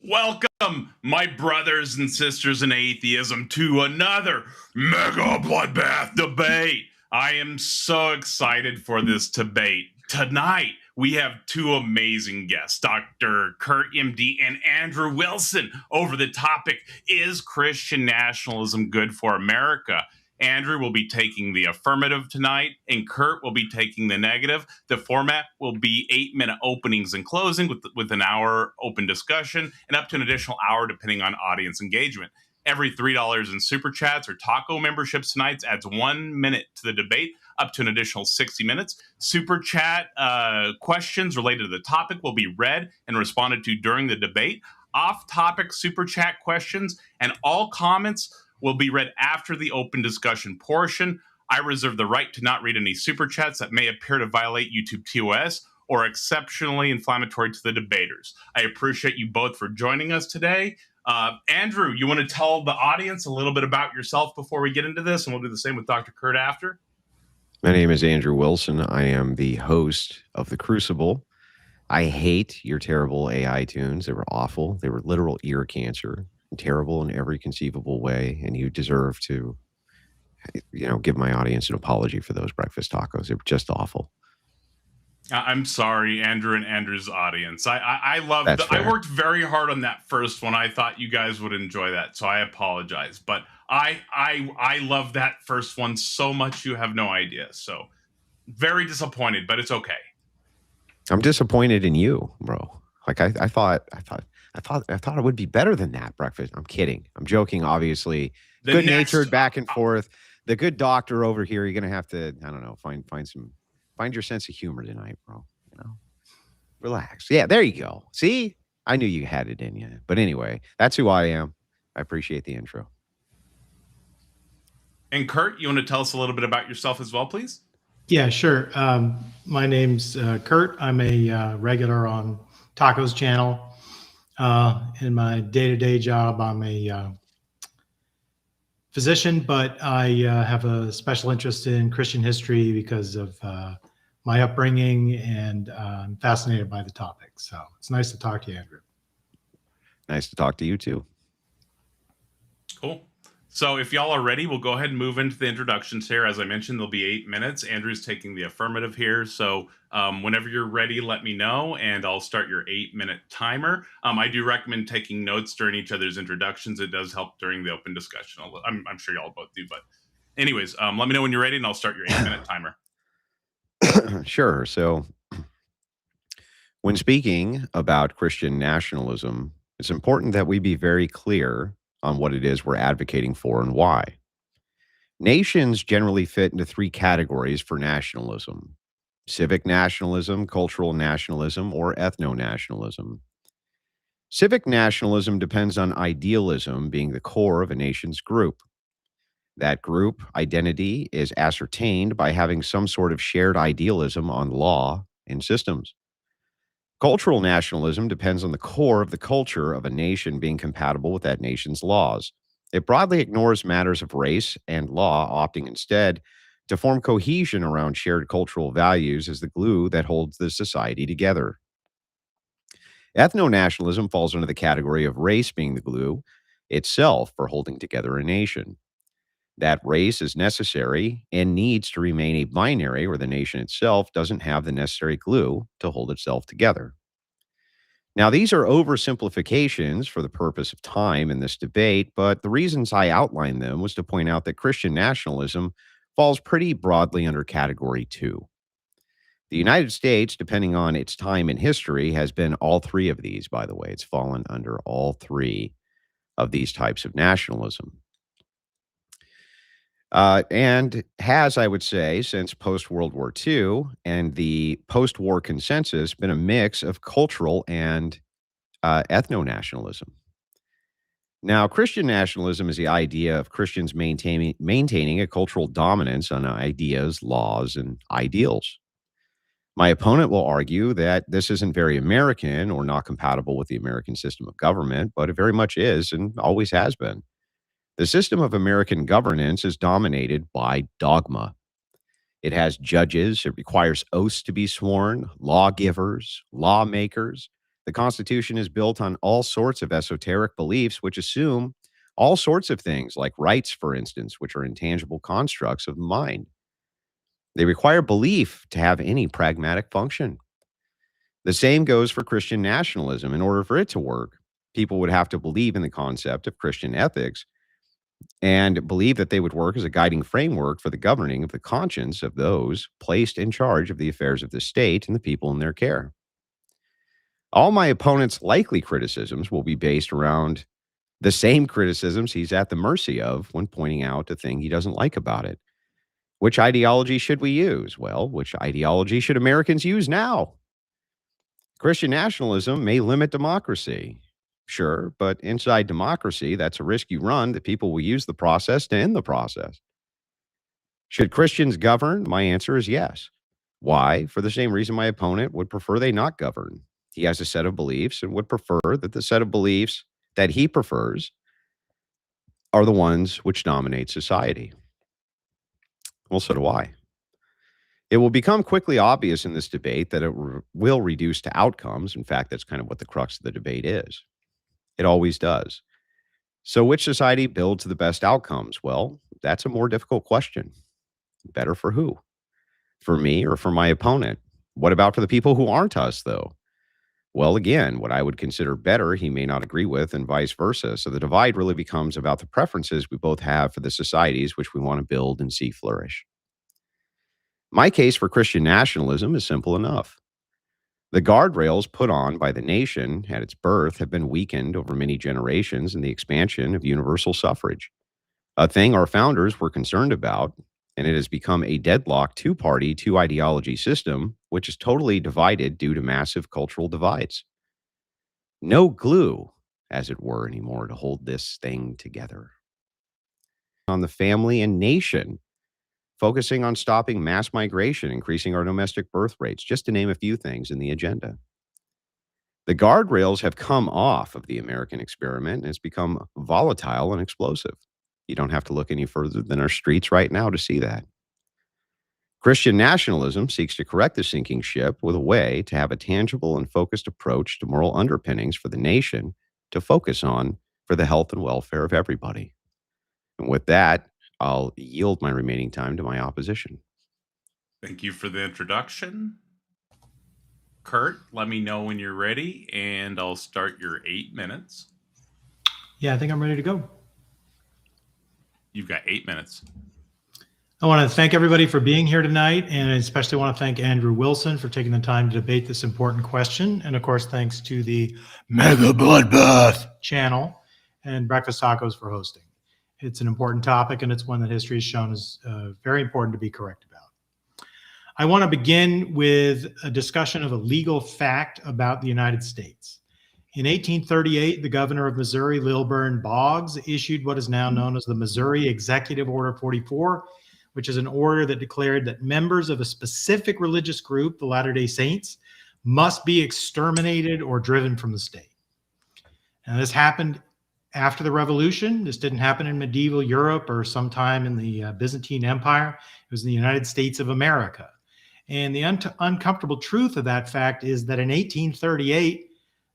Welcome, my brothers and sisters in atheism, to another mega bloodbath debate. I am so excited for this debate. Tonight, we have two amazing guests, Dr. Curt, MD, and Andrew Wilson, over the topic, is Christian nationalism good for America? Andrew will be taking the affirmative tonight, and Curt will be taking the negative. The format will be 8-minute openings and closing with an hour open discussion and up to an additional hour depending on audience engagement. Every $3 in super chats or taco memberships tonight adds 1 minute to the debate, up to an additional 60 minutes. Super chat questions related to the topic will be read and responded to during the debate. Off-topic super chat questions and all comments will be read after the open discussion portion. I reserve the right to not read any super chats that may appear to violate YouTube TOS or exceptionally inflammatory to the debaters. I appreciate you both for joining us today. Andrew, you want to tell the audience a little bit about yourself before we get into this, and we'll do the same with Dr. Curt after? My name is Andrew Wilson. I am the host of The Crucible. I hate your terrible AI tunes. They were awful. They were literal ear cancer. Terrible in every conceivable way, and you deserve to, give my audience an apology for those breakfast tacos. They were just awful. I'm sorry, Andrew and Andrew's audience. I loved. I worked very hard on that first one. I thought you guys would enjoy that, so I apologize. But I love that first one so much you have no idea. So very disappointed, but it's okay. I'm disappointed in you, bro. Like I thought it would be better than that breakfast. I'm kidding. I'm joking, obviously. Good-natured back and forth. The good doctor over here, you're going to have to, I don't know, find your sense of humor tonight, bro. Relax. Yeah, there you go. See? I knew you had it in you. But anyway, that's who I am. I appreciate the intro. And Curt, you want to tell us a little bit about yourself as well, please? Yeah, sure. My name's Curt. I'm a regular on Taco's channel. In my day-to-day job, I'm a physician, but I have a special interest in Christian history because of my upbringing, and I'm fascinated by the topic. So it's nice to talk to you, Andrew. Nice to talk to you, too. Cool. So if y'all are ready, we'll go ahead and move into the introductions here. As I mentioned, there'll be 8 minutes. Andrew's taking the affirmative here. So whenever you're ready, let me know, and I'll start your 8-minute timer. I do recommend taking notes during each other's introductions. It does help during the open discussion. I'm sure y'all both do. But anyways, let me know when you're ready, and I'll start your 8-minute timer. Sure. So when speaking about Christian nationalism, it's important that we be very clear on what it is we're advocating for and why. Nations generally fit into 3 categories for nationalism: civic nationalism, cultural nationalism, or ethno-nationalism. Civic nationalism depends on idealism being the core of a nation's group. That group identity is ascertained by having some sort of shared idealism on law and systems. Cultural nationalism depends on the core of the culture of a nation being compatible with that nation's laws. It broadly ignores matters of race and law, opting instead to form cohesion around shared cultural values as the glue that holds the society together. Ethno-nationalism falls under the category of race being the glue itself for holding together a nation. That race is necessary and needs to remain a binary where the nation itself doesn't have the necessary glue to hold itself together. Now, these are oversimplifications for the purpose of time in this debate, but the reasons I outlined them was to point out that Christian nationalism falls pretty broadly under category 2. The United States, depending on its time in history, has been all 3 of these, by the way. It's fallen under all 3 of these types of nationalism. And has, I would say, since post-World War II and the post-war consensus, been a mix of cultural and ethno-nationalism. Now, Christian nationalism is the idea of Christians maintaining a cultural dominance on ideas, laws, and ideals. My opponent will argue that this isn't very American or not compatible with the American system of government, but it very much is and always has been. The system of American governance is dominated by dogma. It has judges. It requires oaths to be sworn, lawgivers, lawmakers. The Constitution is built on all sorts of esoteric beliefs, which assume all sorts of things, like rights, for instance, which are intangible constructs of the mind. They require belief to have any pragmatic function. The same goes for Christian nationalism. In order for it to work, people would have to believe in the concept of Christian ethics and believe that they would work as a guiding framework for the governing of the conscience of those placed in charge of the affairs of the state and the people in their care. All my opponent's likely criticisms will be based around the same criticisms he's at the mercy of when pointing out a thing he doesn't like about it. Which ideology should we use? Well, which ideology should Americans use now? Christian nationalism may limit democracy. Sure, but inside democracy, that's a risk you run that people will use the process to end the process. Should Christians govern? My answer is yes. Why? For the same reason my opponent would prefer they not govern. He has a set of beliefs and would prefer that the set of beliefs that he prefers are the ones which dominate society. Well, so do I. It will become quickly obvious in this debate that it will reduce to outcomes. In fact, that's kind of what the crux of the debate is. It always does. So which society builds the best outcomes? Well, that's a more difficult question. Better for who? For me or for my opponent? What about for the people who aren't us, though? Well, again, what I would consider better, he may not agree with, and vice versa. So the divide really becomes about the preferences we both have for the societies which we want to build and see flourish. My case for Christian nationalism is simple enough. The guardrails put on by the nation at its birth have been weakened over many generations in the expansion of universal suffrage, a thing our founders were concerned about, and it has become a deadlocked two-party, two-ideology system, which is totally divided due to massive cultural divides. No glue, as it were, anymore to hold this thing together. On the family and nation, focusing on stopping mass migration, increasing our domestic birth rates, just to name a few things in the agenda. The guardrails have come off of the American experiment and it's become volatile and explosive. You don't have to look any further than our streets right now to see that. Christian nationalism seeks to correct the sinking ship with a way to have a tangible and focused approach to moral underpinnings for the nation to focus on for the health and welfare of everybody. And with that, I'll yield my remaining time to my opposition. Thank you for the introduction. Curt, let me know when you're ready, and I'll start your 8 minutes. Yeah, I think I'm ready to go. You've got 8 minutes. I want to thank everybody for being here tonight, and I especially want to thank Andrew Wilson for taking the time to debate this important question. And of course, thanks to the Mega Bloodbath channel and Breakfast Tacos for hosting. It's an important topic, and it's one that history has shown is very important to be correct about. I want to begin with a discussion of a legal fact about the United States. In 1838, the governor of Missouri, Lilburn Boggs, issued what is now known as the Missouri Executive Order 44, which is an order that declared that members of a specific religious group, the Latter-day Saints, must be exterminated or driven from the state. Now, this happened after the Revolution. This didn't happen in medieval Europe or sometime in the Byzantine Empire. It was in the United States of America. And the uncomfortable truth of that fact is that in 1838,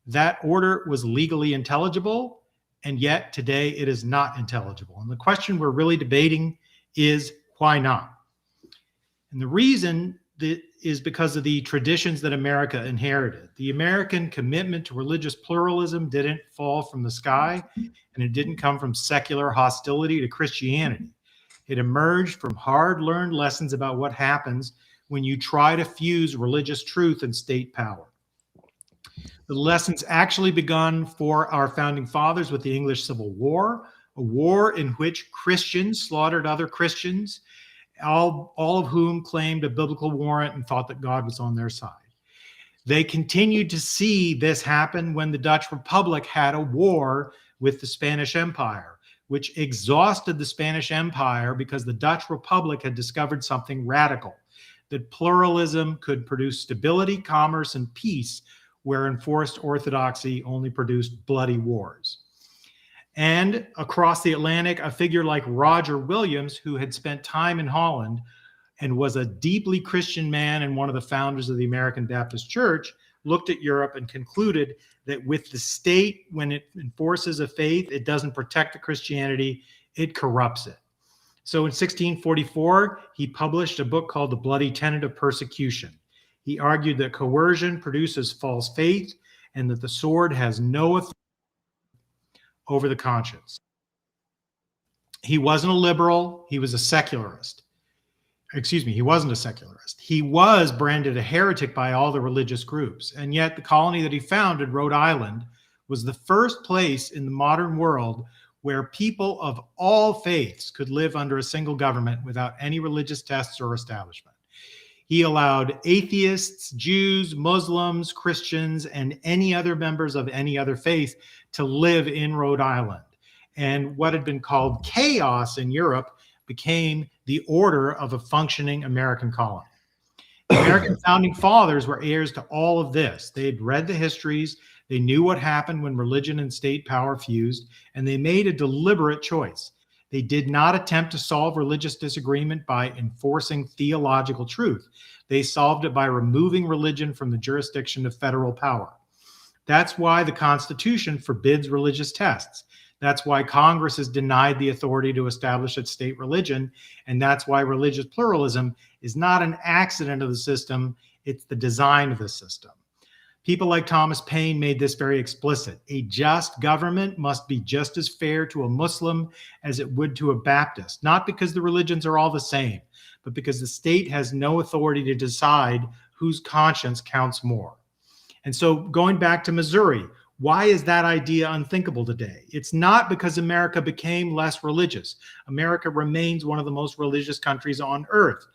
that order was legally intelligible, and yet today it is not intelligible. And the question we're really debating is, why not? And the reason that is because of the traditions that America inherited. The American commitment to religious pluralism didn't fall from the sky, and it didn't come from secular hostility to Christianity. It emerged from hard-learned lessons about what happens when you try to fuse religious truth and state power. The lessons actually begun for our founding fathers with the English Civil War, a war in which Christians slaughtered other Christians, all of whom claimed a biblical warrant and thought that God was on their side. They continued to see this happen when the Dutch Republic had a war with the Spanish Empire, which exhausted the Spanish Empire because the Dutch Republic had discovered something radical, that pluralism could produce stability, commerce, and peace, where enforced orthodoxy only produced bloody wars. And across the Atlantic, a figure like Roger Williams, who had spent time in Holland and was a deeply Christian man and one of the founders of the American Baptist Church, looked at Europe and concluded that with the state, when it enforces a faith, it doesn't protect the Christianity, it corrupts it. So in 1644, he published a book called The Bloody Tenet of Persecution. He argued that coercion produces false faith and that the sword has no authority over the conscience. He wasn't a liberal, he was a secularist. Excuse me, he wasn't a secularist. He was branded a heretic by all the religious groups, and yet the colony that he founded, Rhode Island, was the first place in the modern world where people of all faiths could live under a single government without any religious tests or establishment. He allowed atheists, Jews, Muslims, Christians, and any other members of any other faith to live in Rhode Island. And what had been called chaos in Europe became the order of a functioning American colony. The American founding fathers were heirs to all of this. They had read the histories, they knew what happened when religion and state power fused, and they made a deliberate choice. They did not attempt to solve religious disagreement by enforcing theological truth. They solved it by removing religion from the jurisdiction of federal power. That's why the Constitution forbids religious tests. That's why Congress is denied the authority to establish its state religion. And that's why religious pluralism is not an accident of the system, it's the design of the system. People like Thomas Paine made this very explicit. A just government must be just as fair to a Muslim as it would to a Baptist, not because the religions are all the same, but because the state has no authority to decide whose conscience counts more. And so going back to Missouri, why is that idea unthinkable today? It's not because America became less religious. America remains one of the most religious countries on earth.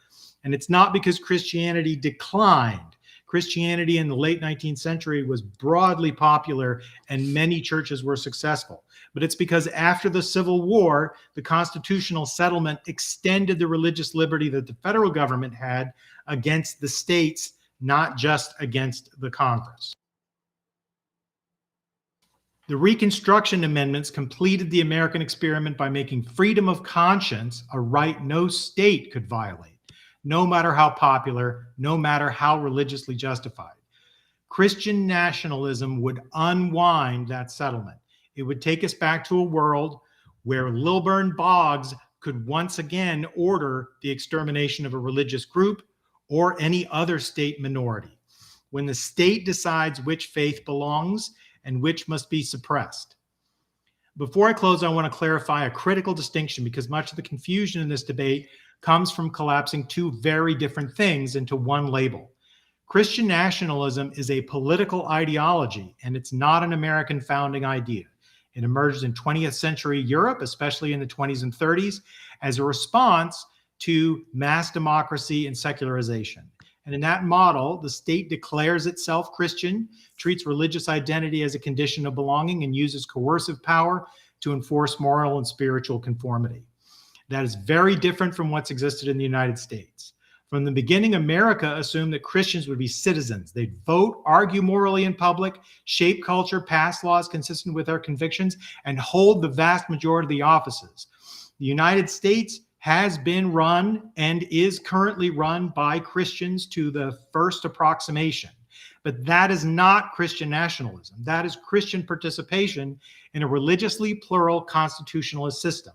And it's not because Christianity declined. Christianity in the late 19th century was broadly popular and many churches were successful. But it's because after the Civil War, the constitutional settlement extended the religious liberty that the federal government had against the states, not just against the Congress. The Reconstruction Amendments completed the American experiment by making freedom of conscience a right no state could violate, no matter how popular, no matter how religiously justified. Christian nationalism would unwind that settlement. It would take us back to a world where Lilburn Boggs could once again order the extermination of a religious group or any other state minority, when the state decides which faith belongs and which must be suppressed. Before I close, I want to clarify a critical distinction because much of the confusion in this debate comes from collapsing two very different things into one label. Christian nationalism is a political ideology, and it's not an American founding idea. It emerged in 20th century Europe, especially in the 20s and 30s, as a response to mass democracy and secularization. And in that model, the state declares itself Christian, treats religious identity as a condition of belonging, and uses coercive power to enforce moral and spiritual conformity. That is very different from what's existed in the United States. From the beginning, America assumed that Christians would be citizens. They'd vote, argue morally in public, shape culture, pass laws consistent with their convictions, and hold the vast majority of the offices. The United States has been run and is currently run by Christians to the first approximation. But that is not Christian nationalism. That is Christian participation in a religiously plural constitutionalist system.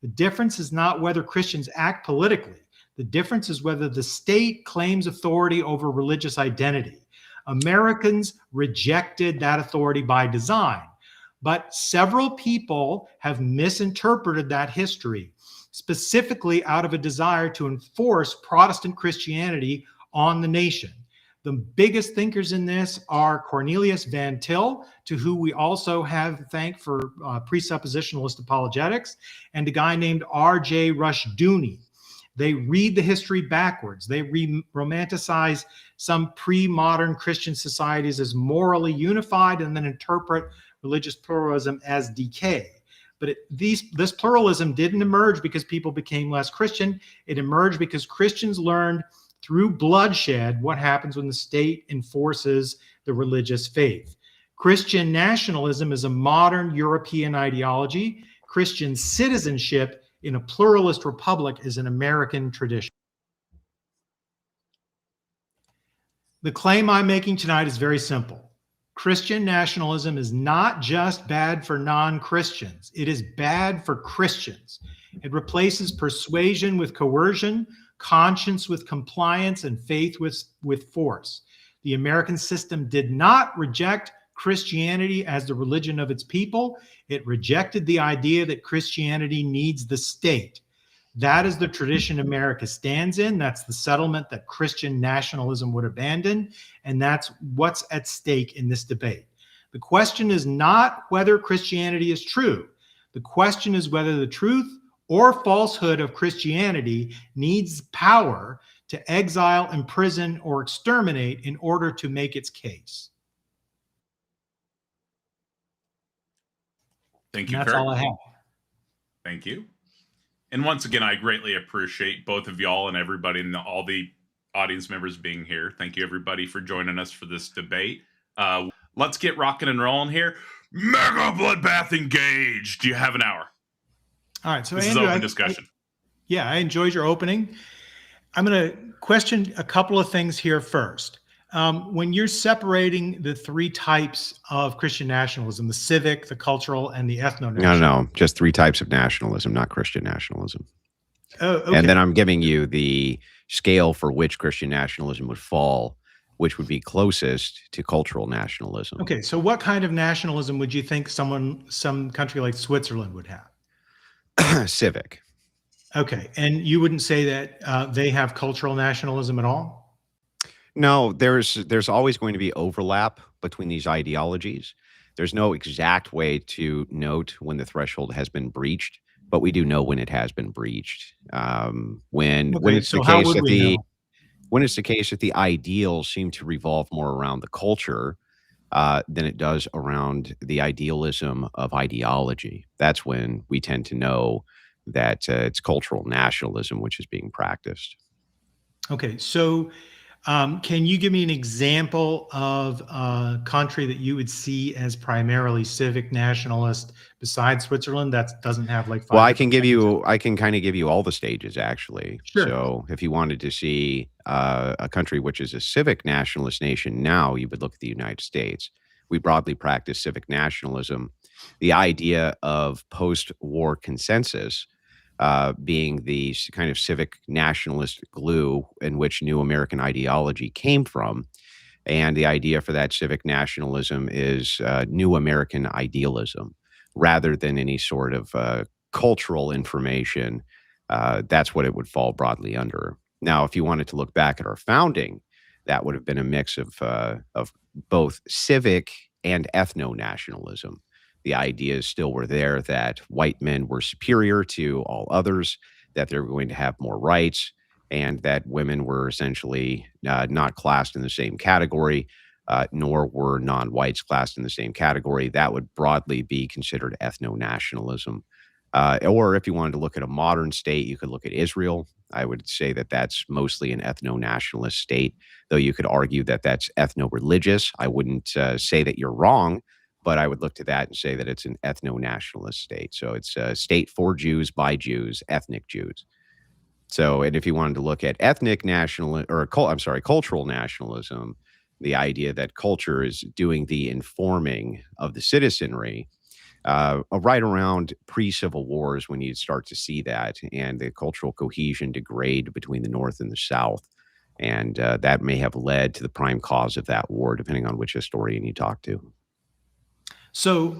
The difference is not whether Christians act politically. The difference is whether the state claims authority over religious identity. Americans rejected that authority by design, but several people have misinterpreted that history, specifically out of a desire to enforce Protestant Christianity on the nation. The biggest thinkers in this are Cornelius Van Til, to who we also have thanked for presuppositionalist apologetics, and a guy named R.J. Rushdoony. They read the history backwards. They romanticize some pre-modern Christian societies as morally unified and then interpret religious pluralism as decay. But this pluralism didn't emerge because people became less Christian. It emerged because Christians learned through bloodshed what happens when the state enforces the religious faith. Christian nationalism is a modern European ideology. Christian citizenship in a pluralist republic is an American tradition. The claim I'm making tonight is very simple. Christian nationalism is not just bad for non-Christians. It is bad for Christians. It replaces persuasion with coercion, conscience with compliance, and faith with force. The American system did not reject Christianity as the religion of its people. It rejected the idea that Christianity needs the state. That is the tradition America stands in. That's the settlement that Christian nationalism would abandon. And that's what's at stake in this debate. The question is not whether Christianity is true. The question is whether the truth or falsehood of Christianity needs power to exile, imprison, or exterminate in order to make its case. Thank you, And that's Curt. all I have. Thank you. And once again, I greatly appreciate both of y'all and everybody and all the audience members being here. Thank you, everybody, for joining us for this debate. Let's get rocking and rolling here. Mega Bloodbath engaged. You have an hour. All right. So, This Andrew, is open discussion. I enjoyed your opening. I'm going to question a couple of things here first. When you're separating the three types of Christian nationalism, the civic, the cultural, and the ethno-national. No, just three types of nationalism, not Christian nationalism. Oh, okay. And then I'm giving you the scale for which Christian nationalism would fall, which would be closest to cultural nationalism. Okay, so what kind of nationalism would you think some country like Switzerland would have? Civic. Okay, and you wouldn't say that they have cultural nationalism at all? No, there's always going to be overlap between these ideologies. There's no exact way to note when the threshold has been breached, but we do know when it has been breached. When it's the case that the ideals seem to revolve more around the culture than it does around the idealism of ideology, that's when we tend to know that it's cultural nationalism which is being practiced. Okay, so can you give me an example of a country that you would see as primarily civic nationalist besides Switzerland that doesn't have like five? Well, I can kind of give you all the stages actually. Sure. So if you wanted to see a country which is a civic nationalist nation now, you would look at the United States. We broadly practice civic nationalism. The idea of post-war consensus being the kind of civic nationalist glue in which new American ideology came from. And the idea for that civic nationalism is new American idealism rather than any sort of cultural information. That's what it would fall broadly under. Now, if you wanted to look back at our founding, that would have been a mix of both civic and ethno-nationalism. The ideas still were there that white men were superior to all others, that they were going to have more rights, and that women were essentially not classed in the same category, nor were non-whites classed in the same category. That would broadly be considered ethno-nationalism. Or if you wanted to look at a modern state, you could look at Israel. I would say that that's mostly an ethno-nationalist state, though you could argue that that's ethno-religious. I wouldn't say that you're wrong, but I would look to that and say that it's an ethno-nationalist state. So it's a state for Jews, by Jews, ethnic Jews. So, and if you wanted to look at cultural nationalism, the idea that culture is doing the informing of the citizenry, right around pre-Civil Wars when you start to see that and the cultural cohesion degrade between the North and the South. And that may have led to the prime cause of that war, depending on which historian you talk to. So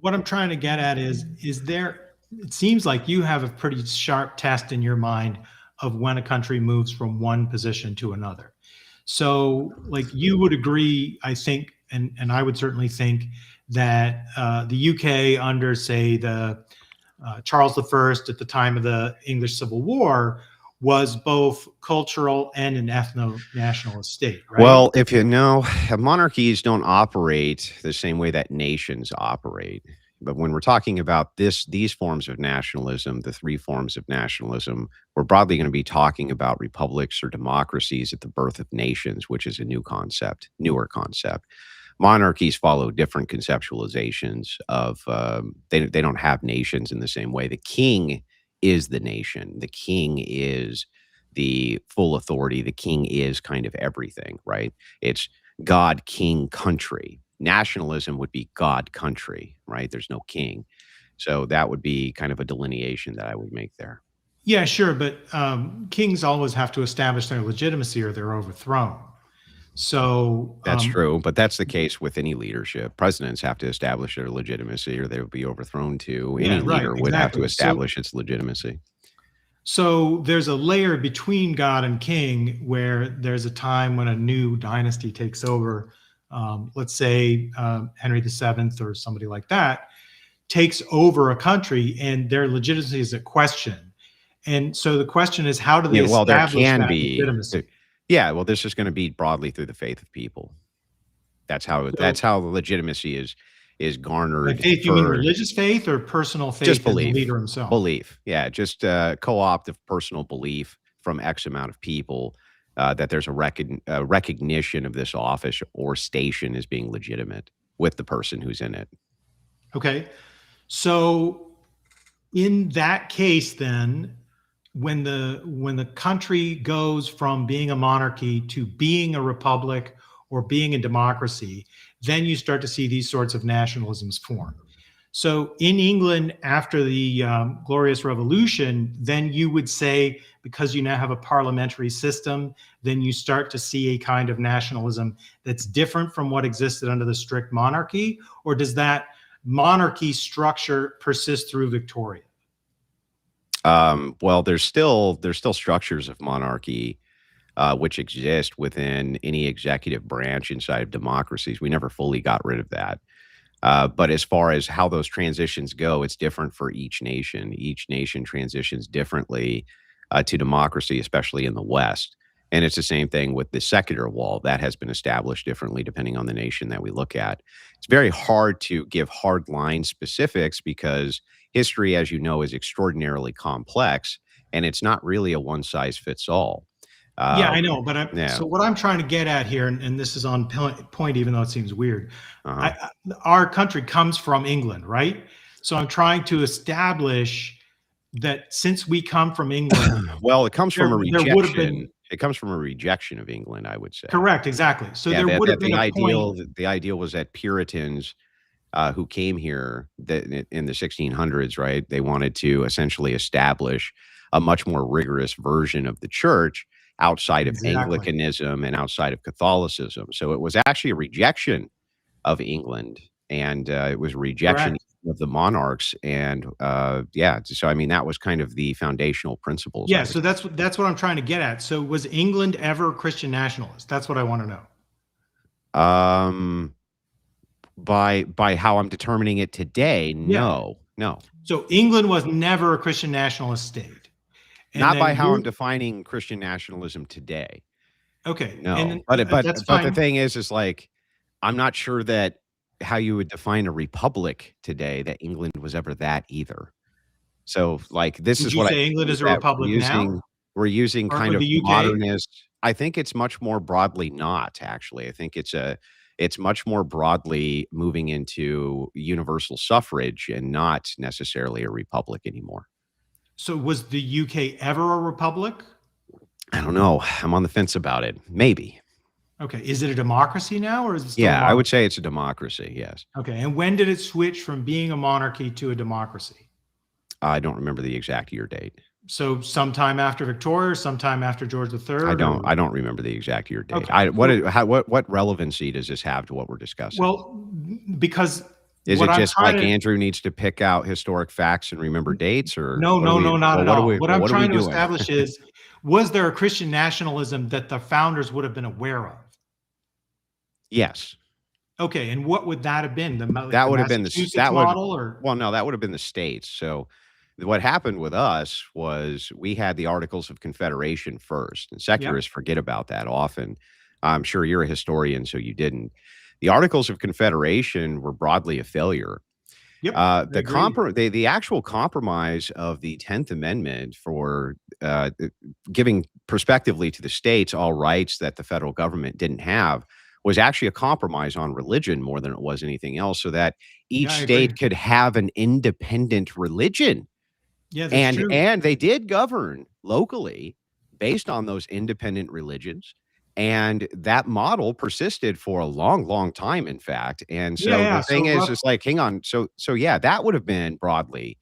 what I'm trying to get at is there, it seems like you have a pretty sharp test in your mind of when a country moves from one position to another. So like you would agree, I think, and I would certainly think that the UK under, say, the Charles I at the time of the English Civil War was both cultural and an ethno-nationalist state, right? Well, if you know, monarchies don't operate the same way that nations operate. But when we're talking about these forms of nationalism, the three forms of nationalism, we're broadly going to be talking about republics or democracies at the birth of nations, which is a newer concept. Monarchies follow different conceptualizations of, they don't have nations in the same way. The king is the nation. The king is the full authority. The king is kind of everything, right? It's God, king, country. Nationalism would be God, country, right? There's no king. So that would be kind of a delineation that I would make there. Yeah, sure. But kings always have to establish their legitimacy or they're overthrown. So that's true, but that's the case with any leadership. Presidents have to establish their legitimacy or they will be overthrown too. Yeah, Any leader right, would have to exactly. establish its legitimacy. So there's a layer between God and king where there's a time when a new dynasty takes over. Let's say Henry VII or somebody like that takes over a country and their legitimacy is at question. And so the question is, how do they Well, there establish can that be. legitimacy? Yeah, well, this is going to be broadly through the faith of people. That's how the legitimacy is garnered. By faith, you mean religious faith or personal faith just belief, in the leader himself? Belief, yeah, just co-opt of personal belief from X amount of people that there's a recognition of this office or station as being legitimate with the person who's in it. Okay, so in that case, then, when the country goes from being a monarchy to being a republic or being a democracy, then you start to see these sorts of nationalisms form. So in England, after the Glorious Revolution, then you would say, because you now have a parliamentary system, then you start to see a kind of nationalism that's different from what existed under the strict monarchy? Or does that monarchy structure persist through Victoria? Well, there's still structures of monarchy which exist within any executive branch inside of democracies. We never fully got rid of that. But as far as how those transitions go, it's different for each nation. Each nation transitions differently to democracy, especially in the West. And it's the same thing with the secular wall. That has been established differently depending on the nation that we look at. It's very hard to give hard line specifics because history, as you know, is extraordinarily complex, and it's not really a one-size-fits-all. Yeah, I know, but so what I'm trying to get at here, and this is on point, even though it seems weird, our country comes from England, right? So I'm trying to establish that since we come from England, well, it comes from a rejection. It comes from a rejection of England, I would say. Correct, exactly. So there would have been a point. The ideal was that Puritans who came here in the 1600s, right? They wanted to essentially establish a much more rigorous version of the church outside of Anglicanism and outside of Catholicism. So it was actually a rejection of England, and it was a rejection of the monarchs. And so I mean, that was kind of the foundational principles. Yeah, so that's what I'm trying to get at. So was England ever Christian nationalist? That's what I want to know. By how I'm determining it today, no. So England was never a Christian nationalist state. And not by how I'm defining Christian nationalism today. Okay. No. But the thing is like, I'm not sure that how you would define a republic today, that England was ever that either. So like, this is what England is a republic now? We're using kind of modernist. I think it's much more broadly not, actually. I think it's much more broadly moving into universal suffrage and not necessarily a republic anymore. So was the UK ever a republic? I don't know. I'm on the fence about it. Maybe. Okay. Is it a democracy now, or is it still I would say it's a democracy, yes. Okay. And when did it switch from being a monarchy to a democracy? I don't remember the exact year date. So sometime after Victoria, or sometime after George III? I don't remember the exact year date. Okay. What relevancy does this have to what we're discussing? Well, because is it just like Andrew needs to pick out historic facts and remember dates, or no, not at all. What I'm trying to establish is, was there a Christian nationalism that the founders would have been aware of? Yes. Okay, and what would that have been? That would have been the model, or no, that would have been the states. So what happened with us was we had the Articles of Confederation first, and secularists forget about that often. I'm sure you're a historian, so you didn't. The Articles of Confederation were broadly a failure. Yep. The actual compromise of the 10th Amendment for giving prospectively to the states all rights that the federal government didn't have was actually a compromise on religion more than it was anything else, so that each state could have an independent religion. Yeah, that's true. And they did govern locally, based on those independent religions. And that model persisted for a long, long time, in fact. And so Yeah, the thing so is, it's like, hang on. So yeah, that would have been broadly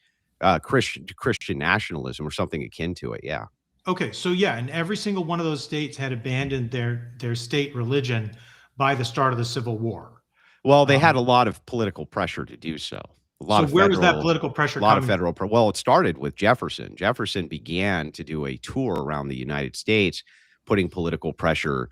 Christian nationalism or something akin to it. Yeah. okay, so yeah, and every single one of those states had abandoned their state religion by the start of the Civil War. Well, they had a lot of political pressure to do so. So where was that political pressure coming from? Well, it started with Jefferson. Jefferson began to do a tour around the United States, putting political pressure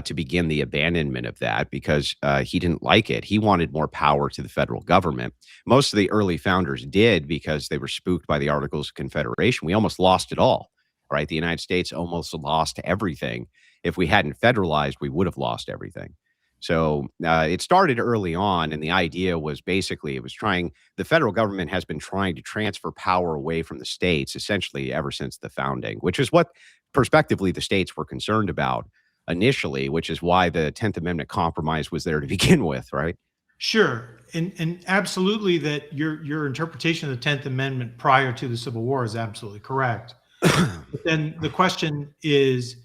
to begin the abandonment of that because he didn't like it. He wanted more power to the federal government. Most of the early founders did because they were spooked by the Articles of Confederation. We almost lost it all, right? The United States almost lost everything. If we hadn't federalized, we would have lost everything. So it started early on, and the idea was basically the federal government has been trying to transfer power away from the states essentially ever since the founding, which is what prospectively the states were concerned about initially, which is why the 10th Amendment compromise was there to begin with, right? Sure. And absolutely that your interpretation of the 10th Amendment prior to the Civil War is absolutely correct. But then the question is,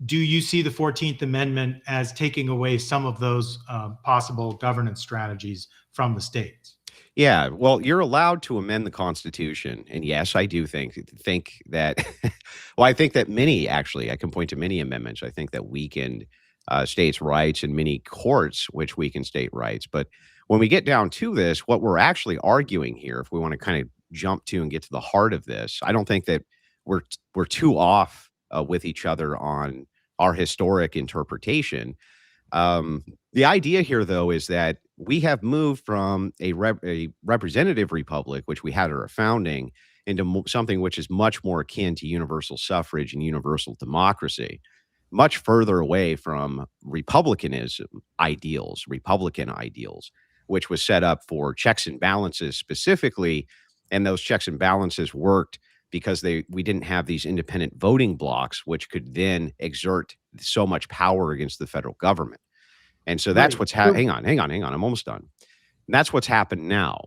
do you see the 14th Amendment as taking away some of those possible governance strategies from the states? Yeah, well, you're allowed to amend the Constitution, and yes, I do think that. Well, I think that I can point to many amendments. I think that weakened states' rights, and many courts which weaken state rights. But when we get down to this, what we're actually arguing here, if we want to kind of jump to and get to the heart of this, I don't think that we're too off with each other on our historic interpretation. The idea here, though, is that we have moved from a representative republic, which we had at our founding, into something which is much more akin to universal suffrage and universal democracy, much further away from Republican ideals, which was set up for checks and balances specifically. And those checks and balances worked because we didn't have these independent voting blocks, which could then exert so much power against the federal government. And so that's what's happening. Hang on. I'm almost done. And that's what's happened now.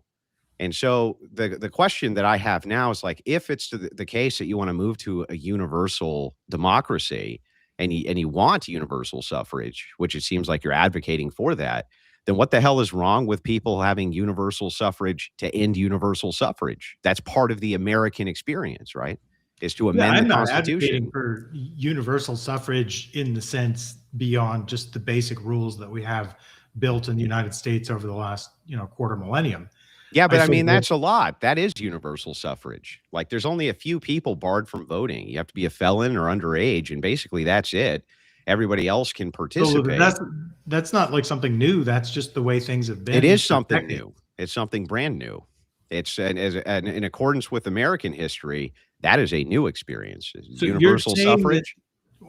And so the question that I have now is like, if it's the case that you want to move to a universal democracy and you want universal suffrage, which it seems like you're advocating for that, then what the hell is wrong with people having universal suffrage to end universal suffrage? That's part of the American experience, right? Is to amend the Constitution. I'm not advocating for universal suffrage in the sense beyond just the basic rules that we have built in the United States over the last, quarter millennium. Yeah, but I mean, that's a lot. That is universal suffrage. Like, there's only a few people barred from voting. You have to be a felon or underage, and basically that's it. Everybody else can participate. So that's not like something new. That's just the way things have been. It is something new. It's something brand new. It's in accordance with American history, that is a new experience. So universal suffrage.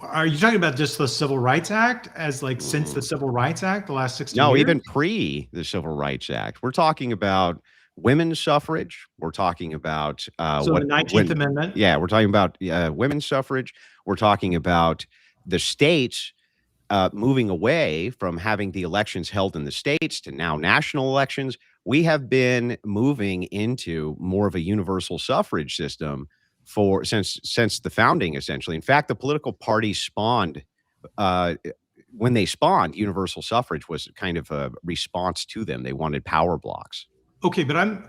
Are you talking about just the Civil Rights Act as like since the Civil Rights Act, the last 60 years? No, even pre the Civil Rights Act. We're talking about women's suffrage. We're talking about the 19th Amendment. Yeah, we're talking about women's suffrage. We're talking about the states moving away from having the elections held in the states to now national elections. We have been moving into more of a universal suffrage system since the founding, essentially. In fact, the political parties spawned when they spawned, universal suffrage was kind of a response to them. They wanted power blocks. Okay, but I'm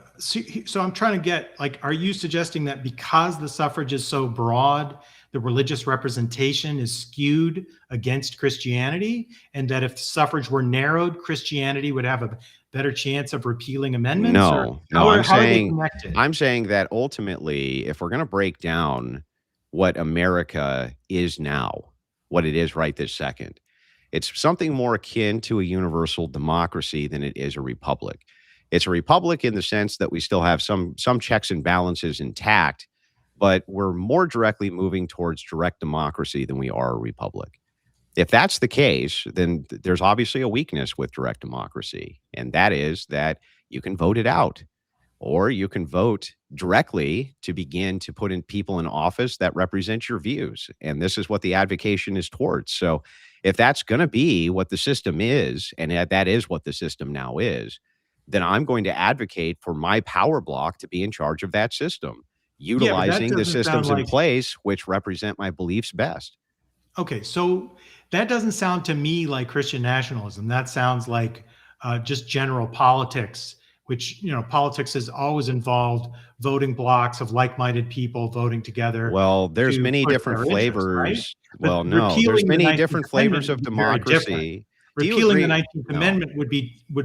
trying to get, like, are you suggesting that because the suffrage is so broad, the religious representation is skewed against Christianity, and that if suffrage were narrowed, Christianity would have a better chance of repealing amendments? I'm saying that ultimately, if we're going to break down what America is now, what it is right this second, it's something more akin to a universal democracy than it is a republic. It's a republic in the sense that we still have some checks and balances intact, but we're more directly moving towards direct democracy than we are a republic. If that's the case, then there's obviously a weakness with direct democracy, and that is that you can vote it out, or you can vote directly to begin to put in people in office that represent your views. And this is what the advocation is towards. So if that's going to be what the system is, and that is what the system now is, then I'm going to advocate for my power block to be in charge of that system. utilizing the doesn't sound systems in like- place which represent my beliefs best. Okay, so that doesn't sound to me like Christian nationalism. That sounds like just general politics, which, politics has always involved voting blocks of like-minded people voting together. Well, there's to many push different their interests, flavors. right? But Well, no, there's repealing the many 19th different flavors of Amendment would be very different. democracy. Do you Repealing the agree? 19th No. Amendment would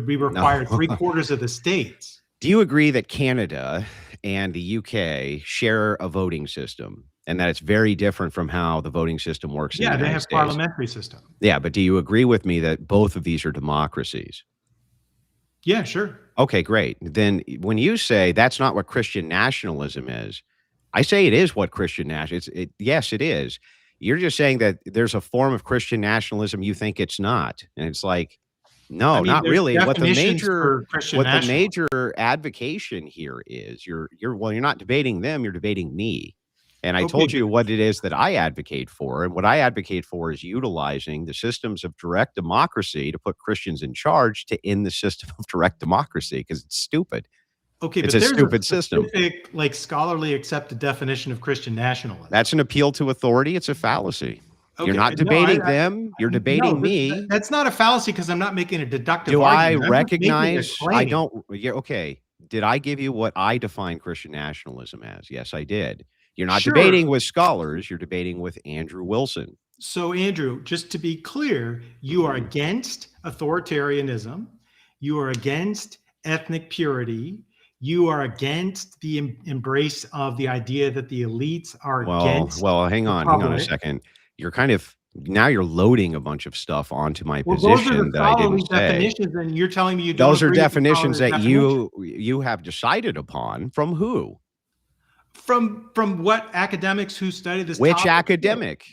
be require No. 3/4 of the states. Do you agree that Canada and the UK share a voting system and that it's very different from how the voting system works in the Yeah, they United have States? parliamentary system. Yeah, but do you agree with me that both of these are democracies? Yeah, sure. Okay, great. Then when you say that's not what Christian nationalism is, I say it is what Christian nationalism. Yes, it is. You're just saying that there's a form of Christian nationalism you think it's not, and it's like, no, I mean, not there's really. What the definitions for Christian nationalism. major advocation here is you're not debating them, you're debating me. And I Okay, told you but- what it is that I advocate for. And what I advocate for is utilizing the systems of direct democracy to put Christians in charge to end the system of direct democracy because it's stupid. Okay, It's but a there's stupid system. specific, like, scholarly accepted definition of Christian nationalism. That's an appeal to authority. It's a fallacy. Okay, You're not no, debating I- them. You're debating me. That's not a fallacy because I'm not making a deductive Do I argument. I'm just making a recognize? I claim. don't. Yeah, okay. Did I give you what I define Christian nationalism as? Yes, I did. You're not Sure. debating with scholars. You're debating with Andrew Wilson. So, Andrew, just to be clear, you are against authoritarianism. You are against ethnic purity. You are against the embrace of the idea that the elites are against. Well, hang on a republic. second. You're kind of now you're loading a bunch of stuff onto my Well, those are position the that I scholarly didn't say. definitions, and you're telling me you don't Those are agree with the definitions scholarly that definition. you have decided upon. From who? From what academics who study this Which topic- academic?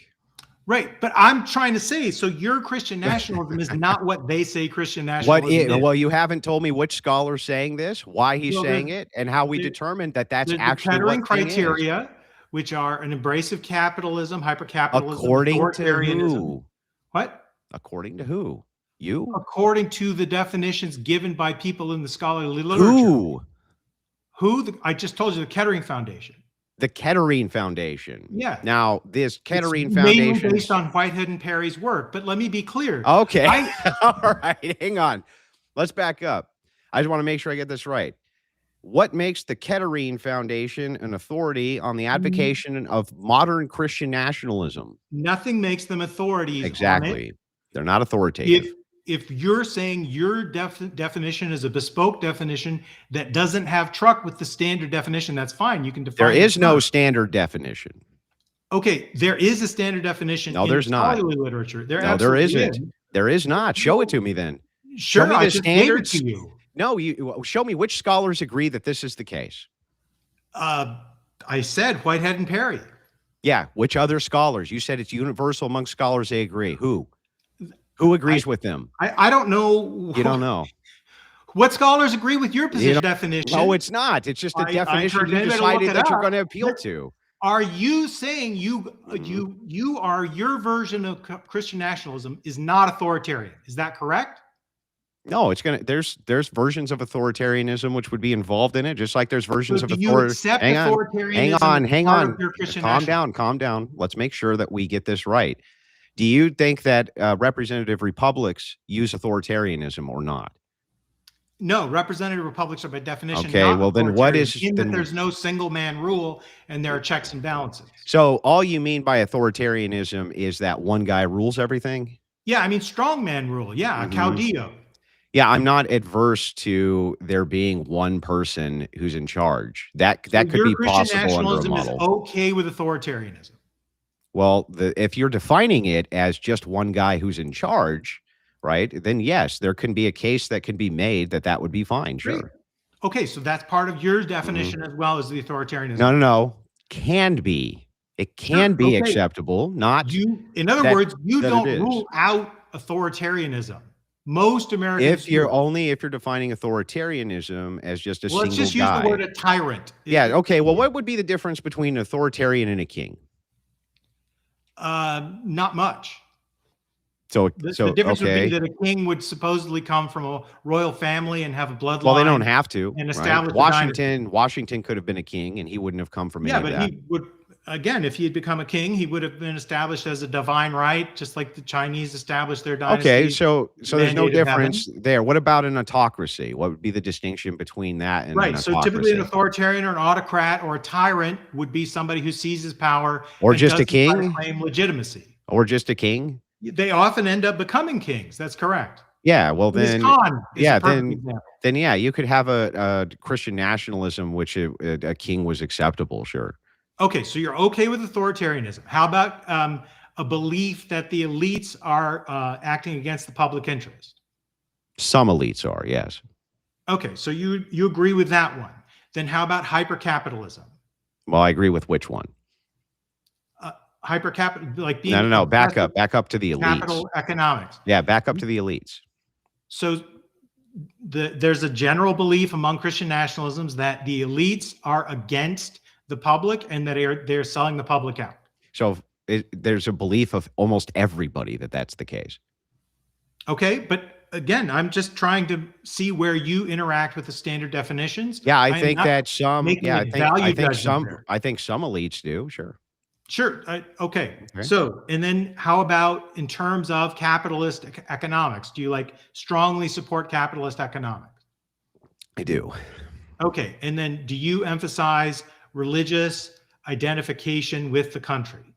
Right, but I'm trying to say, so your Christian nationalism is not what they say Christian What nationalism is. well, you haven't told me which scholar's saying this, why he's Well, saying it, and how we determined that that's The actually Kettering what thing is. criteria, which are an embrace of capitalism, hypercapitalism, According to authoritarianism. who? What? According to who? You? According to the definitions given by people in the scholarly literature. Who? I just told you, the Kettering Foundation. The Kettering Foundation. Yeah. Now, this Kettering It's mainly Foundation. based on Whitehead and Perry's work, but let me be clear. Okay. I- All right. Hang on. Let's back up. I just want to make sure I get this right. What makes the Kettering Foundation an authority on the advocacy of modern Christian nationalism? Nothing makes them authorities on it. Exactly. They're not authoritative. If you're saying your definition is a bespoke definition that doesn't have truck with the standard definition, that's fine. You can define. There it is no first. standard definition. Okay, there is a standard definition. No, in there's not. scholarly literature. There No, there absolutely isn't. is. There is not. Show it to me then. Sure, me I the just gave it standards. to you. No, you show me which scholars agree that this is the case. I said Whitehead and Perry. Yeah, which other scholars? You said it's universal among scholars. They agree. Who agrees with them? I don't know. You don't know. What scholars agree with your position don't- definition? No, it's not. It's just a I definition encourage you anybody to look decided it that you're up. going to appeal to. Are you saying Mm-hmm. you are your version of Christian nationalism is not authoritarian? Is that correct? No, it's gonna. There's versions of authoritarianism which would be involved in it, just like there's versions So of do you accept authoritarianism? Hang as part on. of your Christian Calm nationalism? down. Let's make sure that we get this right. Do you think that representative republics use authoritarianism or not? No, representative republics are by definition. Okay, not well, then what authoritarian is- in that then- there's no single man rule and there are checks and balances. So all you mean by authoritarianism is that one guy rules everything? Yeah, I mean strongman rule. Yeah, a Mhm. caudillo. Yeah, I'm not adverse to there being one person who's in charge. That could Your be Christian possible under a nationalism is model. okay with authoritarianism. Well, if you're defining it as just one guy who's in charge, right? Then yes, there can be a case that can be made that would be fine. Great. Sure. Okay, so that's part of your definition as well as the authoritarianism. No. Can be. It can be okay. acceptable. Not In other that- words, you that it don't is. rule out authoritarianism. Most Americans if you're do. if you're defining authoritarianism as just a Well, let's single just use guy. the word a tyrant. Yeah. Okay. Well, what would be the difference between an authoritarian and a king? Not much. So The difference would be that a king would supposedly come from a royal family and have a bloodline. Well, they don't have to. And Right? establish a dynasty. Washington could have been a king, and he wouldn't have come from Yeah, any of but that. he would, again, if he had become a king, he would have been established as a divine right, just like the Chinese established their dynasty. Okay, so there's no mandate of difference there. What about an autocracy? What would be the distinction between that and an Right. So typically an autocracy? authoritarian or an autocrat or a tyrant would be somebody who seizes power Or and just a doesn't try to king? claim legitimacy. Or just a king? They often end up becoming kings. That's correct. Yeah, well then, Khan is yeah, a perfect example. then yeah, you could have a Christian nationalism, which a king was acceptable, sure. Okay, so you're okay with authoritarianism. How about a belief that the elites are acting against the public interest? Some elites are, yes. Okay, so you agree with that one. Then how about hypercapitalism? Well, I agree with which one? Hypercapital, like being No, back up to the elites. Capital economics. Yeah, back up to the elites. So there's a general belief among Christian nationalisms that the elites are against the public and that they're selling the public out. So there's a belief of almost everybody that that's the case. Okay, but again, I'm just trying to see where you interact with the standard definitions. Yeah, I think that some. Yeah, I think some elites do. Sure. Sure. Okay. So, and then how about in terms of capitalist economics? Do you strongly support capitalist economics? I do. Okay. And then do you emphasize religious identification with the country?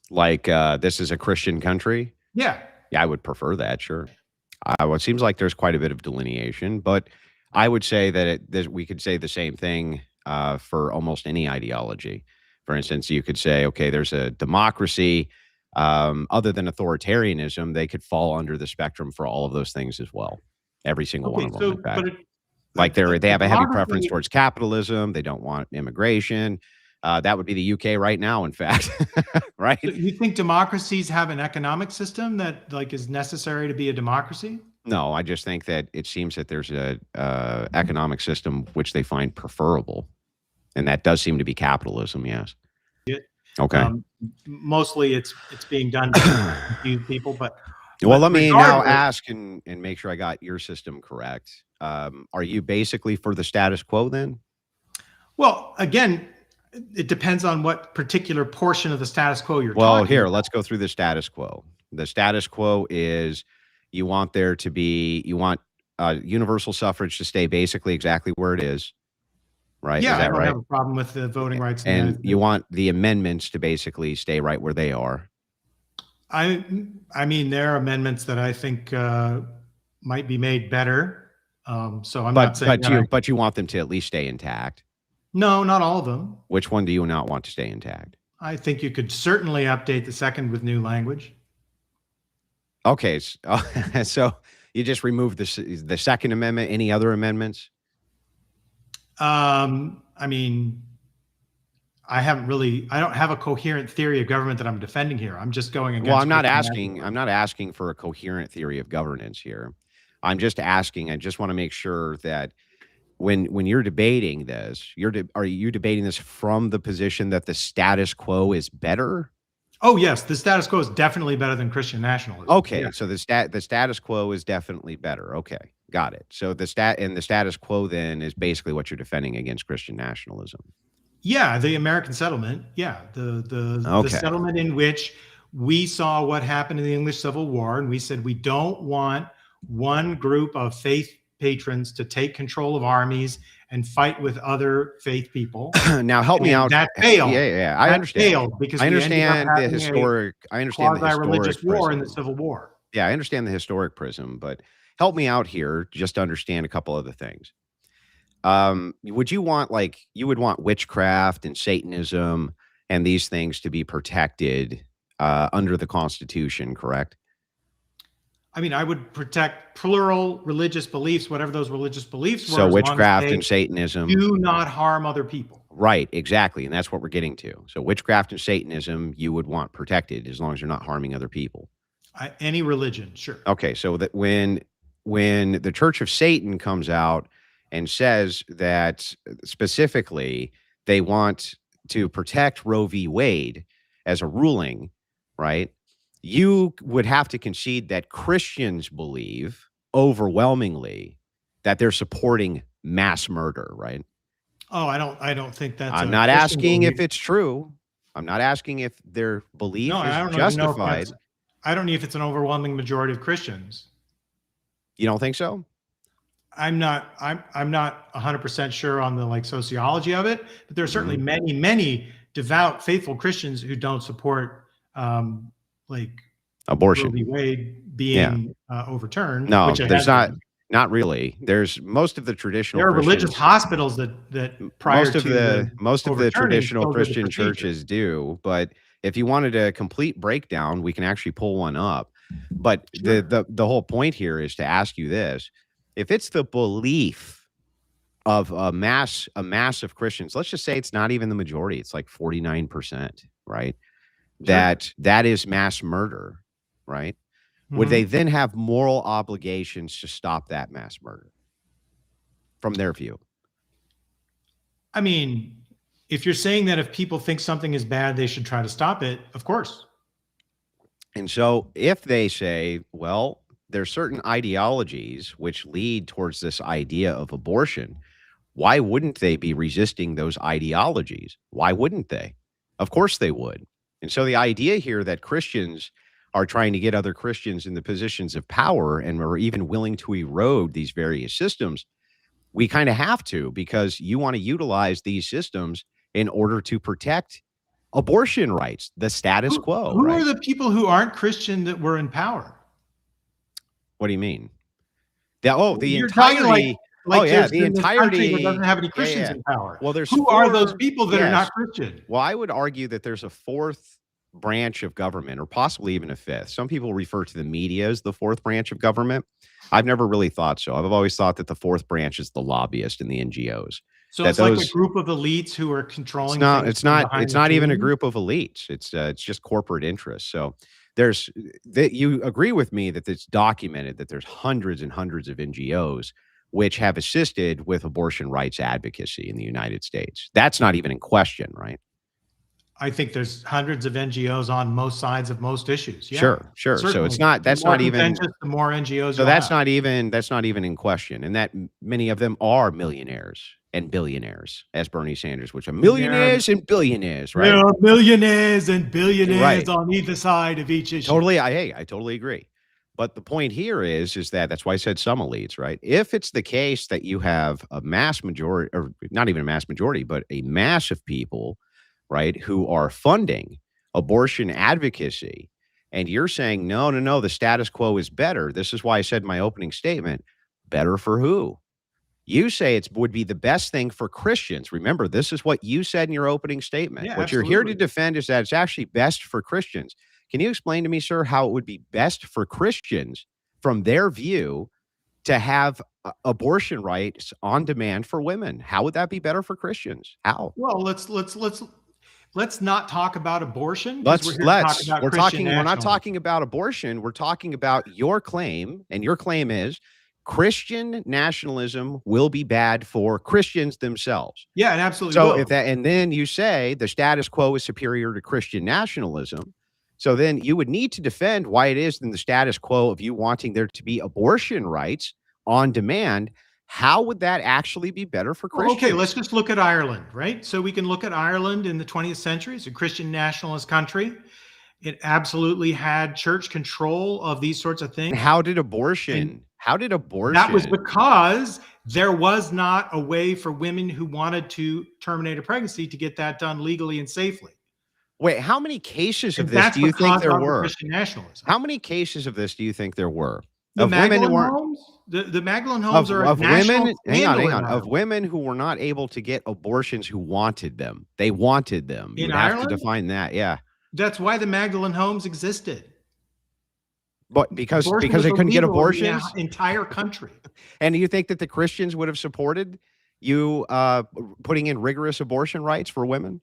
Like this is a Christian country? Yeah. Yeah, I would prefer that, sure. Well, it seems like there's quite a bit of delineation, but I would say that we could say the same thing for almost any ideology. For instance, you could say, okay, there's a democracy. Other than authoritarianism, they could fall under the spectrum for all of those things as well. Every single one of them, in fact. They have a heavy preference towards capitalism. They don't want immigration. That would be the UK right now, in fact. Right? So you think democracies have an economic system that is necessary to be a democracy? No, I just think that it seems that there's a economic system which they find preferable. And that does seem to be capitalism, yes. Okay. Mostly it's being done to confuse people, but well, let me now ask and make sure I got your system correct. Are you basically for the status quo then? Well, again, it depends on what particular portion of the status quo you're talking about. Well, here, about. let's go through the status quo. The status quo is you want universal suffrage to stay basically exactly where it is. Right. Yeah, is that I don't right? have a problem with the voting rights. And you want the amendments to basically stay right where they are. I mean, there are amendments that I think might be made better. So I'm not saying but you want them to at least stay intact. No, not all of them. Which one do you not want to stay intact? I think you could certainly update the second with new language. Okay. So you just remove the Second Amendment. Any other amendments? I mean, I don't have a coherent theory of government that I'm defending here. I'm just going against. Well, I'm not asking for a coherent theory of governance here. I'm just asking, I just want to make sure that when you're debating this, are you debating this from the position that the status quo is better? Oh, yes. The status quo is definitely better than Christian nationalism. Okay. Yeah. So the status quo is definitely better. Okay. Got it. So the status quo then is basically what you're defending against Christian nationalism. Yeah. The American settlement. Yeah. The settlement in which we saw what happened in the English Civil War. And we said, we don't want one group of faith patrons to take control of armies and fight with other faith people. Now help me out. That failed. Yeah. I understand. Failed because I understand the historic quasi-religious war in the Civil War. Yeah, I understand the historic prism, but help me out here just to understand a couple other things. Would you want you would want witchcraft and Satanism and these things to be protected under the Constitution, correct? I mean, I would protect plural religious beliefs, whatever those religious beliefs were. So witchcraft and Satanism do not harm other people. Right, exactly. And that's what we're getting to. So witchcraft and Satanism, you would want protected as long as you're not harming other people. Any religion, sure. Okay, so that when the Church of Satan comes out and says that specifically they want to protect Roe v. Wade as a ruling, right? you would have to concede that Christians believe overwhelmingly that they're supporting mass murder, right? Oh, I don't think that's I'm a not Christian asking if belief. it's true. I'm not asking if their belief No, I is don't even know if justified. I don't know if it's an overwhelming majority of Christians. You don't think so? I'm not 100% sure on the like sociology of it, but there are certainly Mm-hmm. many devout, faithful Christians who don't support like Roe Abortion. v. Wade being overturned. No, which it there's has been. not really. There's most of the traditional There are religious Christians. hospitals that prior Most of to the overturning traditional still did the Christian procedure. churches do, but if you wanted a complete breakdown, we can actually pull one up. But Sure. the whole point here is to ask you this: if it's the belief of a mass of Christians, let's just say it's not even the majority, it's like 49%, right? Sure. That is mass murder, right? Would they then have moral obligations to stop that mass murder from their view? I mean, if you're saying that if people think something is bad, they should try to stop it, of course. And so if they say, well, there's certain ideologies which lead towards this idea of abortion, why wouldn't they be resisting those ideologies? Why wouldn't they? Of course they would. And so the idea here that Christians are trying to get other Christians in the positions of power and are even willing to erode these various systems, we kind of have to, because you want to utilize these systems in order to protect abortion rights, the status quo. Who right? are the people who aren't Christian that were in power? What do you mean? You're talking entirety. like the this country entirety that doesn't have any Christians in power. Well, there's who are those people that are not Christian? Well, I would argue that there's a fourth branch of government, or possibly even a fifth. Some people refer to the media as the fourth branch of government. I've never really thought so. I've always thought that the fourth branch is the lobbyists and the NGOs. So it's like a group of elites who are controlling. It's not even a group of elites. It's just corporate interests. So you agree with me that it's documented that there's hundreds and hundreds of NGOs which have assisted with abortion rights advocacy in the United States. That's not even in question, right? I think there's hundreds of NGOs on most sides of most issues. Yeah, sure. Certainly. So it's not, that's not even, the more NGOs. So that's not even in question. And that many of them are millionaires and billionaires, as Bernie Sanders, which are millionaires and billionaires, right? There are millionaires and billionaires on either side of each issue. Totally. I totally agree. But the point here is that's why I said some elites, right? If it's the case that you have a mass majority, or not even a mass majority, but a mass of people, right, who are funding abortion advocacy, and you're saying, no, the status quo is better. This is why I said in my opening statement, better for who? You say it would be the best thing for Christians. Remember, this is what you said in your opening statement. Yeah, what absolutely. You're here to defend is that it's actually best for Christians. Can you explain to me, sir, how it would be best for Christians from their view to have abortion rights on demand for women? How would that be better for Christians? How? Well, let's not talk about abortion. We're not talking about abortion. We're talking about your claim, and your claim is Christian nationalism will be bad for Christians themselves. Yeah, it absolutely will. And then you say the status quo is superior to Christian nationalism. So then you would need to defend why it is in the status quo of you wanting there to be abortion rights on demand. How would that actually be better for Christians? Okay, let's just look at Ireland, right? So we can look at Ireland in the 20th century. It's a Christian nationalist country. It absolutely had church control of these sorts of things. How did abortion? That was because there was not a way for women who wanted to terminate a pregnancy to get that done legally and safely. Wait, how many cases of this do you think there were? Christian nationalism. How many cases of this do you think there were? The Magdalene homes? The Magdalene homes are of women. Hang on. Of women who were not able to get abortions who wanted them. They wanted them. In You'd Ireland? have to define that. Yeah. That's why the Magdalene homes existed. But because they couldn't get abortions? In the entire country. And do you think that the Christians would have supported you putting in rigorous abortion rights for women?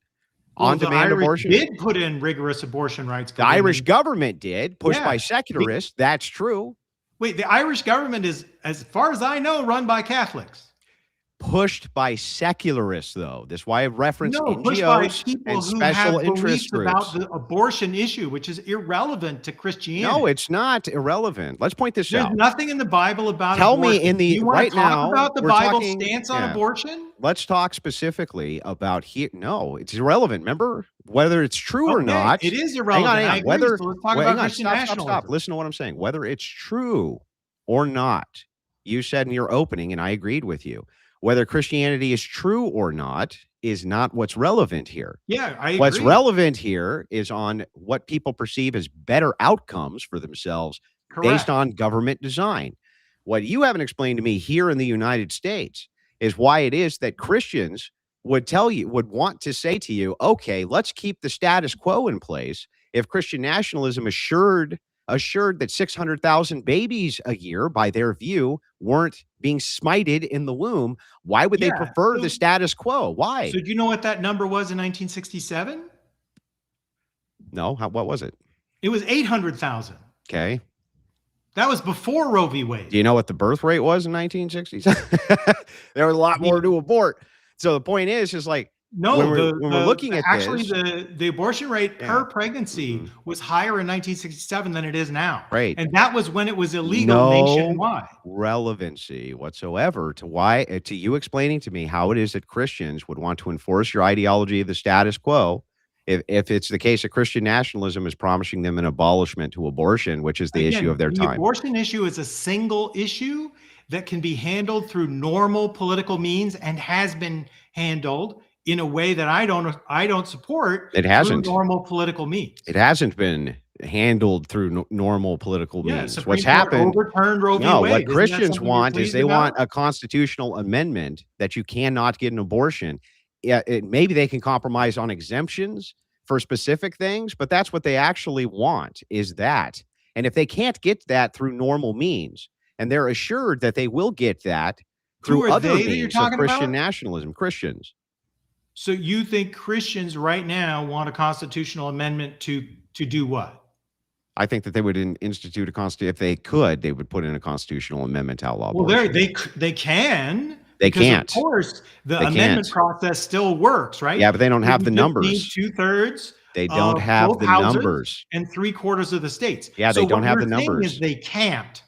On-demand abortion? Did put in rigorous abortion rights. The Irish government did, pushed by secularists. That's true. Wait, the Irish government is, as far as I know, run by Catholics. pushed by secularists, though. That's why I reference No, pushed by NGOs people and who special have interest beliefs about groups. the abortion issue, which is irrelevant to Christianity. No, it's not irrelevant. Let's point this There's out. nothing in the Bible about Tell abortion. me in the you want right to talk now, about the we're Bible talking- stance on yeah. abortion? Let's talk specifically about here. No, it's irrelevant. Remember, whether it's true or Okay, not. it is irrelevant. Hang on. I agree. Whether So let's talk hang about on, Christian stop. nationalism. Listen to what I'm saying. Whether it's true or not, you said in your opening, and I agreed with you. Whether Christianity is true or not is not what's relevant here. Yeah, I agree. What's relevant here is on what people perceive as better outcomes for themselves based on government design. What you haven't explained to me here in the United States is why it is that Christians would want to say to you, okay, let's keep the status quo in place. If Christian nationalism assured that 600,000 babies a year, by their view, weren't being smited in the womb, why would they prefer the status quo? Why? So do you know what that number was in 1967? No, what was it? It was 800,000. Okay. That was before Roe v. Wade. Do you know what the birth rate was in 1960s? There was a lot more to abort. So the point is like, no, when we're looking at actually this, the abortion rate per pregnancy was higher in 1967 than it is now. Right. And that was when it was illegal nationwide. Relevancy whatsoever to you explaining to me how it is that Christians would want to enforce your ideology of the status quo. If it's the case that Christian nationalism is promising them an abolishment to abortion, which is the issue of their time. The abortion issue is a single issue that can be handled through normal political means and has been handled in a way that I don't support. It hasn't. Through normal political means. It hasn't been handled through normal political means. Supreme What's Court happened? Overturned Roe v. No, Wade. what Christians something want you're is they pleased want about? a constitutional amendment that you cannot get an abortion. Yeah, maybe they can compromise on exemptions for specific things, but that's what they actually want, is that. And if they can't get that through normal means, and they're assured that they will get that through other means of Christian nationalism, Christians. So you think Christians right now want a constitutional amendment to do what? I think that they would institute a constitution. If they could, they would put in a constitutional amendment to outlaw well, abortion. they can. They because can't. Of course, the amendment process still works, right? Yeah, but they don't have the numbers. 2/3. They don't have the numbers. And 3/4 of the states. Yeah, they don't have the numbers. Is they can't.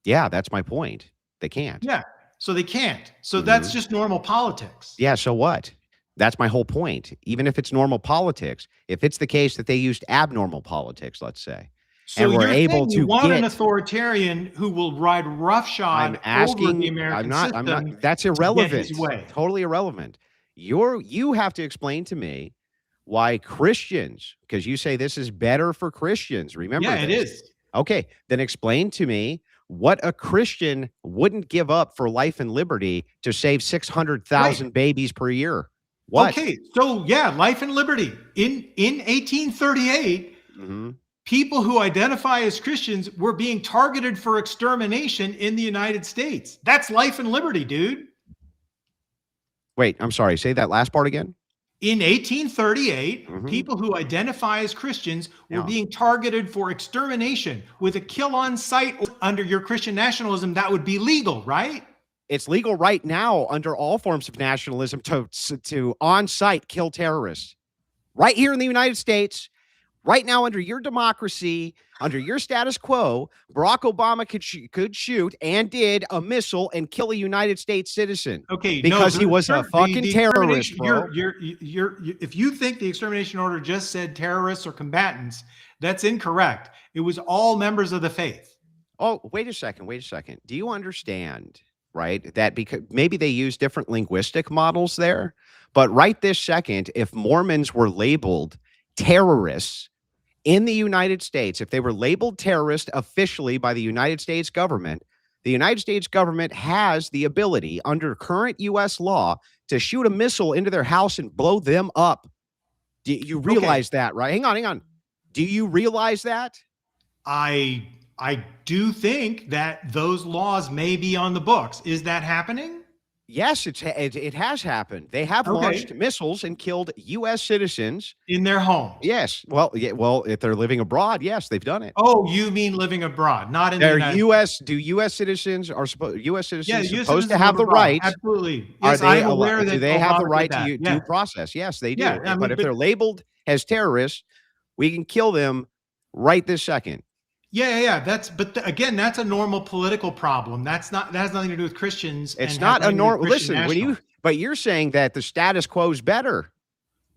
Yeah, that's my point. They can't. Yeah, so they can't. So that's just normal politics. Yeah, so what? That's my whole point. Even if it's normal politics, if it's the case that they used abnormal politics, let's say, so and we're able to want an authoritarian who will ride roughshod over the American system. I'm not. That's irrelevant. Totally irrelevant. You have to explain to me why Christians, because you say this is better for Christians. Remember, it is. Okay, then explain to me what a Christian wouldn't give up for life and liberty to save 600,000 babies per year. What? Okay, so life and liberty. In 1838, people who identify as Christians were being targeted for extermination in the United States. That's life and liberty, dude. Wait, I'm sorry. Say that last part again. In 1838, people who identify as Christians were being targeted for extermination with a kill on sight. Under your Christian nationalism, that would be legal, right? It's legal right now under all forms of nationalism to on-site kill terrorists. Right here in the United States, right now under your democracy, under your status quo, Barack Obama could shoot and did a missile and kill a United States citizen. Okay, because he was a fucking terrorist, bro. If you think the extermination order just said terrorists or combatants, that's incorrect. It was all members of the faith. Oh, wait a second. Do you understand, right, that because maybe they use different linguistic models there, but right this second, if Mormons were labeled terrorists in the United States, if they were labeled terrorist officially by the United States government has the ability under current U.S. law to shoot a missile into their house and blow them up. Do you realize that, right? Hang on. Do you realize that? I do think that those laws may be on the books. Is that happening? Yes, it has happened. They have launched Okay. missiles and killed U.S. citizens. In their homes. Yes. Well, yeah. Well, if they're living abroad, yes, they've done it. Oh, you mean living abroad, not in the They're United U.S. Do U.S. citizens U.S. States. citizens Yeah, US supposed to citizens have live the abroad. right? Absolutely. Are Yes, they? I'm aware Do that they have the Obama right did to that. due Yeah. process? Yes, they do. Yeah, I mean, But if but they're labeled as terrorists, we can kill them right this second. yeah. Again, that's a normal political problem. That has nothing to do with Christians. It's and has not a nothing to do with normal. Christian Listen, but you're saying that the status quo is better.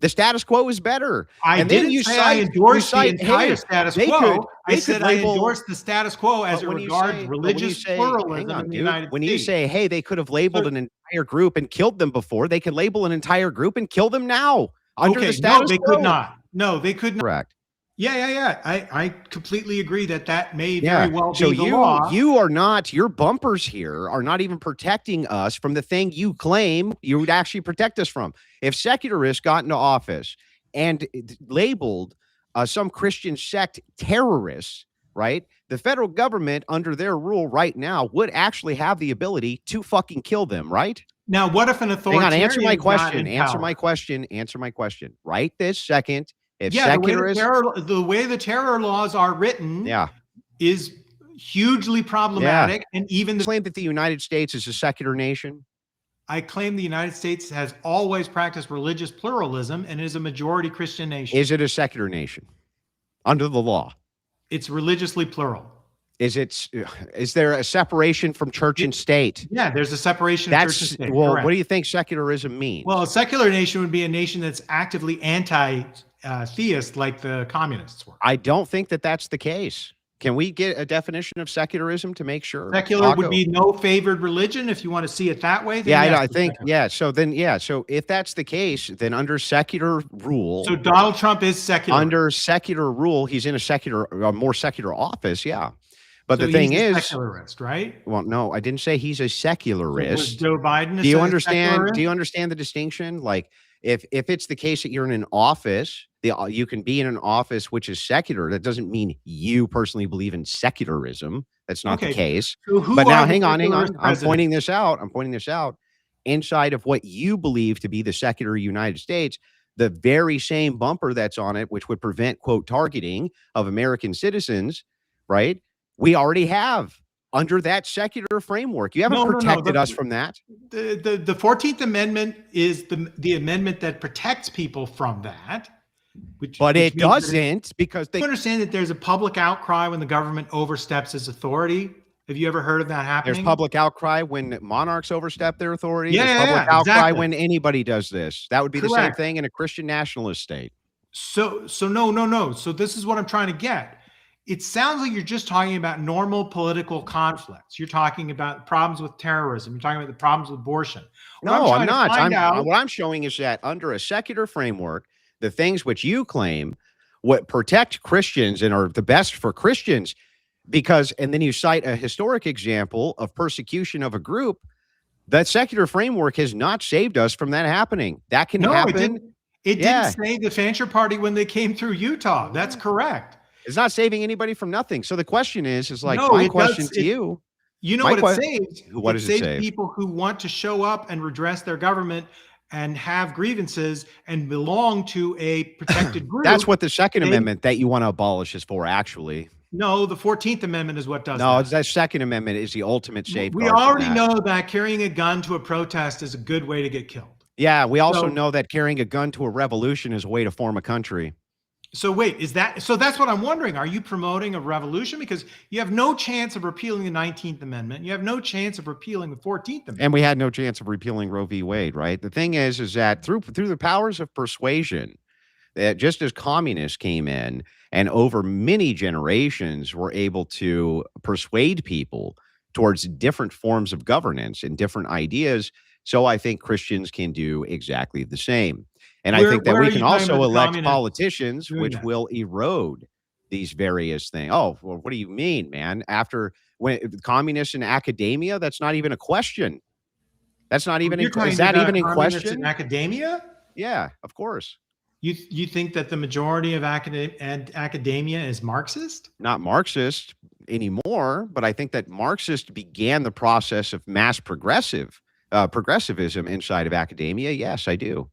The status quo is better. I And then didn't you say I cite, endorsed the entire hey, status they quo. I could said I label. endorsed the status quo as it regards religious pluralism Hang on, in the dude. United When States. you say, hey, they could have labeled an entire group and killed them before, they could label an entire group and kill them now under the status no, they quo. could not. No, they could not. Correct. Yeah. I completely agree that may very well be the law. Your bumpers here are not even protecting us from the thing you claim you would actually protect us from. If secularists got into office and labeled some Christian sect terrorists, right? The federal government under their rule right now would actually have the ability to fucking kill them, right? Now, what if an authoritarian? Hang on, answer my question. Answer my question. Right this second. If the way the terror laws are written, is hugely problematic, and even claim that the United States is a secular nation. I claim the United States has always practiced religious pluralism and is a majority Christian nation. Is it a secular nation under the law? It's religiously plural. Is there a separation from church and state? Yeah, there's a separation of church and state. Well, correct. What do you think secularism means? Well, a secular nation would be a nation that's actively anti-theist, like the communists were. I don't think that that's the case. Can we get a definition of secularism to make sure? Secular would be no favored religion, if you want to see it that way. Then I think. Yeah. So if that's the case, then under secular rule. So Donald Trump is secular. Under secular rule, he's in a more secular office. Yeah. But so the thing is, secularist, right? Well, no, I didn't say he's a secularist. So Joe Biden. Do you understand? Do you understand the distinction? Like, if it's the case that you're in an office, you can be in an office which is secular. That doesn't mean you personally believe in secularism. That's not the case. So but now, hang on. I'm pointing this out. Inside of what you believe to be the secular United States, the very same bumper that's on it, which would prevent, quote, targeting of American citizens, right? We already have under that secular framework. You haven't protected us from that. The 14th Amendment is the amendment that protects people from that. Which it doesn't, because you understand that there's a public outcry when the government oversteps its authority. Have you ever heard of that happening? There's public outcry when monarchs overstep their authority. Yeah, There's public outcry when anybody does this. That would be the same thing in a Christian nationalist state. So no. So this is what I'm trying to get. It sounds like you're just talking about normal political conflicts. You're talking about problems with terrorism. You're talking about the problems with abortion. No, I'm not. What I'm showing is that under a secular framework, the things which you claim what protect Christians and are the best for Christians, and then you cite a historic example of persecution of a group, that secular framework has not saved us from that happening. That can happen. It didn't save the Fancher Party when they came through Utah. That's correct. It's not saving anybody from nothing. So the question is like, question to you. You know what it saves? What does it save? People who want to show up and redress their government and have grievances and belong to a protected group. That's what the Second Amendment that you want to abolish is for, actually. No, the 14th Amendment is what does that. No, that Second Amendment is the ultimate safeguard. We already know that carrying a gun to a protest is a good way to get killed. Yeah, we also know that carrying a gun to a revolution is a way to form a country. So wait, that's what I'm wondering. Are you promoting a revolution? Because you have no chance of repealing the 19th Amendment. You have no chance of repealing the 14th Amendment. And we had no chance of repealing Roe v. Wade, right? The thing is that through the powers of persuasion, that just as communists came in and over many generations were able to persuade people towards different forms of governance and different ideas, so I think Christians can do exactly the same. And I think that we can also elect politicians which will erode these various things. Oh, well, what do you mean, man? When communists in academia, that's not even a question. That's not even is that even in question? In academia? Yeah, of course. You think that the majority of academia is Marxist? Not Marxist anymore, but I think that Marxist began the process of mass progressive progressivism inside of academia? Yes, I do.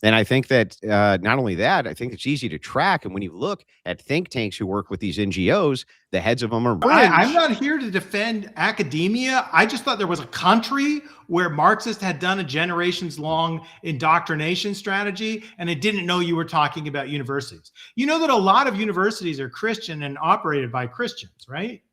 And I think that not only that, I think it's easy to track. And when you look at think tanks who work with these NGOs, the heads of them are I'm not here to defend academia. I just thought there was a country where Marxists had done a generations-long indoctrination strategy, and I didn't know you were talking about universities. You know that a lot of universities are Christian and operated by Christians, right?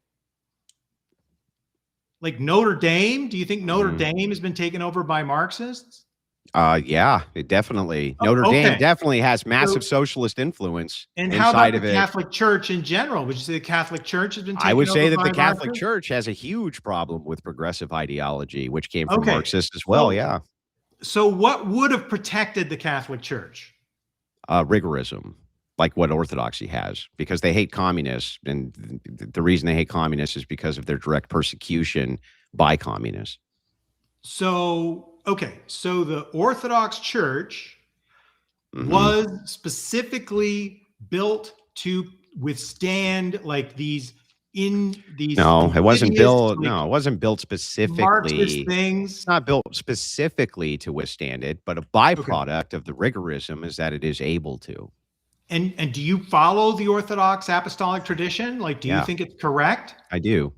Like Notre Dame. Do you think Notre Dame has been taken over by Marxists? Yeah, it definitely. Notre Dame definitely has massive socialist influence and inside how about of the it. Catholic Church in general? Would you say the Catholic Church has been taken over? I would say that by the Catholic Marxists? Church has a huge problem with progressive ideology, which came from Marxists as well. Yeah. So what would have protected the Catholic Church? Rigorism, like what Orthodoxy has, because they hate communists. And the reason they hate communists is because of their direct persecution by communists. So the Orthodox Church was specifically built to withstand like these. No, it wasn't built. No, it wasn't built specifically. Marxist things. It's not built specifically to withstand it, but a byproduct of the rigorism is that it is able to. And do you follow the Orthodox apostolic tradition? Like, do you think it's correct? I do.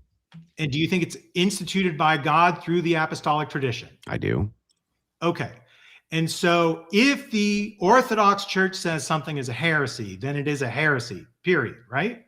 And do you think it's instituted by God through the apostolic tradition? I do. Okay. And so if the Orthodox Church says something is a heresy, then it is a heresy, period, right?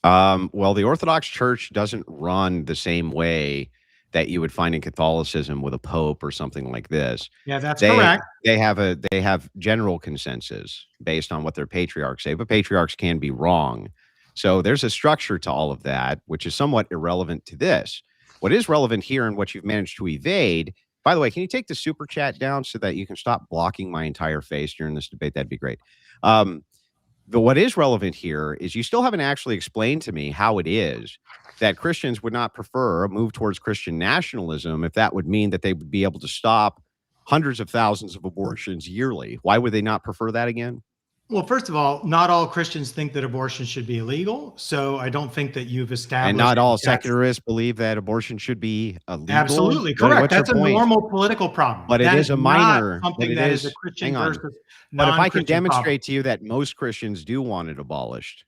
Well, the Orthodox Church doesn't run the same way that you would find in Catholicism with a pope or something like this. Yeah, that's correct. They have general consensus based on what their patriarchs say, but patriarchs can be wrong. So there's a structure to all of that, which is somewhat irrelevant to this. What is relevant here and what you've managed to evade, by the way, can you take the super chat down so that you can stop blocking my entire face during this debate? That'd be great. But what is relevant here is you still haven't actually explained to me how it is that Christians would not prefer a move towards Christian nationalism if that would mean that they would be able to stop hundreds of thousands of abortions yearly. Why would they not prefer that again? Well, first of all, not all Christians think that abortion should be illegal. So I don't think that you've established. And not all secularists believe that abortion should be illegal. Absolutely correct. That's a normal political problem. But it is a minor. Something that is a Christian versus but if I can demonstrate to you that most Christians do want it abolished.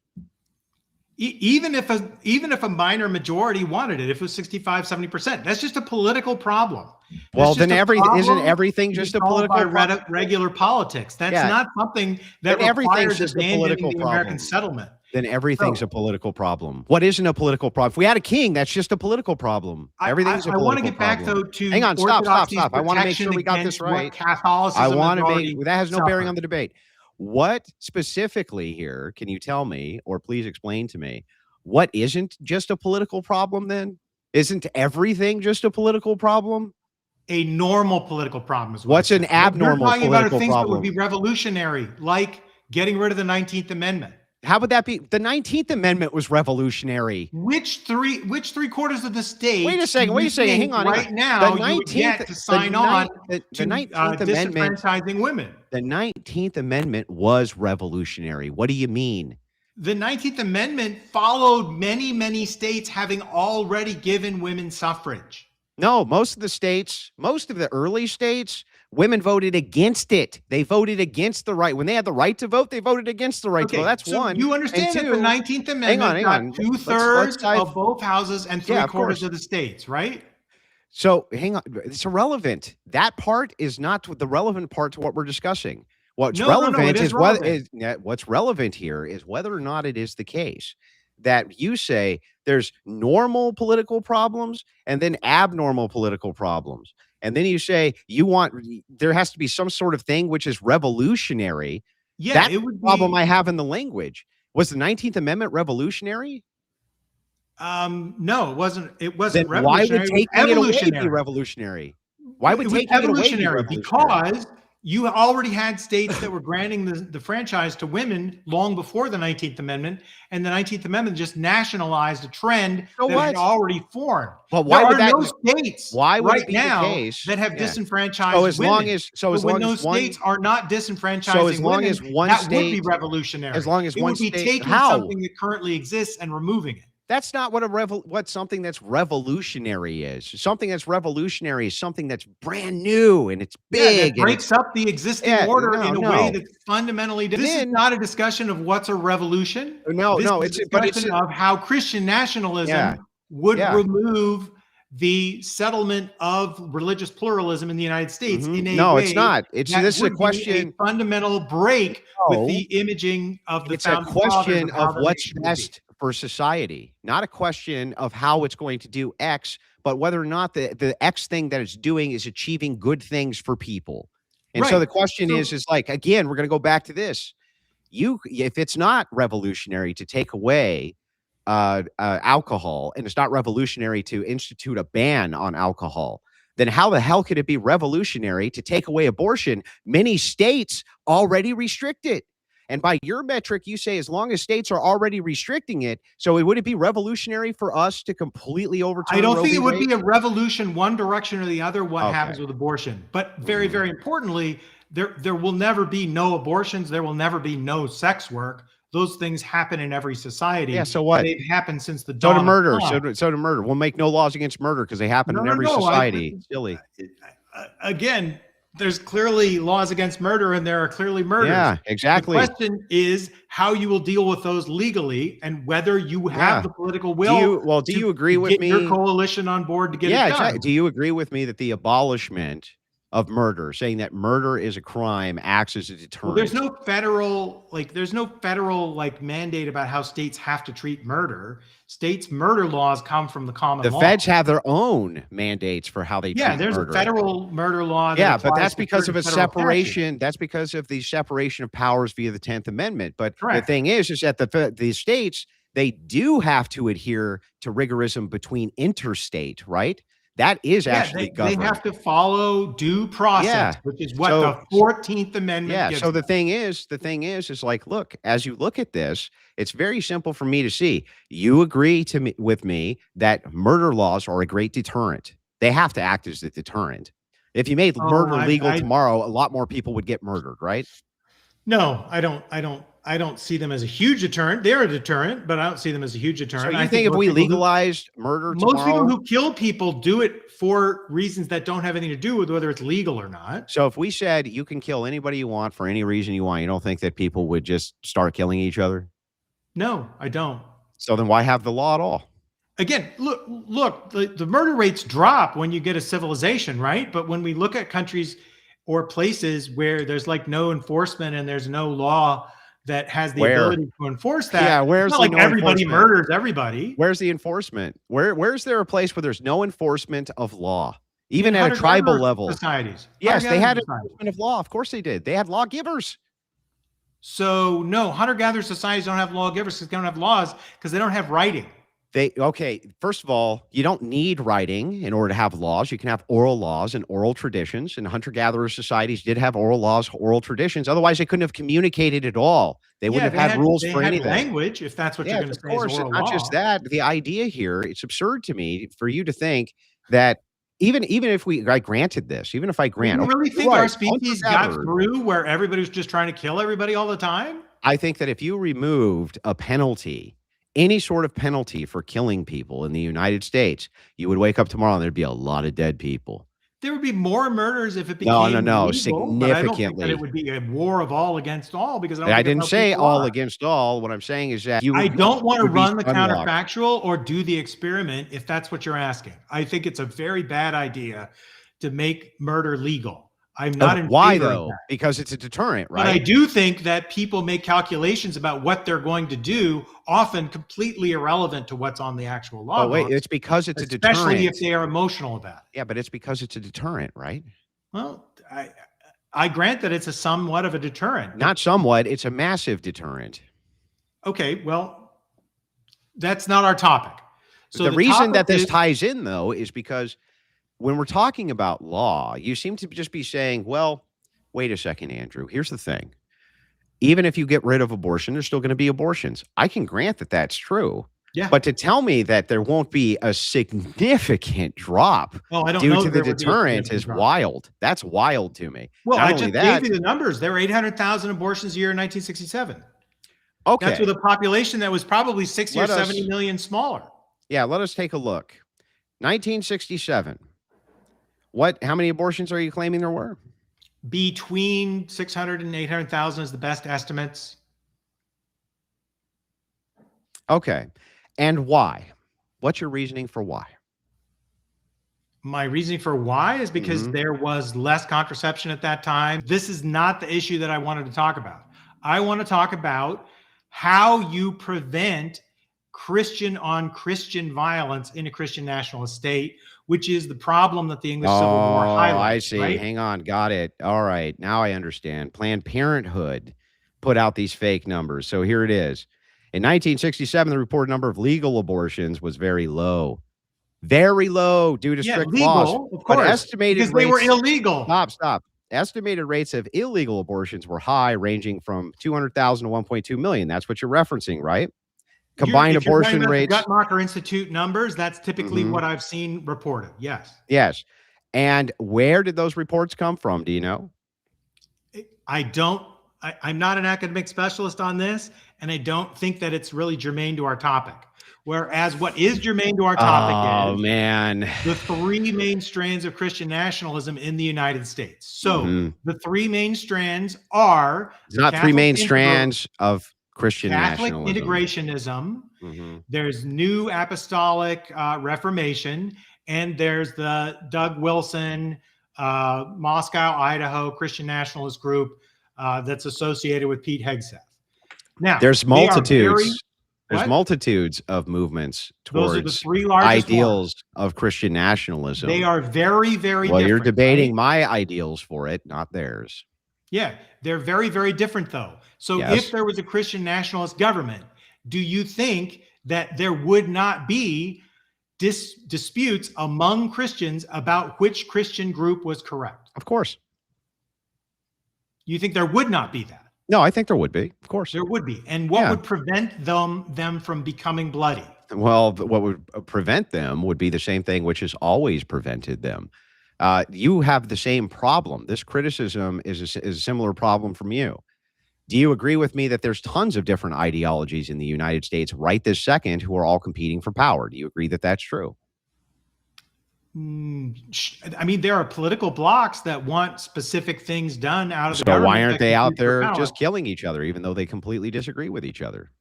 Even if a minor majority wanted it, if it was 65, 70%, that's just a political problem. Well, then isn't everything just a political problem? Regular politics. That's not something that requires abandoning the American settlement. Then everything's a political problem. What isn't a political problem? If we had a king, that's just a political problem. Everything's a political problem. I want to get back though to hang on, stop. I want to make sure we got this right. Catholicism that has no bearing on the debate. What specifically here can you tell me, or please explain to me, what isn't just a political problem then? Isn't everything just a political problem? A normal political problem is what's an abnormal political problem? We're talking about things that would be revolutionary, like getting rid of the 19th Amendment. How would that be? The 19th Amendment was revolutionary. Which three quarters of the state? Wait a second. Hang on. Right now, you would get to sign on to 19th Amendment, disenfranchising women. The 19th Amendment was revolutionary. What do you mean? The 19th Amendment followed many, many states having already given women suffrage. No, most of the early states, women voted against it. They voted against the right. When they had the right to vote, they voted against the right to vote. That's so one. You understand that the 19th Amendment got 2/3 of both houses and 3/4 of the states, right? So hang on. It's irrelevant. That part is not the relevant part to what we're discussing. What's relevant is what's relevant here is whether or not it is the case that you say there's normal political problems and then abnormal political problems. And then you say there has to be some sort of thing which is revolutionary. Yeah, that's the problem I have in the language. Was the 19th Amendment revolutionary? No, it wasn't. It then wasn't revolutionary. Why would taking it away be revolutionary? Why would taking it away be revolutionary? Because you already had states that were granting the franchise to women long before the 19th Amendment, and the 19th Amendment just nationalized a trend that had already formed. Well, why there would are that? No states why would right it be now the case that have disenfranchised women? When those states are not disenfranchising women, that would be revolutionary. As long as it one would be state, taking something that currently exists and removing it. That's not what what something that's revolutionary is. Something that's revolutionary is something that's brand new and it's big. That breaks up the existing order in a way that's fundamentally. This is not a discussion of what's a revolution. This is a discussion of how Christian nationalism would remove the settlement of religious pluralism in the United States in a way. It's not. This is a question. A fundamental break with the imaging of the. It's a question of what's best for society, not a question of how it's going to do X, but whether or not the X thing that it's doing is achieving good things for people. And so the question is like, again, we're going to go back to this. If it's not revolutionary to take away alcohol, and it's not revolutionary to institute a ban on alcohol, then how the hell could it be revolutionary to take away abortion? Many states already restrict it. And by your metric, you say as long as states are already restricting it, so would it be revolutionary for us to completely overturn? I don't think it would be a revolution one direction or the other what happens with abortion. But very, very importantly, there will never be no abortions. There will never be no sex work. Those things happen in every society. Yeah, so what? They've happened since the dawn of murder. So to murder. We'll make no laws against murder because they happen in every society. Silly. Again, there's clearly laws against murder and there are clearly murders. Yeah, exactly. The question is how you will deal with those legally and whether you have the political will. Do you agree with me? Your coalition on board to get it done. Exactly. Do you agree with me that the abolishment of murder, saying that murder is a crime, acts as a deterrent? Well, there's no federal mandate about how states have to treat murder. States' murder laws come from the common law. The feds have their own mandates for how they treat murder. Yeah, there's a federal murder law. Yeah, but that's because of a separation. That's because of the separation of powers via the 10th Amendment. But the thing is that the states, they do have to adhere to rigorism between interstate, right? That is actually governed. They have to follow due process, which is what the 14th Amendment gives so the thing is like, look, as you look at this, it's very simple for me to see. You agree with me that murder laws are a great deterrent. They have to act as a deterrent. If you made murder legal tomorrow, a lot more people would get murdered, right? No, I don't see them as a huge deterrent. They're a deterrent, but I don't see them as a huge deterrent. So you think if we legalized murder tomorrow? Most people who kill people do it for reasons that don't have anything to do with whether it's legal or not. So if we said you can kill anybody you want for any reason you want, you don't think that people would just start killing each other? No, I don't. So then why have the law at all? Again, look, the murder rates drop when you get a civilization, right? But when we look at countries or places where there's like no enforcement and there's no law that has the ability to enforce that. Yeah, where's it's not like everybody murders everybody. Where's the enforcement? Where's there a place where there's no enforcement of law? Even at a tribal level. Societies. Yes, they had enforcement of law. Of course they did. They had lawgivers. So no, hunter-gatherer societies don't have lawgivers because they don't have laws because they don't have writing. First of all, you don't need writing in order to have laws. You can have oral laws and oral traditions, and hunter-gatherer societies did have oral laws, oral traditions. Otherwise, they couldn't have communicated at all. They wouldn't have had rules for anything. Language, if that's what you're going to say. Of course, and not just that. The idea here, it's absurd to me for you to think that even if I granted this, even if I grant, you really think our species got through where everybody was just trying to kill everybody all the time? I think that if you removed a penalty, any sort of penalty for killing people in the United States, you would wake up tomorrow and there'd be a lot of dead people. There would be more murders if it became legal, significantly. I don't think that it would be a war of all against all because I didn't say all against all. What I'm saying is that I don't want to run the counterfactual or do the experiment if that's what you're asking. I think it's a very bad idea to make murder legal. I'm not in why favor though? of that. Because it's a deterrent, right? But I do think that people make calculations about what they're going to do, often completely irrelevant to what's on the actual law. Oh wait, it's because it's a deterrent. Especially if they are emotional about it. Yeah, but it's because it's a deterrent, right? Well, I grant that it's a somewhat of a deterrent. Not somewhat, it's a massive deterrent. Okay, well, that's not our topic. So the reason that this ties in though is because when we're talking about law, you seem to just be saying, well, wait a second, Andrew. Here's the thing. Even if you get rid of abortion, there's still going to be abortions. I can grant that that's true. Yeah. But to tell me that there won't be a significant drop due to the deterrent is wild. That's wild to me. Well, I just gave you the numbers. There were 800,000 abortions a year in 1967. Okay. That's with a population that was probably 60 or Let us- 70 million smaller. Yeah, let us take a look. 1967. How many abortions are you claiming there were? Between 600 and 800,000 is the best estimates. Okay. And why? What's your reasoning for why? My reasoning for why is because there was less contraception at that time. This is not the issue that I wanted to talk about. I want to talk about how you prevent Christian on Christian violence in a Christian nationalist state, which is the problem that the English Civil War highlights. I see. Right? Hang on. Got it. All right. Now I understand. Planned Parenthood put out these fake numbers. So here it is. In 1967, the reported number of legal abortions was very low. Very low due to strict legal, laws. of course, But estimated because they were illegal. Stop. Estimated rates of illegal abortions were high, ranging from 200,000 to 1.2 million. That's what you're referencing, right? Combined If you're abortion talking about rates. the Guttmacher Institute numbers, that's typically what I've seen reported. Yes. Yes. And where did those reports come from? Do you know? I'm not an academic specialist on this, and I don't think that it's really germane to our topic. Whereas what is germane to our topic is the three main strands of Christian nationalism in the United States. So the three main strands are It's not three main strands of Christian Catholic nationalism. integrationism. There's New Apostolic Reformation, and there's the Doug Wilson, Moscow, Idaho Christian nationalist group that's associated with Pete Hegseth. Now, there's multitudes. There's multitudes of movements towards those are the three largest ideals of Christian nationalism. They are very, very well, different. You're debating my ideals for it, not theirs. Yeah, they're very, very different, though. So if there was a Christian nationalist government, do you think that there would not be disputes among Christians about which Christian group was correct? Of course. You think there would not be that? No, I think there would be. Of course. There would be. And what would prevent them from becoming bloody? Well, what would prevent them would be the same thing which has always prevented them. You have the same problem. This criticism is a similar problem from you. Do you agree with me that there's tons of different ideologies in the United States right this second who are all competing for power? Do you agree that that's true? I mean, there are political blocs that want specific things done out of the government. So why aren't they out there just killing each other, even though they completely disagree with each other?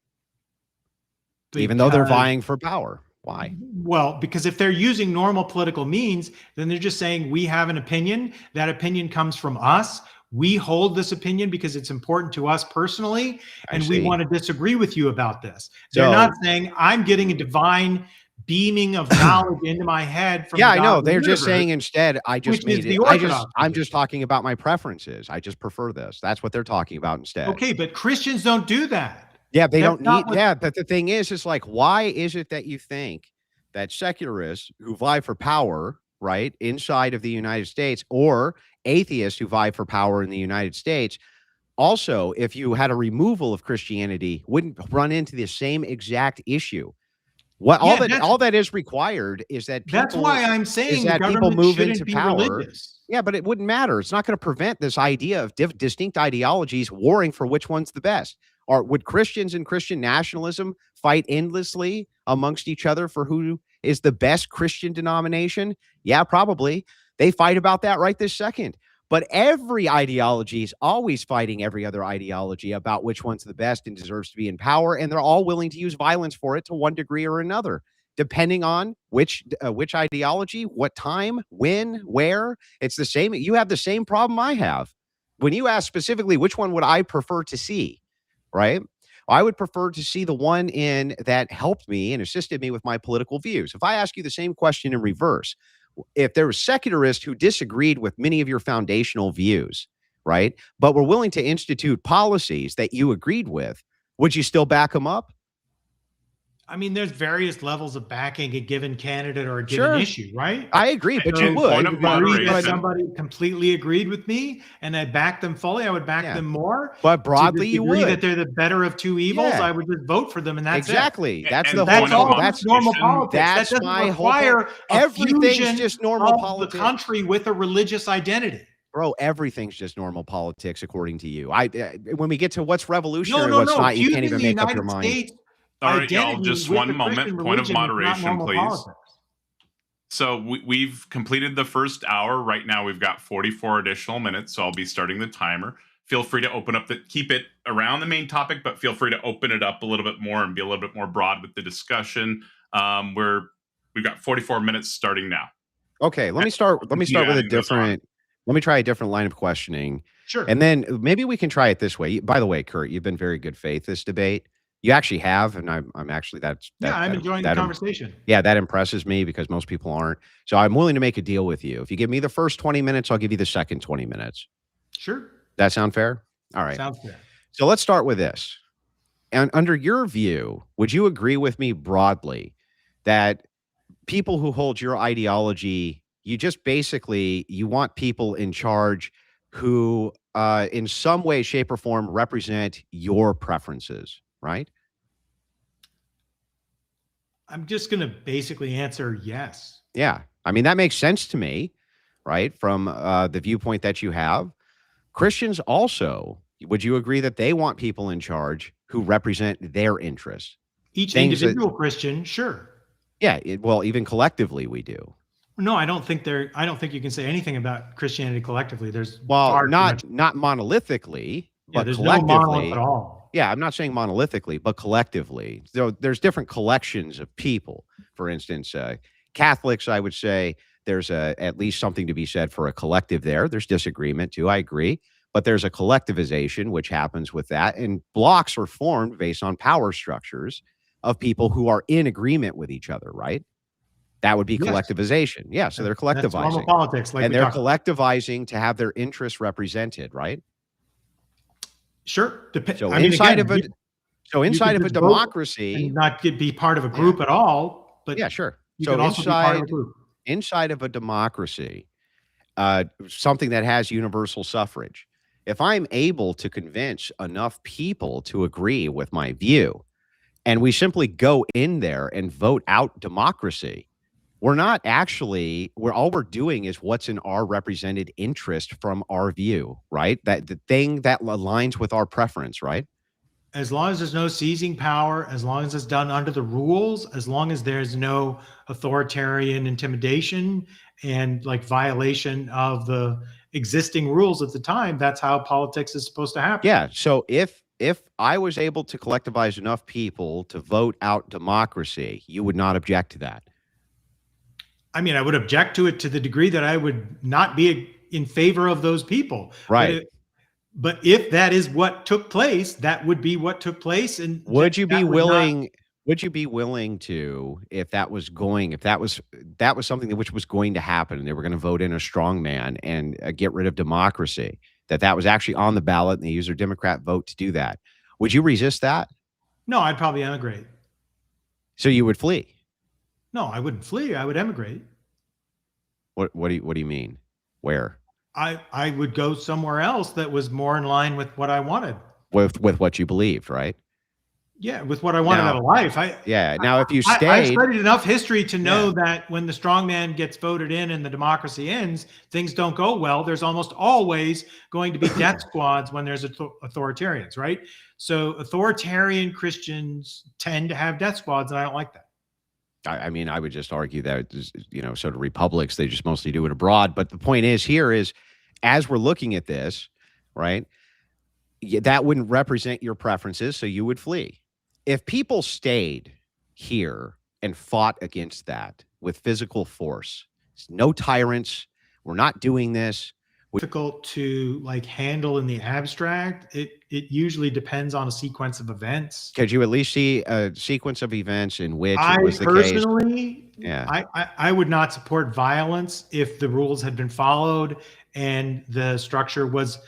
Even though they're vying for power. Why? Well, because if they're using normal political means, then they're just saying, we have an opinion. That opinion comes from us. We hold this opinion because it's important to us personally, and we want to disagree with you about this. They're not saying, I'm getting a divine beaming of knowledge into my head from I know. They're just saying instead, I'm just talking about my preferences. I just prefer this. That's what they're talking about instead. Okay, but Christians don't do that. Yeah, they don't need. But the thing is like, why is it that you think that secularists who vie for power, right, inside of the United States, or atheists who vie for power in the United States, also, if you had a removal of Christianity, wouldn't run into the same exact issue? All that is required is that people, that's why I'm saying that people move into power. Religious. Yeah, but it wouldn't matter. It's not going to prevent this idea of distinct ideologies warring for which one's the best. Or would Christians and Christian nationalism fight endlessly amongst each other for who is the best Christian denomination? Yeah, probably. They fight about that right this second. But every ideology is always fighting every other ideology about which one's the best and deserves to be in power, and they're all willing to use violence for it to one degree or another, depending on which ideology, what time, when, where. It's the same. You have the same problem I have. When you ask specifically which one would I prefer to see, right? I would prefer to see the one that helped me and assisted me with my political views. If I ask you the same question in reverse, if there were secularists who disagreed with many of your foundational views, right, but were willing to institute policies that you agreed with, would you still back them up? I mean, there's various levels of backing a given candidate or a given issue, right? I agree, but you would. If somebody completely agreed with me and I backed them fully, I would back them more. But broadly, you would. That they're the better of two evils, I would just vote for them, and that's exactly. It. That's and the that's whole. all. That's normal politics. That's that my require whole. Everything's just normal politics. The country with a religious identity. bro, everything's just normal politics according to you. When we get to what's No, revolutionary, no, what's no. not, you can't Fusing even the make up your United mind. States All right, y'all, identity just with one the moment. Christian Point of religion is not moderation, normal please. politics. So we've completed the first hour. Right now, we've got 44 additional minutes. So I'll be starting the timer. Feel free to open up keep it around the main topic, but feel free to open it up a little bit more and be a little bit more broad with the discussion. We've got 44 minutes starting now. Okay, let me start with let me try a different line of questioning. Sure. And then maybe we can try it this way. By the way, Curt, you've been very good faith this debate. You actually have, and I'm actually I'm enjoying the conversation. Yeah, that impresses me because most people aren't. So I'm willing to make a deal with you. If you give me the first 20 minutes, I'll give you the second 20 minutes. Sure. That sound fair? All right. Sounds fair. So let's start with this. And under your view, would you agree with me broadly that people who hold your ideology, you want people in charge who in some way, shape, or form represent your preferences, right? I'm just going to basically answer yes. Yeah. I mean, that makes sense to me, right? From the viewpoint that you have. Christians also, would you agree that they want people in charge who represent their interests? Each individual Christian, sure. Yeah. Well, even collectively, we do. No, I don't think you can say anything about Christianity collectively. There's not monolithically, but there's collectively. No monolith at all. Yeah, I'm not saying monolithically, but collectively. So there's different collections of people. For instance, Catholics, I would say there's at least something to be said for a collective there. There's disagreement too, I agree. But there's a collectivization which happens with that. And blocks are formed based on power structures of people who are in agreement with each other, right? That would be collectivization. Yeah, so they're collectivizing. That's normal politics. And they're collectivizing to have their interests represented, right? Sure. So inside of a democracy, and not be part of a group at all. But yeah, sure. You can also be part of a group. Inside of a democracy, something that has universal suffrage, if I'm able to convince enough people to agree with my view, and we simply go in there and vote out democracy, all we're doing is what's in our represented interest from our view, right? That the thing that aligns with our preference, right? As long as there's no seizing power, as long as it's done under the rules, as long as there's no authoritarian intimidation and violation of the existing rules at the time, that's how politics is supposed to happen. Yeah. So if I was able to collectivize enough people to vote out democracy, you would not object to that. I mean, I would object to it to the degree that I would not be in favor of those people. Right. But if that is what took place, that would be what took place. And would you be willing to, if that was something which was going to happen and they were going to vote in a strong man and get rid of democracy, that was actually on the ballot and they used their Democrat vote to do that, would you resist that? No, I'd probably emigrate. So you would flee? No, I wouldn't flee. I would emigrate. What do you mean? Where? I would go somewhere else that was more in line with what I wanted. With what you believed, right? Yeah, with what I wanted out of life. Now if you stayed, I studied enough history to know that when the strong man gets voted in and the democracy ends, things don't go well. There's almost always going to be death squads when there's authoritarians, right? So authoritarian Christians tend to have death squads, and I don't like that. I mean, I would just argue that, sort of republics, they just mostly do it abroad. But the point is as we're looking at this, right, that wouldn't represent your preferences, so you would flee. If people stayed here and fought against that with physical force, no tyrants, we're not doing this. Difficult to handle in the abstract. It usually depends on a sequence of events. Could you at least see a sequence of events in which it was the case? I would not support violence if the rules had been followed and the structure was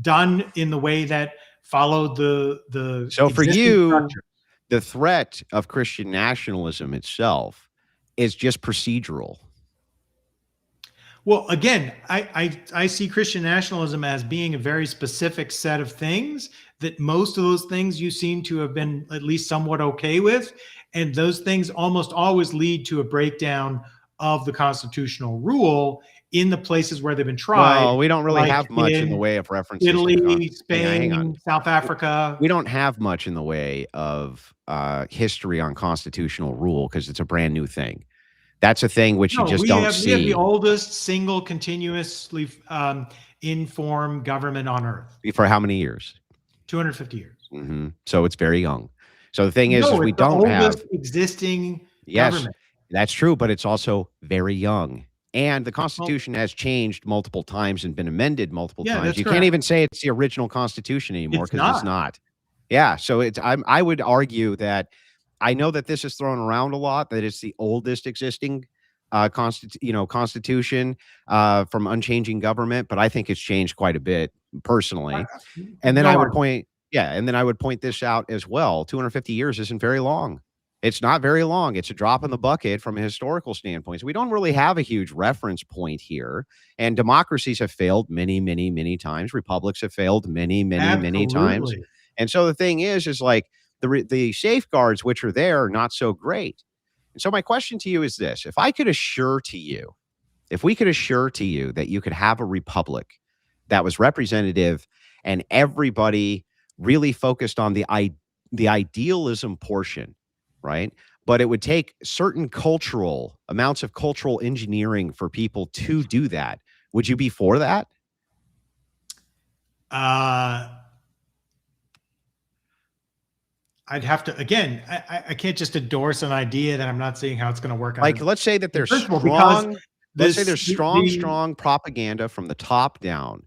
done in the way that followed the So for you, structure. The threat of Christian nationalism itself is just procedural. Well, again, I see Christian nationalism as being a very specific set of things that most of those things you seem to have been at least somewhat okay with. And those things almost always lead to a breakdown of the constitutional rule. in the places where they've been tried. Well, we don't really like have much in the in way of references. Italy, Hang on. Spain, South Africa. We don't have much in the way of history on constitutional rule because it's a brand new thing. That's a thing which you just don't see. We have the oldest single continuously informed government on earth. For how many years? 250 years. Mm-hmm. So it's very young. So the thing is we don't have existing yes, government. That's true, but it's also very young. And the Constitution has changed multiple times and been amended multiple times. You can't even say it's the original Constitution anymore because it's not. Yeah, so I would argue that I know that this is thrown around a lot, that it's the oldest existing Constitution from unchanging government, but I think it's changed quite a bit personally. And then I would point this out as well. 250 years isn't very long. It's not very long. It's a drop in the bucket from a historical standpoint. So we don't really have a huge reference point here. And democracies have failed many, many, many times. Republics have failed many, many, many times. And so the thing is like the safeguards which are there are not so great. And so my question to you is this: if we could assure to you that you could have a republic that was representative and everybody really focused on the idealism portion, right? But it would take certain amounts of cultural engineering for people to do that. Would you be for that? I'd have to, again, I can't just endorse an idea that I'm not seeing how it's going to work out. Like, let's say that there's strong propaganda from the top down,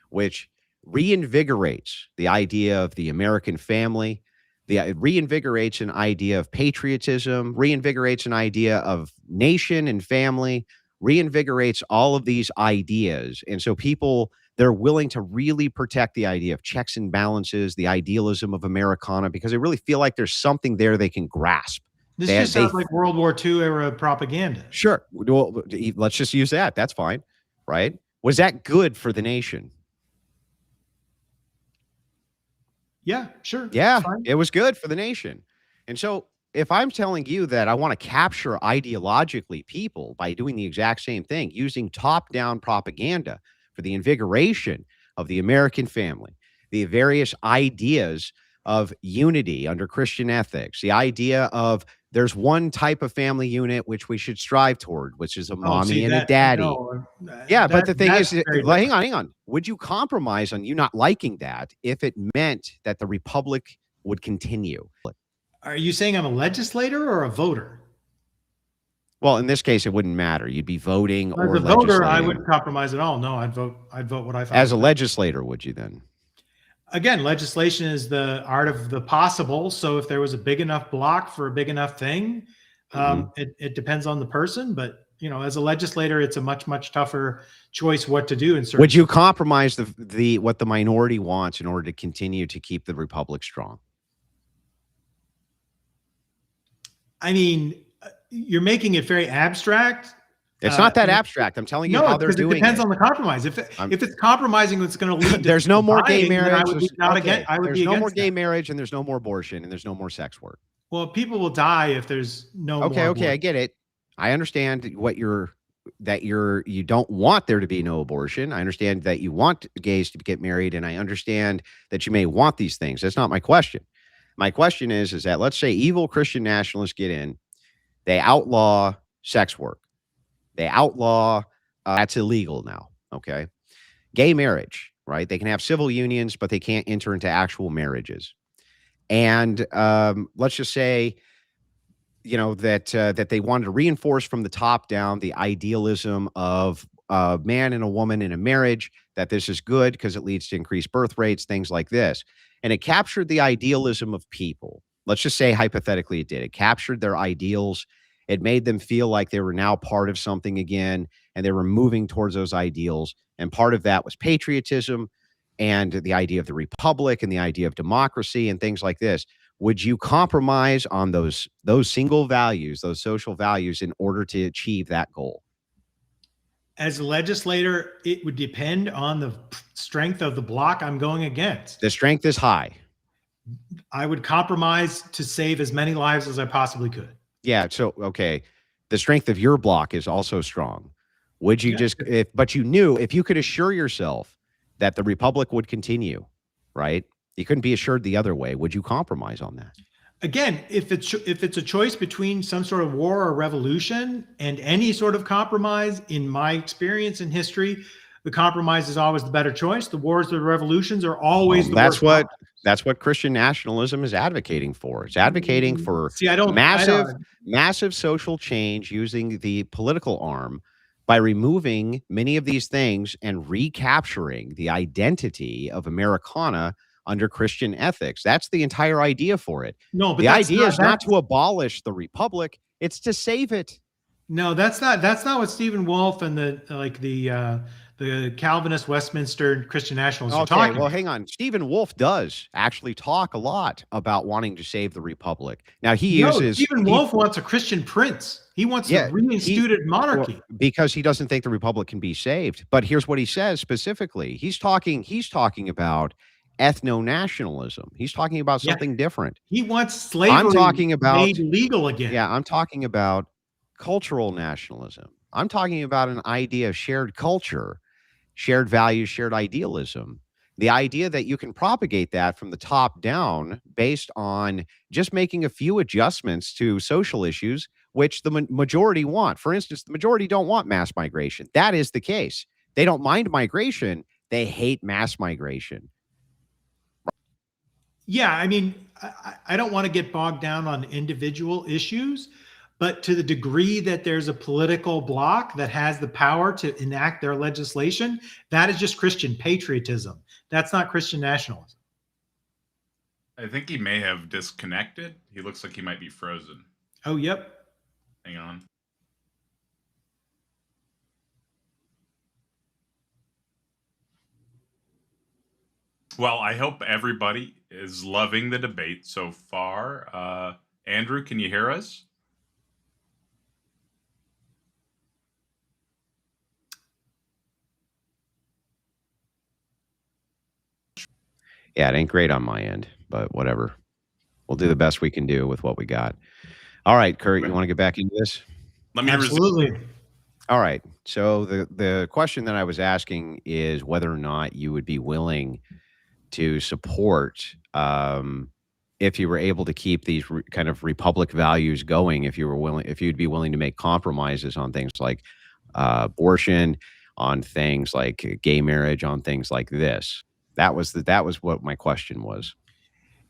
which reinvigorates the idea of the American family. It reinvigorates an idea of patriotism, reinvigorates an idea of nation and family, reinvigorates all of these ideas. And so they're willing to really protect the idea of checks and balances, the idealism of Americana, because they really feel like there's something there they can grasp. This just sounds like World War II era propaganda. Sure. Well, let's just use that. That's fine. Right? Was that good for the nation? Yeah, sure. Yeah, it was good for the nation. And so if I'm telling you that I want to capture ideologically people by doing the exact same thing, using top-down propaganda for the invigoration of the American family, the various ideas of unity under Christian ethics, the idea of there's one type of family unit which we should strive toward, which is a mommy and a daddy. But the thing is, hang on. Would you compromise on you not liking that if it meant that the republic would continue? Are you saying I'm a legislator or a voter? Well, in this case, it wouldn't matter. You'd be voting or as a voter, I wouldn't compromise at all. No, I'd vote what I thought. As a legislator, would you then? Again, legislation is the art of the possible. So if there was a big enough block for a big enough thing, it depends on the person. But as a legislator, it's a much, much tougher choice what to do. Would you compromise what the minority wants in order to continue to keep the republic strong? I mean, you're making it very abstract. It's not that abstract. I'm telling you how they're doing it. It depends on the compromise. If it's compromising, it's going to lead to there's no more gay marriage. There's no more gay marriage, and there's no more abortion, and there's no more sex work. Well, people will die if there's no more. Okay, I get it. I understand you don't want there to be no abortion. I understand that you want gays to get married, and I understand that you may want these things. That's not my question. My question is that let's say evil Christian nationalists get in, they outlaw sex work. They outlaw, that's illegal now, okay? Gay marriage, right? They can have civil unions, but they can't enter into actual marriages. And let's just say, that they wanted to reinforce from the top down the idealism of a man and a woman in a marriage, that this is good because it leads to increased birth rates, things like this. And it captured the idealism of people. Let's just say hypothetically it did. It captured their ideals. It made them feel like they were now part of something again, and they were moving towards those ideals. And part of that was patriotism and the idea of the republic and the idea of democracy and things like this. Would you compromise on those single values, those social values, in order to achieve that goal? As a legislator, it would depend on the strength of the block I'm going against. The strength is high. I would compromise to save as many lives as I possibly could. Yeah. So, okay. The strength of your block is also strong. Would you Yeah. but you knew if you could assure yourself that the republic would continue, right? You couldn't be assured the other way. Would you compromise on that? Again, if it's a choice between some sort of war or revolution and any sort of compromise, in my experience in history, the compromise is always the better choice. The wars or the revolutions are always the worst. That's what Christian nationalism is advocating for. It's advocating for See, I don't. massive social change using the political arm by removing many of these things and recapturing the identity of Americana under Christian ethics. That's the entire idea for it. No, but the idea is not to abolish the republic; it's to save it. No, that's not what Stephen Wolfe and the Calvinist Westminster Christian nationalists are talking about. Well, hang on. Stephen Wolfe does actually talk a lot about wanting to save the republic. Now Stephen Wolfe wants a Christian prince. He wants a reinstituted monarchy because he doesn't think the republic can be saved. But here's what he says specifically. He's talking about ethno-nationalism. He's talking about something different. He wants slavery made legal again. Yeah, I'm talking about cultural nationalism. I'm talking about an idea of shared culture, shared values, shared idealism. The idea that you can propagate that from the top down based on just making a few adjustments to social issues, which the majority want. For instance, the majority don't want mass migration. That is the case. They don't mind migration. They hate mass migration. Yeah, I mean, I don't want to get bogged down on individual issues, but to the degree that there's a political bloc that has the power to enact their legislation, that is just Christian patriotism. That's not Christian nationalism. I think he may have disconnected. He looks like he might be frozen. Oh, yep. Hang on. Well, I hope everybody is loving the debate so far. Andrew, can you hear us? Yeah, it ain't great on my end, but whatever. We'll do the best we can do with what we got. All right, Curt, you want to get back into this? Absolutely. All right. So the question that I was asking is whether or not you would be willing to support if you were able to keep these kind of republic values going, if you'd be willing to make compromises on things like abortion, on things like gay marriage, on things like this. That was what my question was.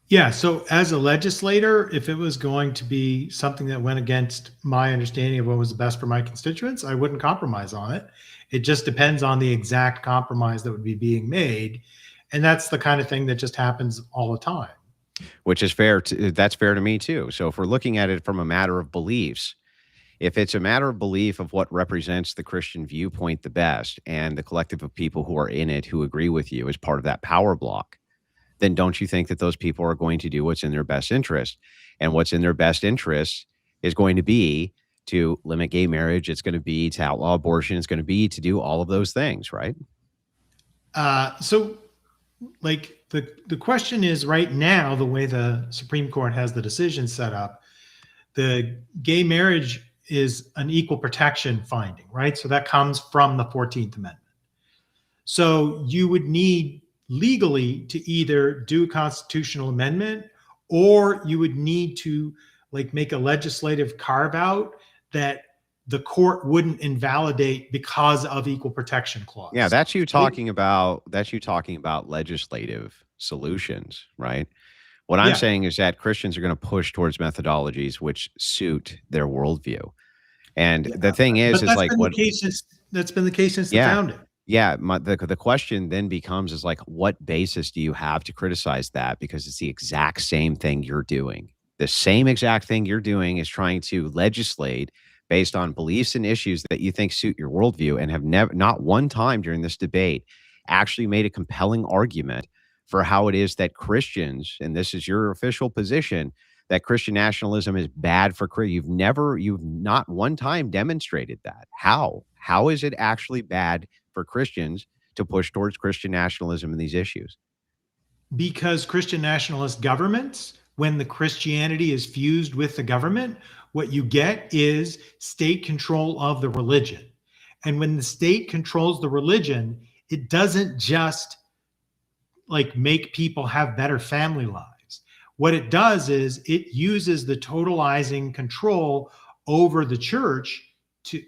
Yeah. So as a legislator, if it was going to be something that went against my understanding of what was the best for my constituents, I wouldn't compromise on it. It just depends on the exact compromise that would be being made. And that's the kind of thing that just happens all the time. Which is fair. That's fair to me too. So if we're looking at it from a matter of beliefs, if it's a matter of belief of what represents the Christian viewpoint the best and the collective of people who are in it who agree with you as part of that power block, then don't you think that those people are going to do what's in their best interest? And what's in their best interest is going to be to limit gay marriage. It's going to be to outlaw abortion. It's going to be to do all of those things, right? So like the question is right now, the way the Supreme Court has the decision set up, the gay marriage is an equal protection finding, right? So that comes from the 14th Amendment. So you would need legally to either do a constitutional amendment, or you would need to like make a legislative carve out that the court wouldn't invalidate because of equal protection clause. Yeah, that's you talking about legislative solutions, right? What I'm saying is that Christians are going to push towards methodologies which suit their worldview. And the thing is like what that's been the case since the founding. Yeah, the question then becomes is like, what basis do you have to criticize that? Because it's the exact same thing you're doing. The same exact thing you're doing is trying to legislate based on beliefs and issues that you think suit your worldview, and have not one time during this debate actually made a compelling argument for how it is that Christians, and this is your official position, that Christian nationalism is bad for You've not one time demonstrated that. How is it actually bad for Christians to push towards Christian nationalism in these issues? Because Christian nationalist governments, when the Christianity is fused with the government, what you get is state control of the religion. And when the state controls the religion, it doesn't just like make people have better family lives. What it does is it uses the totalizing control over the church to,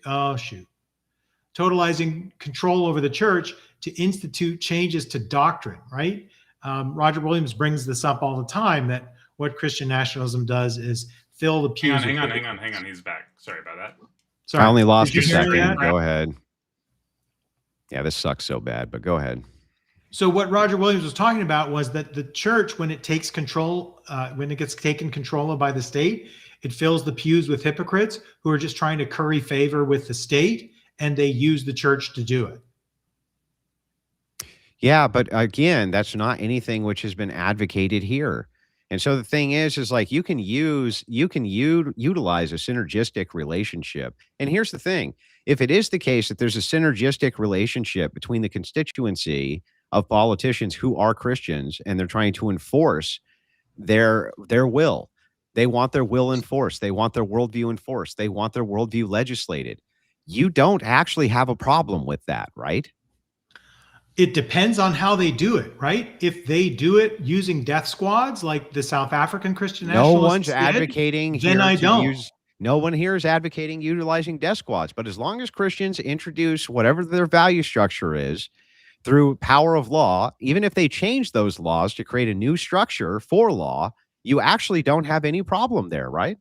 totalizing control over the church to institute changes to doctrine, right? Roger Williams brings this up all the time, that what Christian nationalism does is fill the pews. Hang on. He's back. Sorry about that. Sorry. I only lost Did a you hear second. that? Go ahead. Yeah, this sucks so bad, but go ahead. So what Roger Williams was talking about was that the church, when it takes control, when it gets taken control of by the state, it fills the pews with hypocrites who are just trying to curry favor with the state, and they use the church to do it. Yeah, but again, that's not anything which has been advocated here. And so the thing is like you can utilize a synergistic relationship. And here's the thing. If it is the case that there's a synergistic relationship between the constituency of politicians who are Christians and they're trying to enforce their will, they want their will enforced, they want their worldview enforced, they want their worldview legislated. You don't actually have a problem with that, right? It depends on how they do it, right? If they do it using death squads like the South African Christian nationalists No one's did, advocating here then I to don't. use. No one here is advocating utilizing death squads. But as long as Christians introduce whatever their value structure is through power of law, even if they change those laws to create a new structure for law, you actually don't have any problem there, right?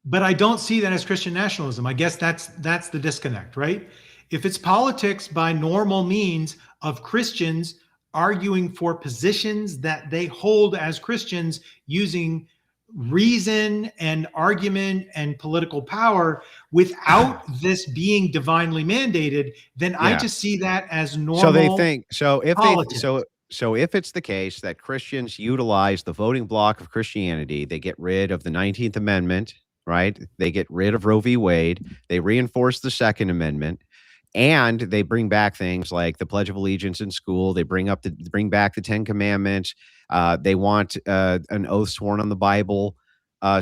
But I don't see that as Christian nationalism. I guess that's the disconnect, right? If it's politics by normal means of Christians arguing for positions that they hold as Christians using reason and argument and political power without this being divinely mandated, then I just see that as normal. So they think politics. So if it's the case that Christians utilize the voting bloc of Christianity, they get rid of the 19th Amendment, right? They get rid of Roe v. Wade, they reinforce the Second Amendment, and they bring back things like the Pledge of Allegiance in school. They bring back the Ten Commandments. They want an oath sworn on the Bible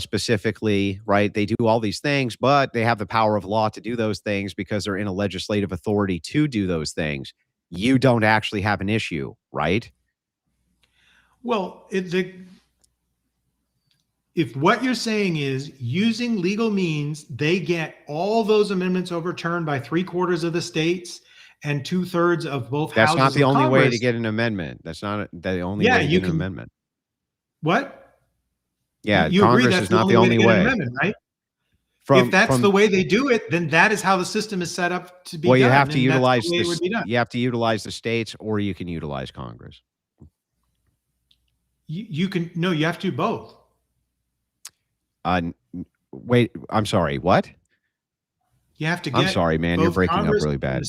specifically, right? They do all these things, but they have the power of law to do those things because they're in a legislative authority to do those things. You don't actually have an issue, right? Well, if what you're saying is using legal means, they get all those amendments overturned by 3/4 of the states and 2/3 of both houses. That's not the only Congress. way to get an amendment. That's not the only way to get an amendment. What? Yeah, you Congress agree that's is not the to only get way. an amendment, right? If that's the way they do it, then that is how the system is set up to be done. Well, you have to utilize you have to utilize the states, or you can utilize Congress. You have to do both. Wait, I'm sorry. What? You have to get. I'm sorry, man. You're breaking Congress up really bad.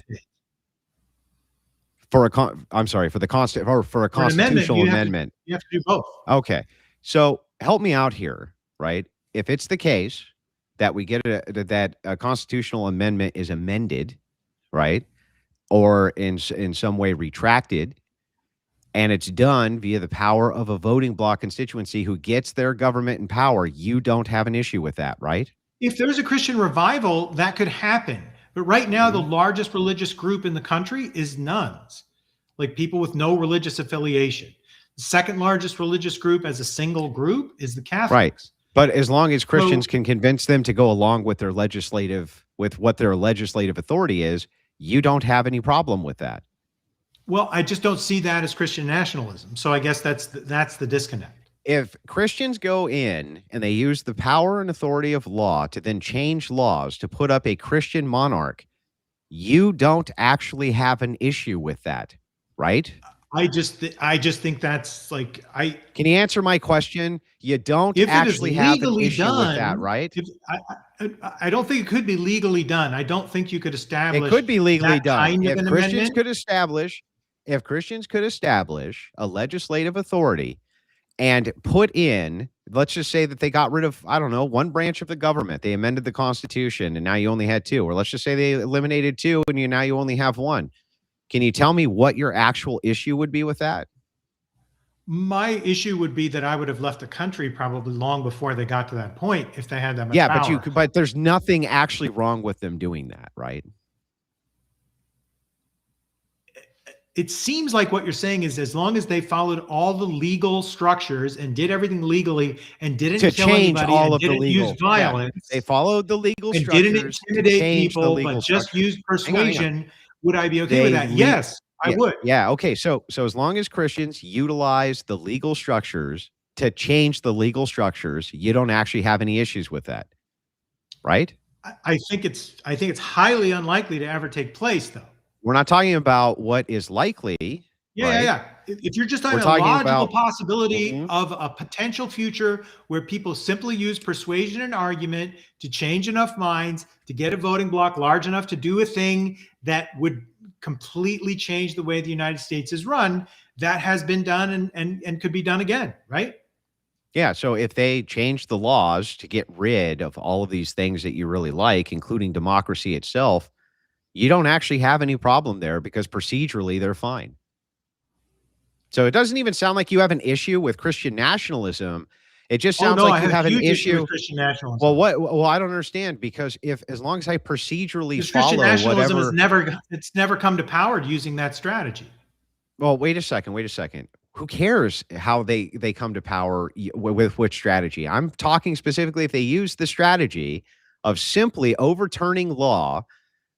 For a constitutional amendment. You have to do both. Okay. So help me out here, right? If it's the case that we get that a constitutional amendment is amended, right, or in some way retracted, and it's done via the power of a voting bloc constituency who gets their government in power, you don't have an issue with that, right? If there's a Christian revival, that could happen. But right now, the largest religious group in the country is nuns, like people with no religious affiliation. The second largest religious group as a single group is the Catholics. Right. But as long as Christians can convince them to go along with what their legislative authority is, you don't have any problem with that. Well, I just don't see that as Christian nationalism. So I guess that's the disconnect. If Christians go in and they use the power and authority of law to then change laws to put up a Christian monarch, you don't actually have an issue with that, right? I just think that's like Can you answer my question? You don't actually have an issue with that, right? I don't think it could be legally done. I don't think you could establish. It could be legally done if Christians could establish a legislative authority and put in, let's just say that they got rid of, I don't know, one branch of the government. They amended the Constitution and now you only had two, or let's just say they eliminated two and now you only have one. Can you tell me what your actual issue would be with that? My issue would be that I would have left the country probably long before they got to that point if they had that much power. But there's nothing actually wrong with them doing that, right? it seems like what you're saying is as long as they followed all the legal structures and did everything legally and didn't To kill change anybody all and of the didn't legal, use violence they followed the legal and didn't structures to intimidate change the people, legal but just structures. used Hang on. persuasion, would I be okay They with that? Yes, I would. Yeah. Okay. So as long as Christians utilize the legal structures to change the legal structures, you don't actually have any issues with that, right? I think it's highly unlikely to ever take place, though. We're not talking about what is likely. Yeah, right? yeah. If you're just talking We're a talking logical about- possibility Mhm. of a potential future where people simply use persuasion and argument to change enough minds to get a voting bloc large enough to do a thing that would completely change the way the United States is run, that has been done and could be done again, right? Yeah. So if they change the laws to get rid of all of these things that you really like, including democracy itself, you don't actually have any problem there because procedurally they're fine. So it doesn't even sound like you have an issue with Christian nationalism. It just sounds like you have an huge issue with Christian nationalism. Well, Well, I don't understand because as long as I procedurally Because Christian follow nationalism whatever. it's never come to power using that strategy. Well, wait a second. Who cares how they come to power with which strategy? I'm talking specifically if they use the strategy of simply overturning law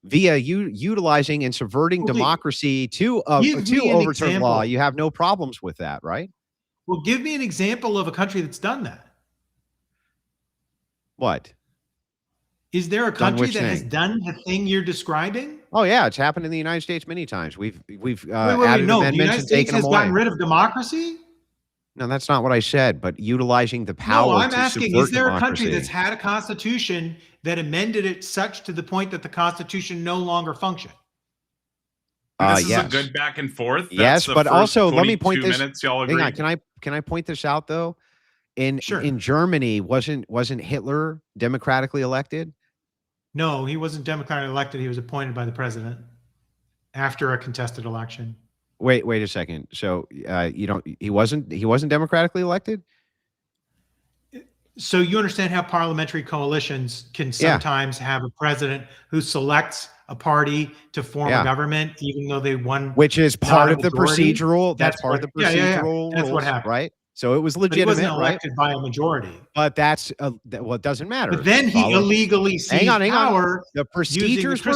via utilizing and subverting democracy to overturn law. You have no problems with that, right? Well, give me an example of a country that's done that. What? Is there a country that has done the thing you're describing? Oh yeah, it's happened in the United States many times. We've The added amendments United and taken States has them away. gotten rid of democracy? No, that's not what I said, but utilizing the power. No, I'm to asking, subvert is there a country democracy. that's had a constitution that amended it such to the point that the constitution no longer functioned? This is yes. a good back and forth. That's Yes, the but first also let me point 22 this. minutes, y'all agree? Hang on, can I point this out though? Sure. In Germany, wasn't Hitler democratically elected? No, he wasn't democratically elected. He was appointed by the president after a contested election. Wait a second. So he wasn't democratically elected? So you understand how parliamentary coalitions can sometimes have a president who selects a party to form a government, even though they won. Which is part of the majority. procedural. That's part of the procedural That's rules, what happened. right? So it was But he legitimate, wasn't elected by a majority. But that's well, it doesn't matter. But then he illegally seized power. The procedures were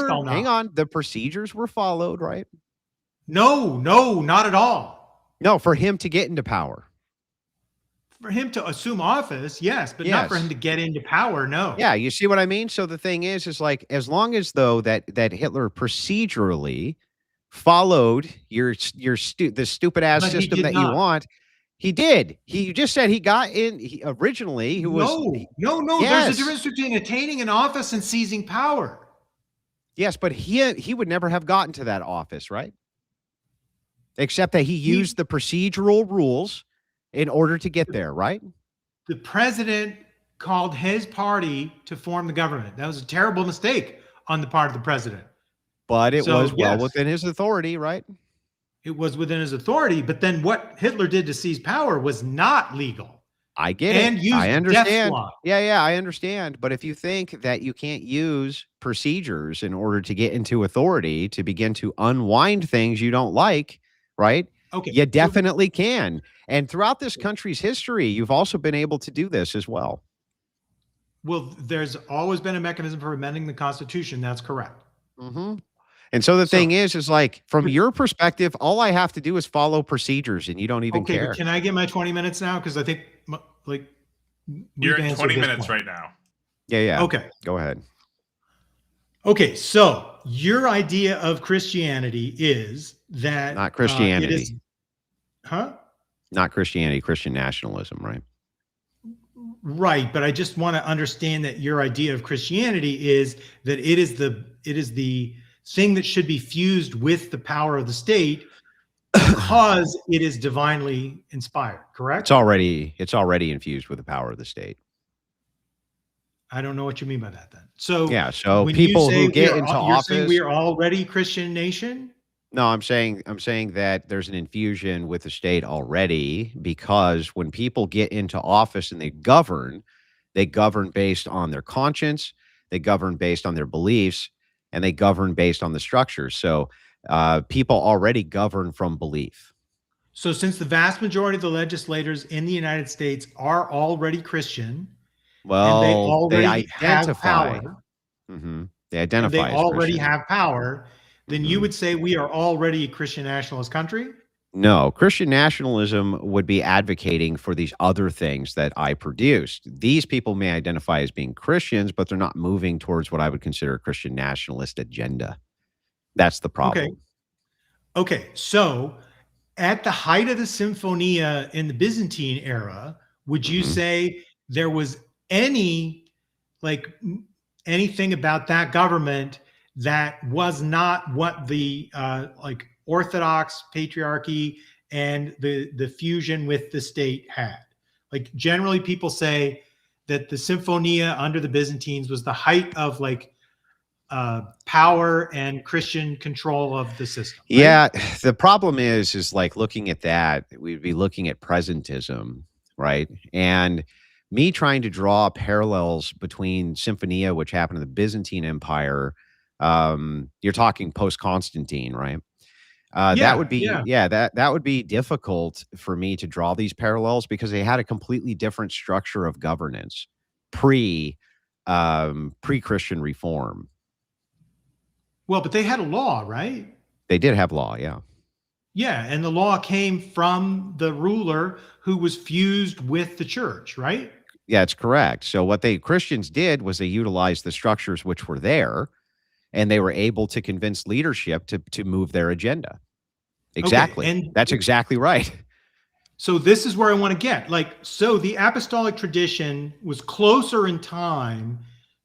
the procedures were followed, right? No, not at all. No, for him to get into power. For him to assume office, yes, but not for him to get into power, no. Yeah, you see what I mean? So the thing is like as long as though that Hitler procedurally followed the stupid ass system that you want. He did. He just said he got in. Originally, he was no. Yes. There's a difference between attaining an office and seizing power. Yes, but he would never have gotten to that office, right? Except that he used the procedural rules in order to get there, right? The president called his party to form the government. That was a terrible mistake on the part of the president. But it was well within his authority, right? It was within his authority, but then what Hitler did to seize power was not legal. I get it. I understand. Yeah, I understand. But if you think that you can't use procedures in order to get into authority to begin to unwind things you don't like, right? Okay. You definitely can. And throughout this country's history, you've also been able to do this as well. Well, there's always been a mechanism for amending the Constitution. That's correct. Mm-hmm. And so the thing is like from your perspective, all I have to do is follow procedures and you don't even care. But can I get my 20 minutes now? Because I think like you're at 20 minutes right now. Yeah. Okay. Go ahead. Okay. So your idea of Christianity is that not Christianity. Not Christianity, Christian nationalism, right? Right. But I just want to understand that your idea of Christianity is that it is the thing that should be fused with the power of the state because it is divinely inspired, correct? It's already infused with the power of the state. I don't know what you mean by that then. So so people who get into office, you're saying we are already Christian nation? No, I'm saying that there's an infusion with the state already because when people get into office and they govern based on their conscience, they govern based on their beliefs, and they govern based on the structures. So people already govern from belief. So since the vast majority of the legislators in the United States are already Christian, and they Well, they already have identify. power, They and they identify as already Christian. have power, then you Mhm. would say we are already a Christian nationalist country? No, Christian nationalism would be advocating for these other things that I produced. These people may identify as being Christians, but they're not moving towards what I would consider a Christian nationalist agenda. That's the Okay. problem. Okay. So at the height of the Symphonia in the Byzantine era, would you Mhm. say there was any, like, anything about that government that was not what the like Orthodox patriarchy and the fusion with the state had? Like, generally people say that the Symphonia under the Byzantines was the height of like power and Christian control of the system, right? Yeah, the problem is like looking at that, we'd be looking at presentism, right? And me trying to draw parallels between Symphonia, which happened in the Byzantine Empire, you're talking post Constantine, right? That would be, Yeah. that would be difficult for me to draw these parallels because they had a completely different structure of governance pre pre-Christian reform. Well, but they had a law, right? They did have law, yeah. Yeah, and the law came from the ruler who was fused with the church, right? Yeah, it's correct. So what they Christians did was they utilized the structures which were there, and they were able to convince leadership to move their agenda. Okay, Exactly. and That's exactly right. so this is where I want to get. Like, so the apostolic tradition was closer in time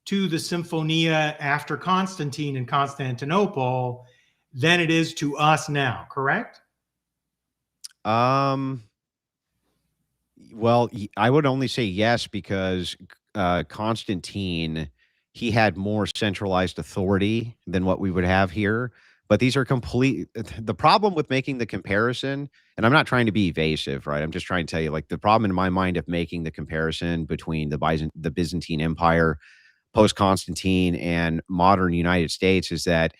to the Symphonia after Constantine and Constantinople than it is to us now, correct? Um, well, I would only say yes because Constantine, he had more centralized authority than what we would have here. But these are complete. The problem with making the comparison, and I'm not trying to be evasive, right? I'm just trying to tell you, like, the problem in my mind of making the comparison between the Byzantine Empire, post Constantine, and modern United States is that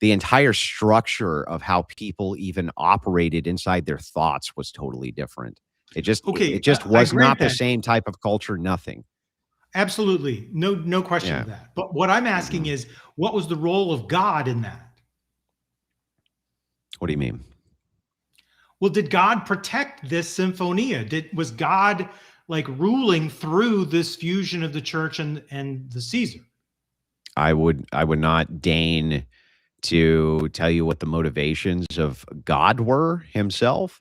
the entire structure of how people even operated inside their thoughts was totally different. Okay, It just I was grant not the that. same type of culture, nothing. Absolutely. No question Yeah. of that. But what I'm asking Mhm. is, what was the role of God in that? What do you mean? Well, did God protect this Symphonia? Was God like ruling through this fusion of the church and the Caesar? I would not deign to tell you what the motivations of God were himself.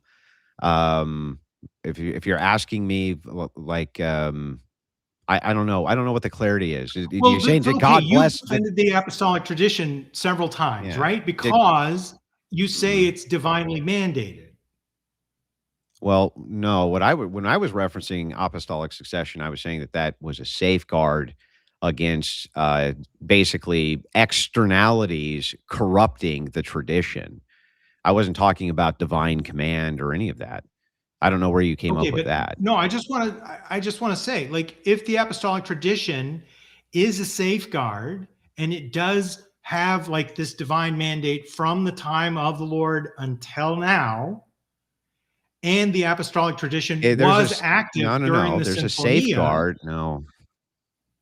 Um, if you're asking me like I don't know. I don't know what the clarity is. You're Well, saying did okay, God you've bless the defended the apostolic tradition several times, yeah. right? Did Because you say mhm. it's divinely mandated. Well, no, when I was referencing apostolic succession, I was saying that that was a safeguard against basically externalities corrupting the tradition. I wasn't talking about divine command or any of that. I don't know where you came Okay, up with but that. no, I just want to say, like, if the apostolic tradition is a safeguard and it does have like this divine mandate from the time of the Lord until now, and the apostolic tradition There's a was active no, no, during no. the There's a Symphonia, safeguard. No,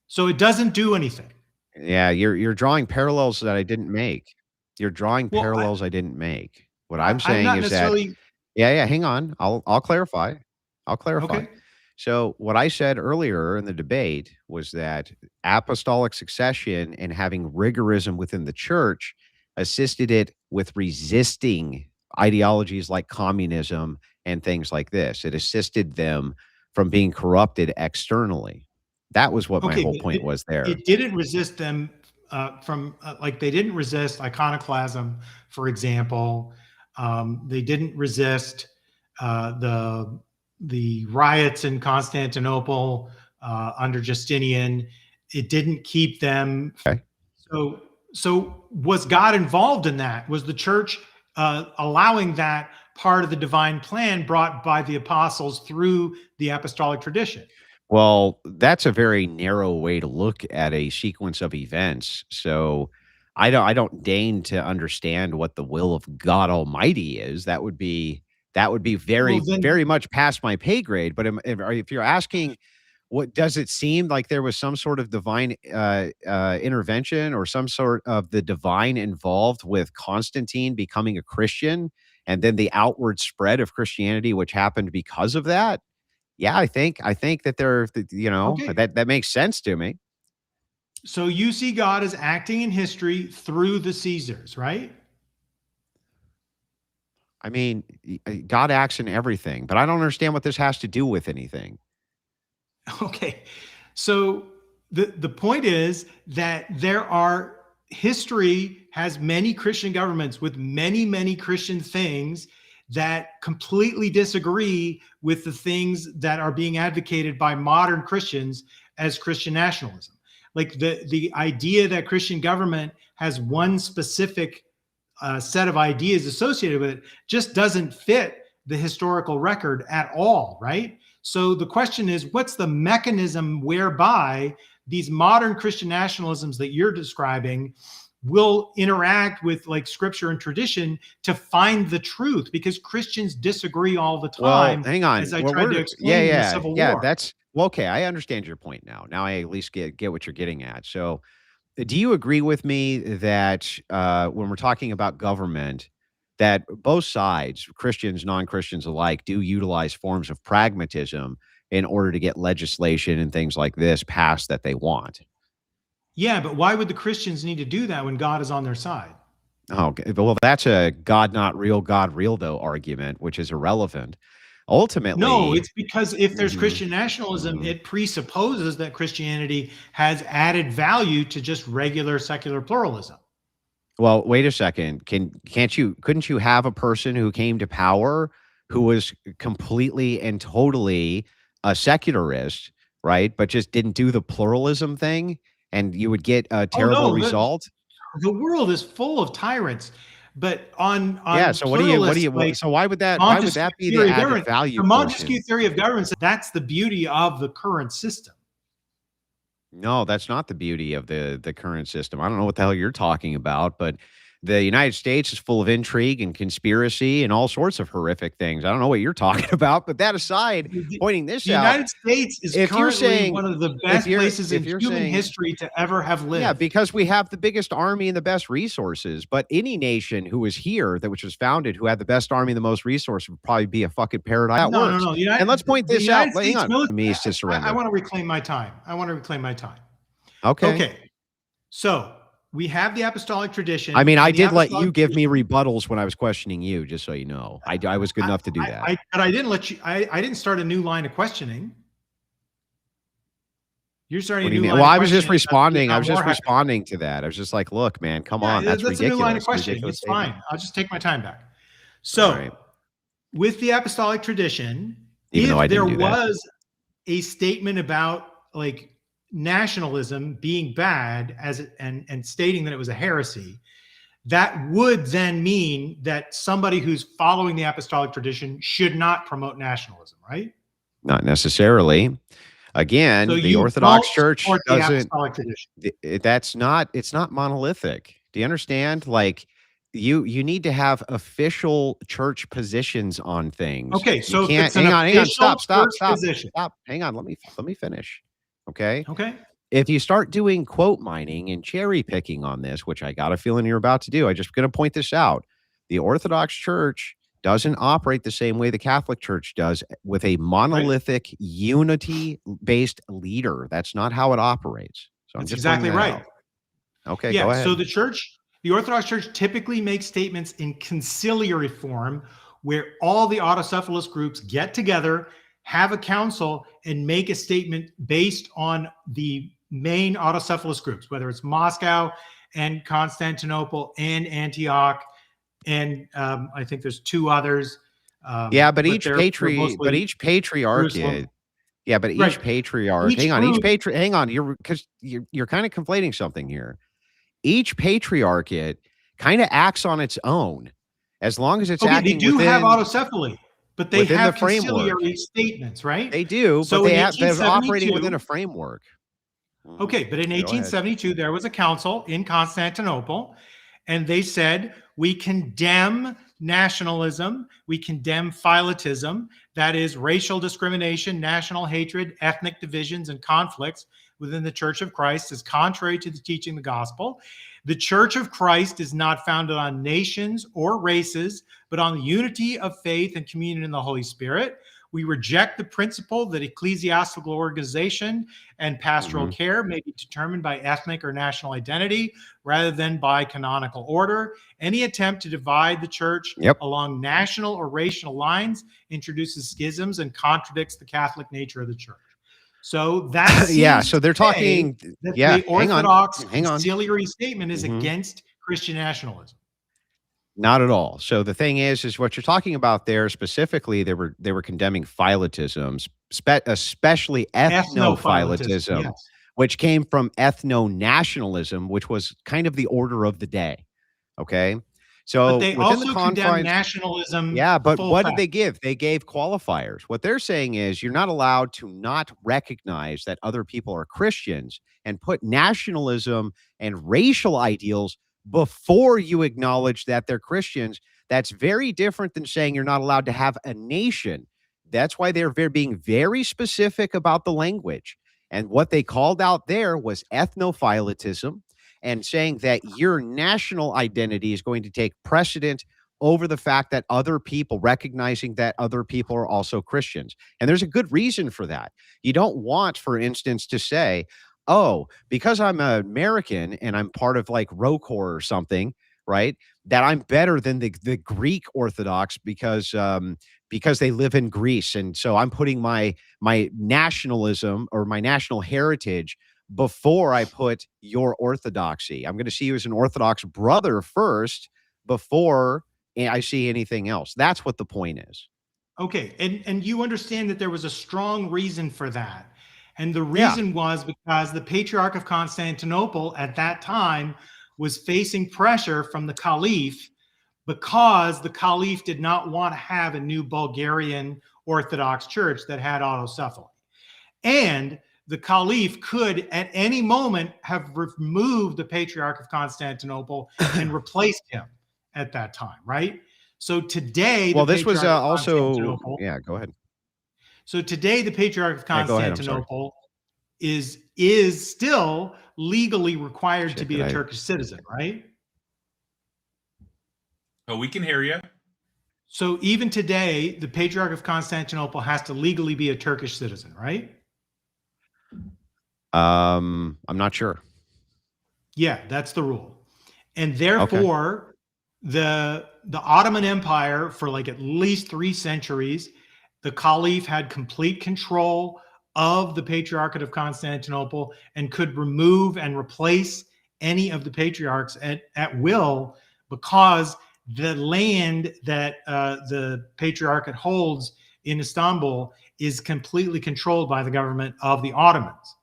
so it doesn't do anything. yeah, you're drawing parallels that I didn't make. You're drawing Well, parallels I didn't make. What I'm I'm saying not is that necessarily yeah, yeah, hang on. I'll clarify. I'll clarify. okay. So what I said earlier in the debate was that apostolic succession and having rigorism within the church assisted it with resisting ideologies like communism and things like this. It assisted them from being corrupted externally. That was what my Okay, whole but point was there. it didn't resist them from like they didn't resist iconoclasm, for example. They didn't resist the riots in Constantinople under Justinian. It didn't keep them. Okay. So was God involved in that? Was the church allowing that part of the divine plan brought by the apostles through the apostolic tradition? Well, that's a very narrow way to look at a sequence of events. So I don't deign to understand what the will of God Almighty is. That would be very, Well, then, very much past my pay grade. But if you're asking, what does it seem like there was some sort of divine intervention or some sort of the divine involved with Constantine becoming a Christian and then the outward spread of Christianity, which happened because of that? Yeah, I think that okay. that makes sense to me. So you see God as acting in history through the Caesars, right? I mean, God acts in everything, but I don't understand what this has to do with anything. Okay. So the point is that history has many Christian governments with many, many Christian things that completely disagree with the things that are being advocated by modern Christians as Christian nationalism. Like the idea that Christian government has one specific set of ideas associated with it just doesn't fit the historical record at all, right? So the question is, what's the mechanism whereby these modern Christian nationalisms that you're describing will interact with like scripture and tradition to find the truth? Because Christians disagree all the time. Well, hang on. As I tried to explain in the Civil War. That's well, okay. I understand your point now. Now I at least get what you're getting at. So, do you agree with me that when we're talking about government, that both sides, Christians, non-Christians alike, do utilize forms of pragmatism in order to get legislation and things like this passed that they want? Yeah, but why would the Christians need to do that when God is on their side? Okay. Well, that's a God not real, God real though argument, which is irrelevant. Ultimately, No, it's because if there's Mhm. Christian nationalism, Mhm. it presupposes that Christianity has added value to just regular secular pluralism. Well, wait a second. Couldn't you have a person who came to power who was completely and totally a secularist, right? But just didn't do the pluralism thing, and you would get a Oh terrible no, result? the world is full of tyrants, but on Yeah, so pluralists like so why would Montesquieu that be the theory of added government, value the portion? Montesquieu theory of government, that's the beauty of the current system. No, that's not the beauty of the current system. I don't know what the hell you're talking about, but the United States is full of intrigue and conspiracy and all sorts of horrific things. I don't know what you're talking about, but that aside, pointing The this out, United States is if you're currently saying one of the if best places in you're human saying history to ever have lived. yeah, because we have the biggest army and the best resources. But any nation who was here that which was founded, who had the best army and the most resources, would probably be a fucking paradise. That No, no, works. no. And let's point The this out. United Hang States on, military. means to I surrender. want to reclaim my time. I want to reclaim my time. Okay. Okay. So we have the apostolic tradition. I mean, I and the did let you apostolic give me tradition- rebuttals when I was questioning you, just so you know. I was good enough to do that. But I didn't let you. I didn't start a new line of questioning. You're starting What a do you new mean? line. Well, of I was just questioning responding. I about was just Warhammer. responding to that. I was just like, look, man, come on. That's a new ridiculous. line of questioning. Ridiculous It's statement. fine. I'll just take my time back. So, right. with the apostolic tradition, Even though I if there didn't do that. was a statement about like nationalism being bad and stating that it was a heresy, that would then mean that somebody who's following the apostolic tradition should not promote nationalism, right? Not necessarily. Again, So the you Orthodox don't Church support the doesn't. apostolic tradition. It's not monolithic. Do you understand? Like you need to have official church positions on things. Okay, so you if can't it's an hang on, official church position. stop. Hang on, let me finish. Okay. Okay. If you start doing quote mining and cherry picking on this, which I got a feeling you're about to do, I'm just going to point this out. The Orthodox Church doesn't operate the same way the Catholic Church does with a monolithic, unity-based leader. That's not how it operates. So I'm That's just exactly pointing that right. out. Okay, Yeah, go ahead. so the Orthodox Church typically makes statements in conciliary form where all the autocephalous groups get together, have a council, and make a statement based on the main autocephalous groups, whether it's Moscow and Constantinople and Antioch, and I think there's two others. Yeah, but each mostly patriarchate. Jerusalem. Yeah, but each Right. patriarch. Each Hang on, group- hang on. You're kind of conflating something here. Each patriarchate kind of acts on its own, as long as it's Okay, they acting do have within autocephaly, but they within the have framework. conciliary statements, right? They do, So but in they're operating 1872 within a framework. Okay, but in Go ahead. 1872, there was a council in Constantinople, and they said, we condemn nationalism, we condemn philotism, that is racial discrimination, national hatred, ethnic divisions, and conflicts within the Church of Christ is contrary to the teaching of the gospel. The Church of Christ is not founded on nations or races, but on the unity of faith and communion in the Holy Spirit. We reject the principle that ecclesiastical organization and pastoral care may be determined by ethnic or national identity rather than by canonical order. Any attempt to divide the church along national or racial lines introduces schisms and contradicts the Catholic nature of the church. So that so they're talking that the Orthodox hang on. conciliary statement is against Christian nationalism. Not at all. So the thing is what you're talking about there specifically, they were condemning philotism, especially ethnophilotism, which came from ethno-nationalism, which was kind of the order of the day. Okay. So but they also condemn nationalism. Yeah, but what did they give? They gave qualifiers. What they're saying is you're not allowed to not recognize that other people are Christians and put nationalism and racial ideals before you acknowledge that they're Christians. That's very different than saying you're not allowed to have a nation. That's why they're being very specific about the language. And what they called out there was ethnophilotism and saying that your national identity is going to take precedent over the fact that other people, recognizing that other people are also Christians. And there's a good reason for that. You don't want, for instance, to say, oh, because I'm an American and I'm part of like ROCOR or something, right, that I'm better than the Greek Orthodox because they live in Greece. And so I'm putting my nationalism or my national heritage before I put your Orthodoxy. I'm going to see you as an Orthodox brother first before I see anything else. That's what the point is. Okay. And you understand that there was a strong reason for that. And the reason was because the Patriarch of Constantinople at that time was facing pressure from the Caliph because the Caliph did not want to have a new Bulgarian Orthodox church that had autocephaly. And the Caliph could at any moment have removed the Patriarch of Constantinople and replaced him at that time, right? So today, this was also, go ahead. So today, the Patriarch of Constantinople is still legally required to be a Turkish citizen, right? Oh, we can hear you. So even today, the Patriarch of Constantinople has to legally be a Turkish citizen, right? I'm not sure. Yeah, that's the rule. And therefore, the Ottoman Empire, for like at least 3 centuries, the Caliph had complete control of the Patriarchate of Constantinople and could remove and replace any of the patriarchs at will, because the land that the Patriarchate holds in Istanbul is completely controlled by the government of the Ottomans.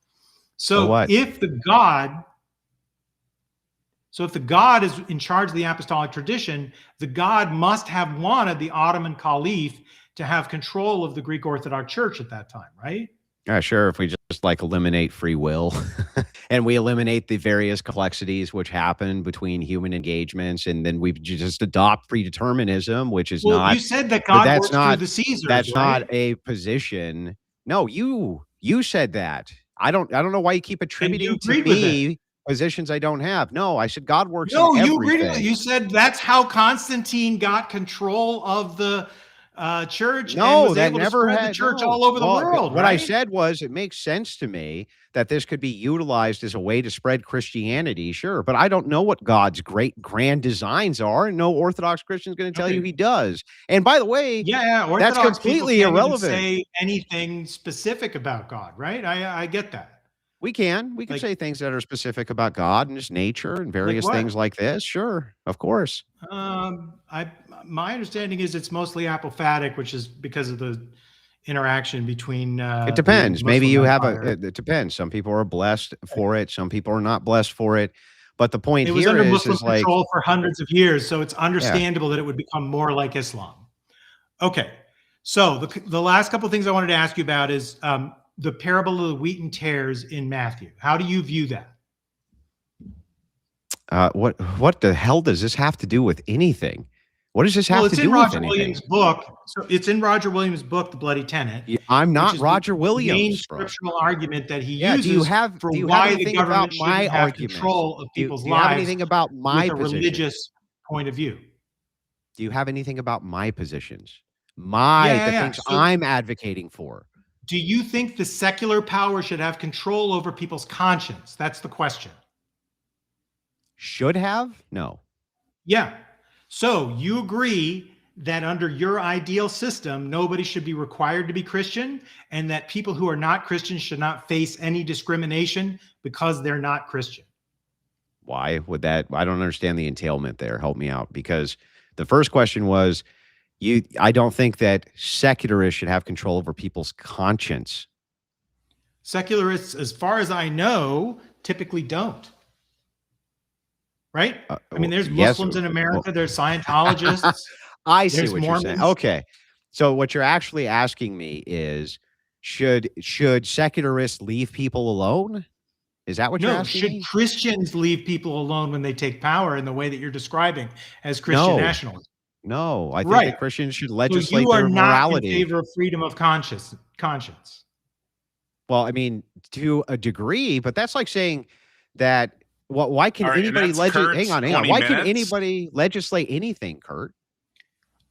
So if the God is in charge of the apostolic tradition, the God must have wanted the Ottoman Caliph to have control of the Greek Orthodox Church at that time, right? Yeah, sure. If we just like eliminate free will and we eliminate the various complexities which happen between human engagements, and then we just adopt predeterminism, which is not. You said that God works through the Caesars. That's not a position. No, you said that. I don't know why you keep attributing to me positions I don't have. No, I said God works. No, you agreed with it. You said that's how Constantine got control of the church. No, and was that able never to spread had the church all over the world. What I said was, it makes sense to me that this could be utilized as a way to spread Christianity, sure, but I don't know what God's great grand designs are, and no Orthodox Christian is going to tell you he does. And by the way, Orthodox that's completely irrelevant. Say anything specific about God, right? I get that. We can say things that are specific about God and his nature and various things like this. Sure, of course. My understanding is it's mostly apophatic, which is because of the interaction between. It depends. Maybe you have it depends. Some people are blessed for it. Some people are not blessed for it. But the point here is, under Muslim control for hundreds of years, so it's understandable that it would become more like Islam. Okay, so the last couple of things I wanted to ask you about is the parable of the wheat and tares in Matthew? How do you view that? What the hell does this have to do with anything? What does this have to do with Roger anything? Williams' book. So it's in Roger Williams' book, The Bloody Tenet. I'm not which is Roger the Williams, main bro. scriptural argument that he Yeah, uses for why the government shouldn't have control of people's lives. Do you have anything about my with a religious point of view? Do you have anything about my positions? The things I'm advocating for. Do you think the secular power should have control over people's conscience? That's the question. Should have? No. Yeah. So you agree that under your ideal system, nobody should be required to be Christian, and that people who are not Christian should not face any discrimination because they're not Christian. Why would that? I don't understand the entailment there. Help me out. Because the first question was, I don't think that secularists should have control over people's conscience. Secularists, as far as I know, typically don't. Right? I mean, there's Muslims in America, there's Scientologists. I see what you're saying. Okay. So what you're actually asking me is, should secularists leave people alone? Is that what you're asking me? Should Christians leave people alone when they take power in the way that you're describing as Christian nationalism? No, I think that Christians should legislate their morality. You are not in favor of freedom of conscience. Well, I mean, to a degree, but that's like saying that. Why can anybody legislate? Hang on. Why can anybody legislate anything, Curt?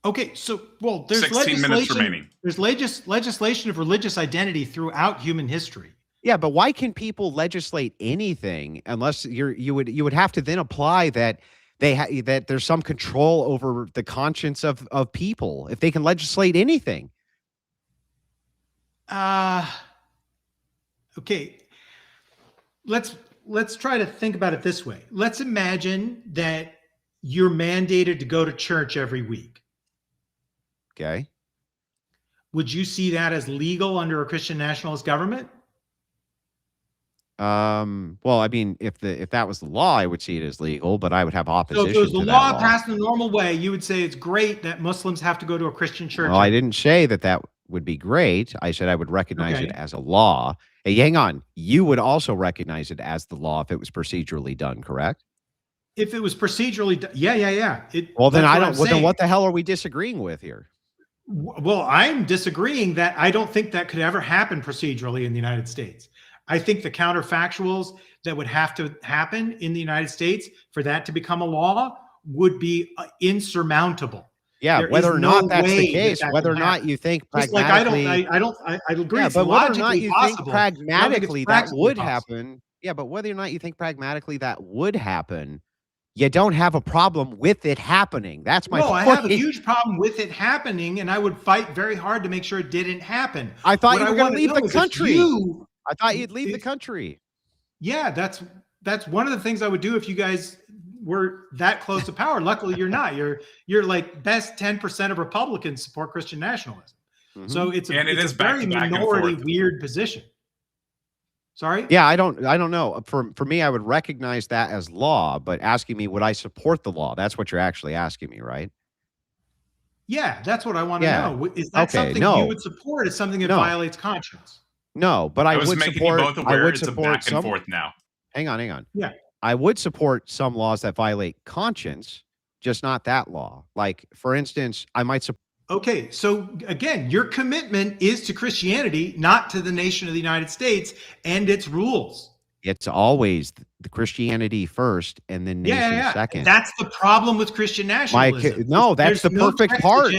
Okay, so there's 16 minutes remaining. There's legislation of religious identity throughout human history. Yeah, but why can people legislate anything unless you would have to then apply that that there's some control over the conscience of people if they can legislate anything? Okay. Let's try to think about it this way. Let's imagine that you're mandated to go to church every week. Okay. Would you see that as legal under a Christian nationalist government? Well, I mean, if that was the law, I would see it as legal, but I would have opposition. So if it was the law passed in the normal way, you would say it's great that Muslims have to go to a Christian church. Well, I didn't say that would be great. I said I would recognize it as a law. Hey, hang on. You would also recognize it as the law if it was procedurally done, correct? If it was procedurally done, yeah. Then what the hell are we disagreeing with here? Well, I'm disagreeing that I don't think that could ever happen procedurally in the United States. I think the counterfactuals that would have to happen in the United States for that to become a law would be insurmountable. Yeah, whether or not that's the case, whether or not you think pragmatically, I agree. Yeah, but whether or not you think possible, pragmatically that would happen, yeah, but whether or not you think pragmatically that would happen, you don't have a problem with it happening. That's my point. I have a huge problem with it happening, and I would fight very hard to make sure it didn't happen. I thought you were going to leave the country. I thought you'd leave the country. Yeah, that's one of the things I would do if you guys were that close to power. Luckily, you're not. You're like best 10% of Republicans support Christian nationalism. Mm-hmm. So it's a very minority weird position. Sorry? Yeah, I don't know. For me, I would recognize that as law, but asking me would I support the law? That's what you're actually asking me, right? Yeah, that's what I want to know. Is that something you would support? Is something that violates conscience? No, but I would support. I would support back and forth now. Hang on. Yeah. I would support some laws that violate conscience, just not that law. Like, for instance, I might support. Okay, so again, your commitment is to Christianity, not to the nation of the United States and its rules. It's always the Christianity first and then nation second. That's the problem with Christian nationalism. That's the perfect part.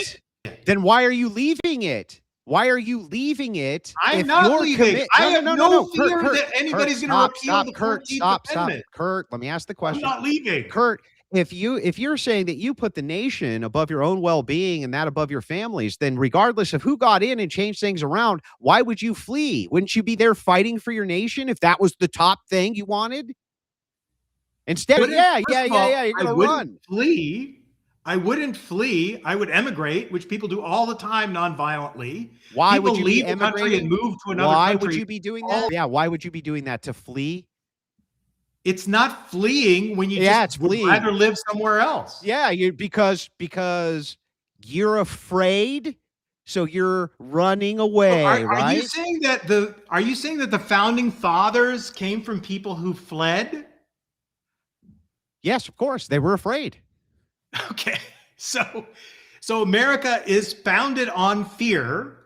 Then why are you leaving it? Why are you leaving it? I'm not leaving. I have no fear that anybody's going to repeal the 14th Amendment. Kurt, let me ask the question. I'm not leaving. Kurt, if you're saying that you put the nation above your own well-being and that above your families, then regardless of who got in and changed things around, why would you flee? Wouldn't you be there fighting for your nation if that was the top thing you wanted? Instead of, you're going to run. I wouldn't flee. I would emigrate, which people do all the time non-violently. Why would you leave the country and move to another country? Why would you be doing that? Yeah, why would you be doing that? To flee? It's not fleeing when you just would rather live somewhere else. Yeah, because you're afraid So you're running away, Are right? you saying that the founding fathers came from people who fled? Yes, of course. They were afraid. Okay. So America is founded on fear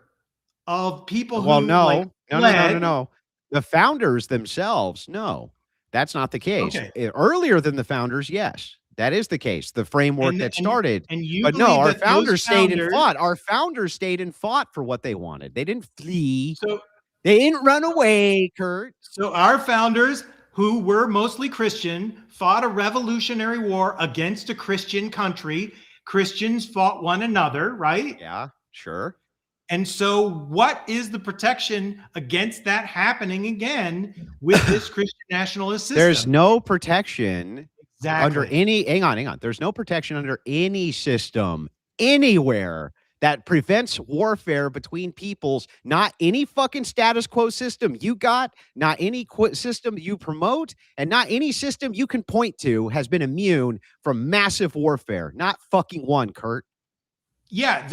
of people Well, who like fled. no. The founders themselves, no, that's not the case. Okay. Earlier than the founders, yes, that is the case. The framework that started. And you But no, believe our that those founders stayed and founders- fought. Our founders stayed and fought for what they wanted. They didn't flee. So They didn't run away, Curt. So our founders, who were mostly Christian, fought a revolutionary war against a Christian country. Christians fought one another, right? Yeah, sure. And so what is the protection against that happening again with this Christian nationalist system? There's no protection under Exactly. hang on. There's no protection under any system anywhere that prevents warfare between peoples. Not any fucking status quo system you got, not any system you promote, and not any system you can point to has been immune from massive warfare. Not fucking one, Curt. Yeah,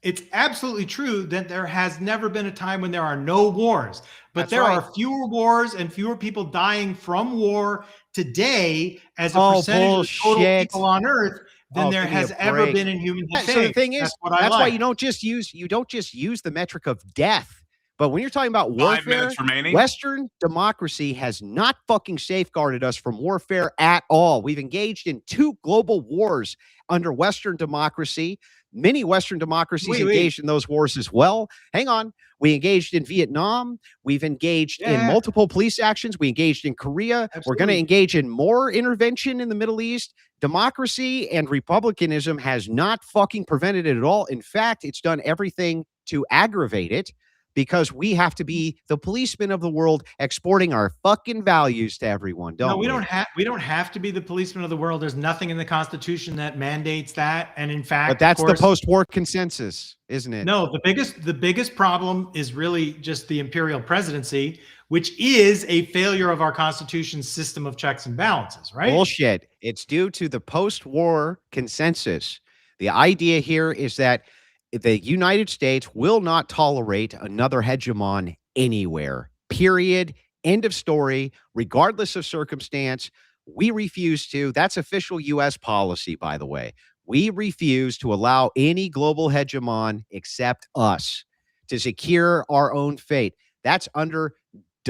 it's absolutely true that there has never been a time when there are no wars, but That's there right. are fewer wars and fewer people dying from war today as a Oh, percentage of total bullshit. people on Earth than Oh, there give me has a ever break. been in human history. So the thing is, That's what I that's why like. you don't just use the metric of death. But when you're talking about 5 warfare, minutes remaining. Western democracy has not fucking safeguarded us from warfare at all. We've engaged in 2 global wars under Western democracy. Many Western democracies engaged in those wars as well. Hang on. We engaged in Vietnam. We've engaged in multiple police actions. We engaged in Korea. Absolutely. We're going to engage in more intervention in the Middle East. Democracy and republicanism has not fucking prevented it at all. In fact, it's done everything to aggravate it, because we have to be the policemen of the world, exporting our fucking values to everyone, don't we? No, we don't have to be the policemen of the world. There's nothing in the Constitution that mandates that. And in fact, But that's of course, the post-war consensus, isn't it? No, the biggest problem is really just the imperial presidency, which is a failure of our Constitution's system of checks and balances, right? Bullshit. It's due to the post-war consensus. The idea here is that the United States will not tolerate another hegemon anywhere. Period. End of story. Regardless of circumstance, we refuse to. That's official U.S. policy, by the way. We refuse to allow any global hegemon except us to secure our own fate. That's under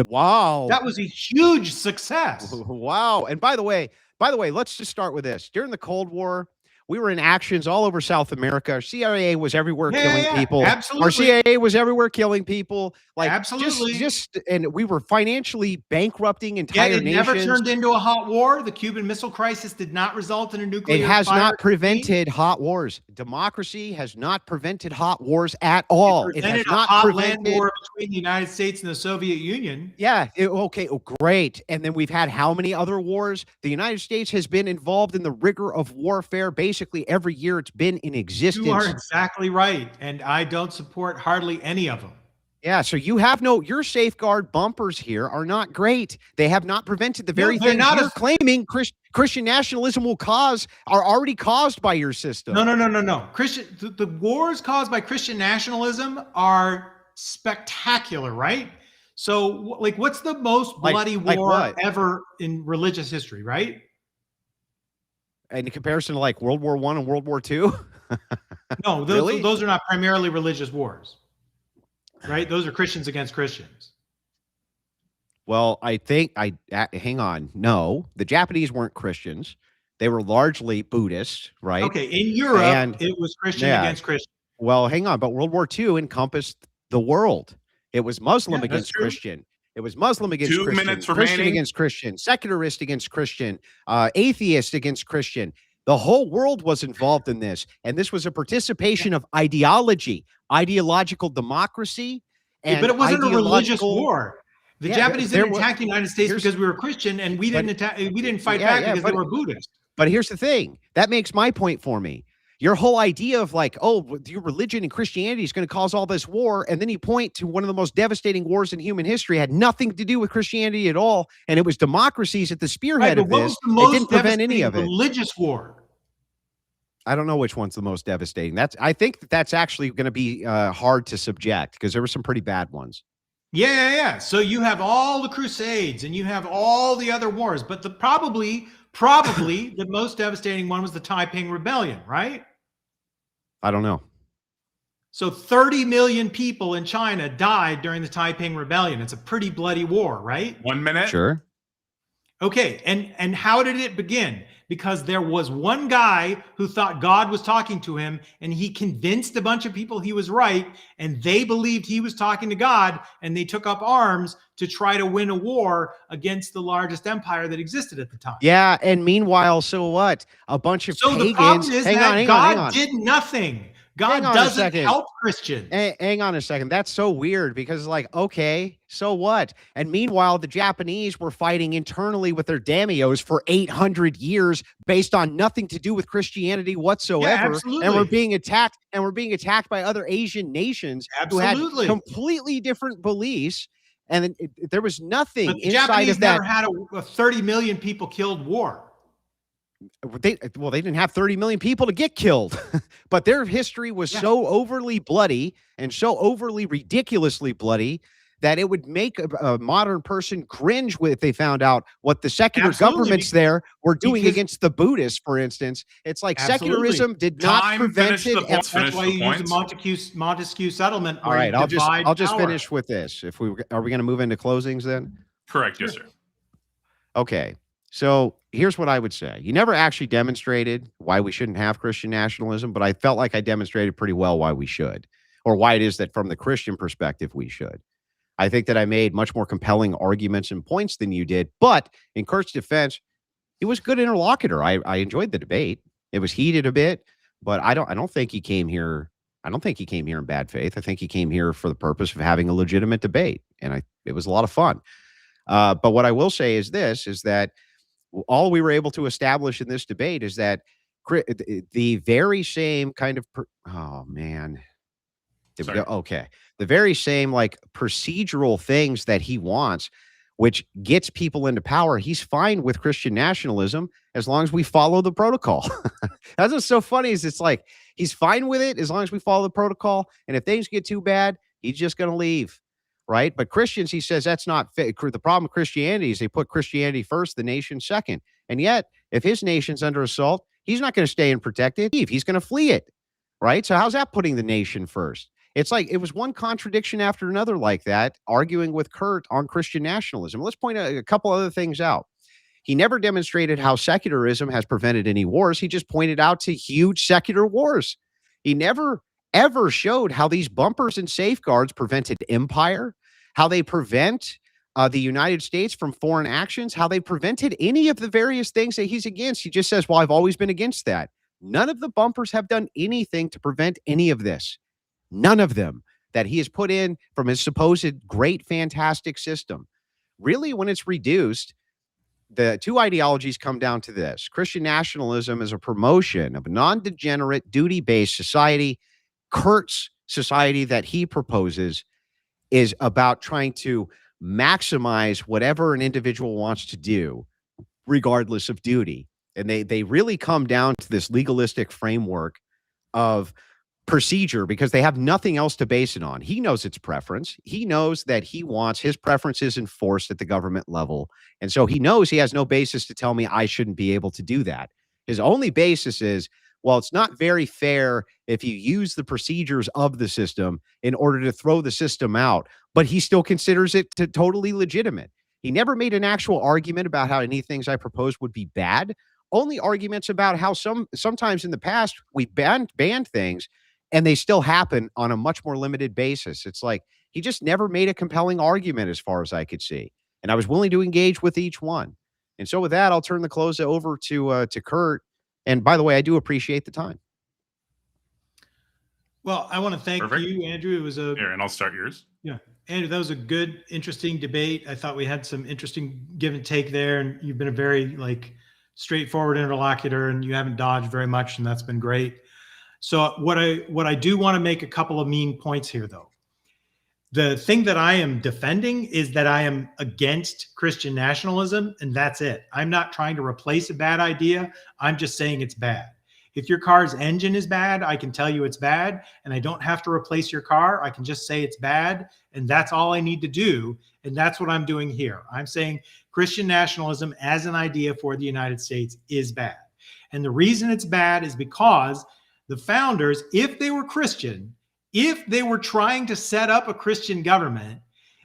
wow. That was a huge success. Wow. And by the way, let's just start with this. During the Cold War, we were in actions all over South America. Our CIA was everywhere killing people. Absolutely. Our CIA was everywhere killing people. Like, absolutely. And we were financially bankrupting entire nations. It never turned into a hot war. The Cuban Missile Crisis did not result in a nuclear It has fire. not prevented hot wars. Democracy has not prevented hot wars at all. It has not prevented a hot war between the United States and the Soviet Union. Yeah. Okay. Oh, great. And then we've had how many other wars? The United States has been involved in the rigor of warfare basically every year it's been in existence. You are exactly right. And I don't support hardly any of them. Yeah, so you have your safeguard bumpers here are not great. They have not prevented the very things you're claiming Christian nationalism are already caused by your system. No. The wars caused by Christian nationalism are spectacular, right? So, like, what's the most bloody war ever in religious history, right? In comparison to like World War I and World War II? No, those are not primarily religious wars. Right? Those are Christians against Christians. Well, I think hang on. No, the Japanese weren't Christians. They were largely Buddhist, right? Okay. In Europe, it was Christian against Christian. Well, hang on. But World War II encompassed the world. It was Muslim against Christian. It was Muslim against Christian. 2 minutes Christian remaining. Against Christian. Secularist against Christian. Atheist against Christian. The whole world was involved in this. And this was a participation of ideology, ideological democracy. But it wasn't a religious war. The Japanese didn't attack the United States because we were Christian, and we didn't attack. We didn't fight back because they were Buddhist. But here's the thing. That makes my point for me. Your whole idea of like, oh, your religion and Christianity is going to cause all this war. And then you point to one of the most devastating wars in human history had nothing to do with Christianity at all. And it was democracies at the spearhead of this. It didn't prevent any of it. Religious war. I don't know which one's the most devastating. I think that's actually going to be hard to subject because there were some pretty bad ones. Yeah. So you have all the Crusades and you have all the other wars, but probably the most devastating one was the Taiping Rebellion, right? I don't know. So 30 million people in China died during the Taiping Rebellion. It's a pretty bloody war, right? 1 minute. Sure. Okay, and how did it begin? Because there was one guy who thought God was talking to him, and he convinced a bunch of people he was right, and they believed he was talking to God, and they took up arms to try to win a war against the largest empire that existed at the time. Yeah, and meanwhile, so what? A bunch of pagans. The problem is that God did nothing. God doesn't help Christians. Hang on a second. That's so weird because, like, okay, so what? And meanwhile, the Japanese were fighting internally with their daimyos for 800 years based on nothing to do with Christianity whatsoever. Yeah, absolutely. And we're being attacked by other Asian nations who had completely different beliefs. And there was nothing but the inside Japanese of that. Never had a 30 million people killed war. They didn't have 30 million people to get killed, but their history was so overly bloody and so overly ridiculously bloody that it would make a modern person cringe if they found out what the secular governments there were doing against the Buddhists, for instance. It's like secularism did not prevent it. That's why you use a Montesquieu settlement. All right, I'll just finish with this. Are we going to move into closings then? Correct, yes, sir. Okay. So here's what I would say. You never actually demonstrated why we shouldn't have Christian nationalism, but I felt like I demonstrated pretty well why we should, or why it is that from the Christian perspective, we should. I think that I made much more compelling arguments and points than you did, but in Curt's defense, he was a good interlocutor. I enjoyed the debate. It was heated a bit, but I don't think he came here. I don't think he came here in bad faith. I think he came here for the purpose of having a legitimate debate. And it was a lot of fun. But what I will say is that all we were able to establish in this debate is that the very same kind of, the very same like procedural things that he wants, which gets people into power. He's fine with Christian nationalism as long as we follow the protocol. That's what's so funny is it's like, he's fine with it as long as we follow the protocol. And if things get too bad, he's just going to leave. Right. But Christians, he says that's not fit. The problem with Christianity is they put Christianity first, the nation second. And yet, if his nation's under assault, he's not going to stay and protect it. He's going to flee it. Right. So how's that putting the nation first? It's like it was one contradiction after another like that, arguing with Curt on Christian nationalism. Let's point a couple other things out. He never demonstrated how secularism has prevented any wars. He just pointed out to huge secular wars. He never ever showed how these bumpers and safeguards prevented empire, how they prevent the United States from foreign actions, how they prevented any of the various things that he's against. He just says, well, I've always been against that. None of the bumpers have done anything to prevent any of this. None of them that he has put in from his supposed great, fantastic system. Really, when it's reduced, the two ideologies come down to this. Christian nationalism is a promotion of a non-degenerate, duty-based society. Curt's society that he proposes is about trying to maximize whatever an individual wants to do, regardless of duty. And they really come down to this legalistic framework of procedure because they have nothing else to base it on. He knows its preference. He knows that he wants his preferences enforced at the government level. And so he knows he has no basis to tell me I shouldn't be able to do that. His only basis is, well, it's not very fair if you use the procedures of the system in order to throw the system out, but he still considers it totally legitimate. He never made an actual argument about how any things I proposed would be bad, only arguments about how sometimes in the past we banned things and they still happen on a much more limited basis. It's like he just never made a compelling argument as far as I could see. And I was willing to engage with each one. And so with that, I'll turn the close over to Curt. And by the way, I do appreciate the time. Well, I want to thank you, Andrew. It was here, and I'll start yours. Yeah, Andrew, that was a good, interesting debate. I thought we had some interesting give and take there, and you've been a very straightforward interlocutor, and you haven't dodged very much, and that's been great. So what I do want to make a couple of mean points here, though. The thing that I am defending is that I am against Christian nationalism, and that's it. I'm not trying to replace a bad idea. I'm just saying it's bad. If your car's engine is bad, I can tell you it's bad, and I don't have to replace your car. I can just say it's bad, and that's all I need to do. And that's what I'm doing here. I'm saying Christian nationalism as an idea for the United States is bad. And the reason it's bad is because the founders, if they were Christian, if they were trying to set up a Christian government,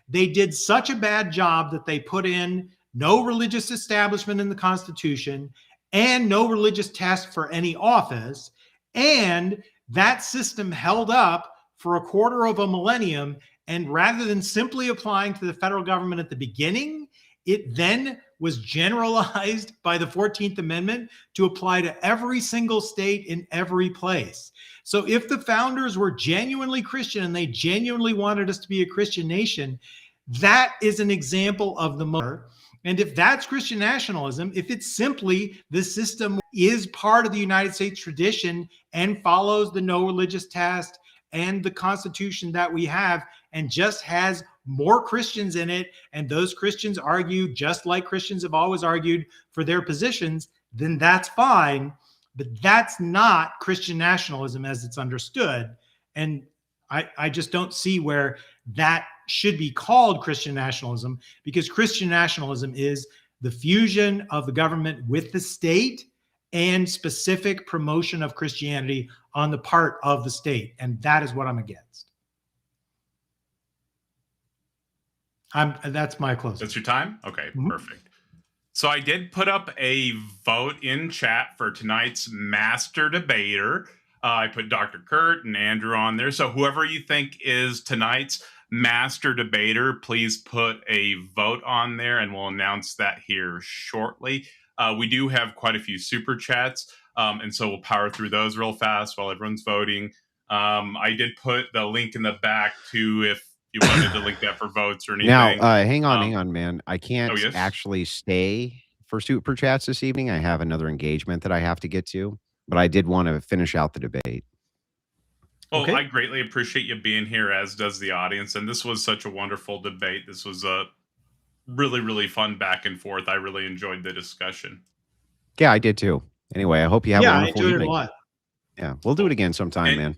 they did such a bad job that they put in no religious establishment in the Constitution and no religious test for any office. And that system held up for a quarter of a millennium. And rather than simply applying to the federal government at the beginning, it then was generalized by the 14th Amendment to apply to every single state in every place. So if the founders were genuinely Christian and they genuinely wanted us to be a Christian nation, that is an example of the motor. And if that's Christian nationalism, if it's simply the system is part of the United States tradition and follows the no religious test and the Constitution that we have and just has more Christians in it, and those Christians argue just like Christians have always argued for their positions, then that's fine. But that's not Christian nationalism as it's understood. And I just don't see where that should be called Christian nationalism, because Christian nationalism is the fusion of the government with the state and specific promotion of Christianity on the part of the state. And that is what I'm against. That's my closing. That's your time? Okay, perfect. So I did put up a vote in chat for tonight's master debater. I put Dr. Curt and Andrew on there. So whoever you think is tonight's master debater, please put a vote on there, and we'll announce that here shortly. We do have quite a few super chats, and so we'll power through those real fast while everyone's voting. I did put the link in the back too, if you wanted to link that for votes or anything. Now, hang on, man. I can't actually stay for super chats this evening. I have another engagement that I have to get to, but I did want to finish out the debate. Well, I greatly appreciate you being here, as does the audience. And this was such a wonderful debate. This was a really, really fun back and forth. I really enjoyed the discussion. Yeah, I did too. Anyway, I hope you have a wonderful evening. I enjoyed it a lot. Yeah, we'll do it again sometime, man.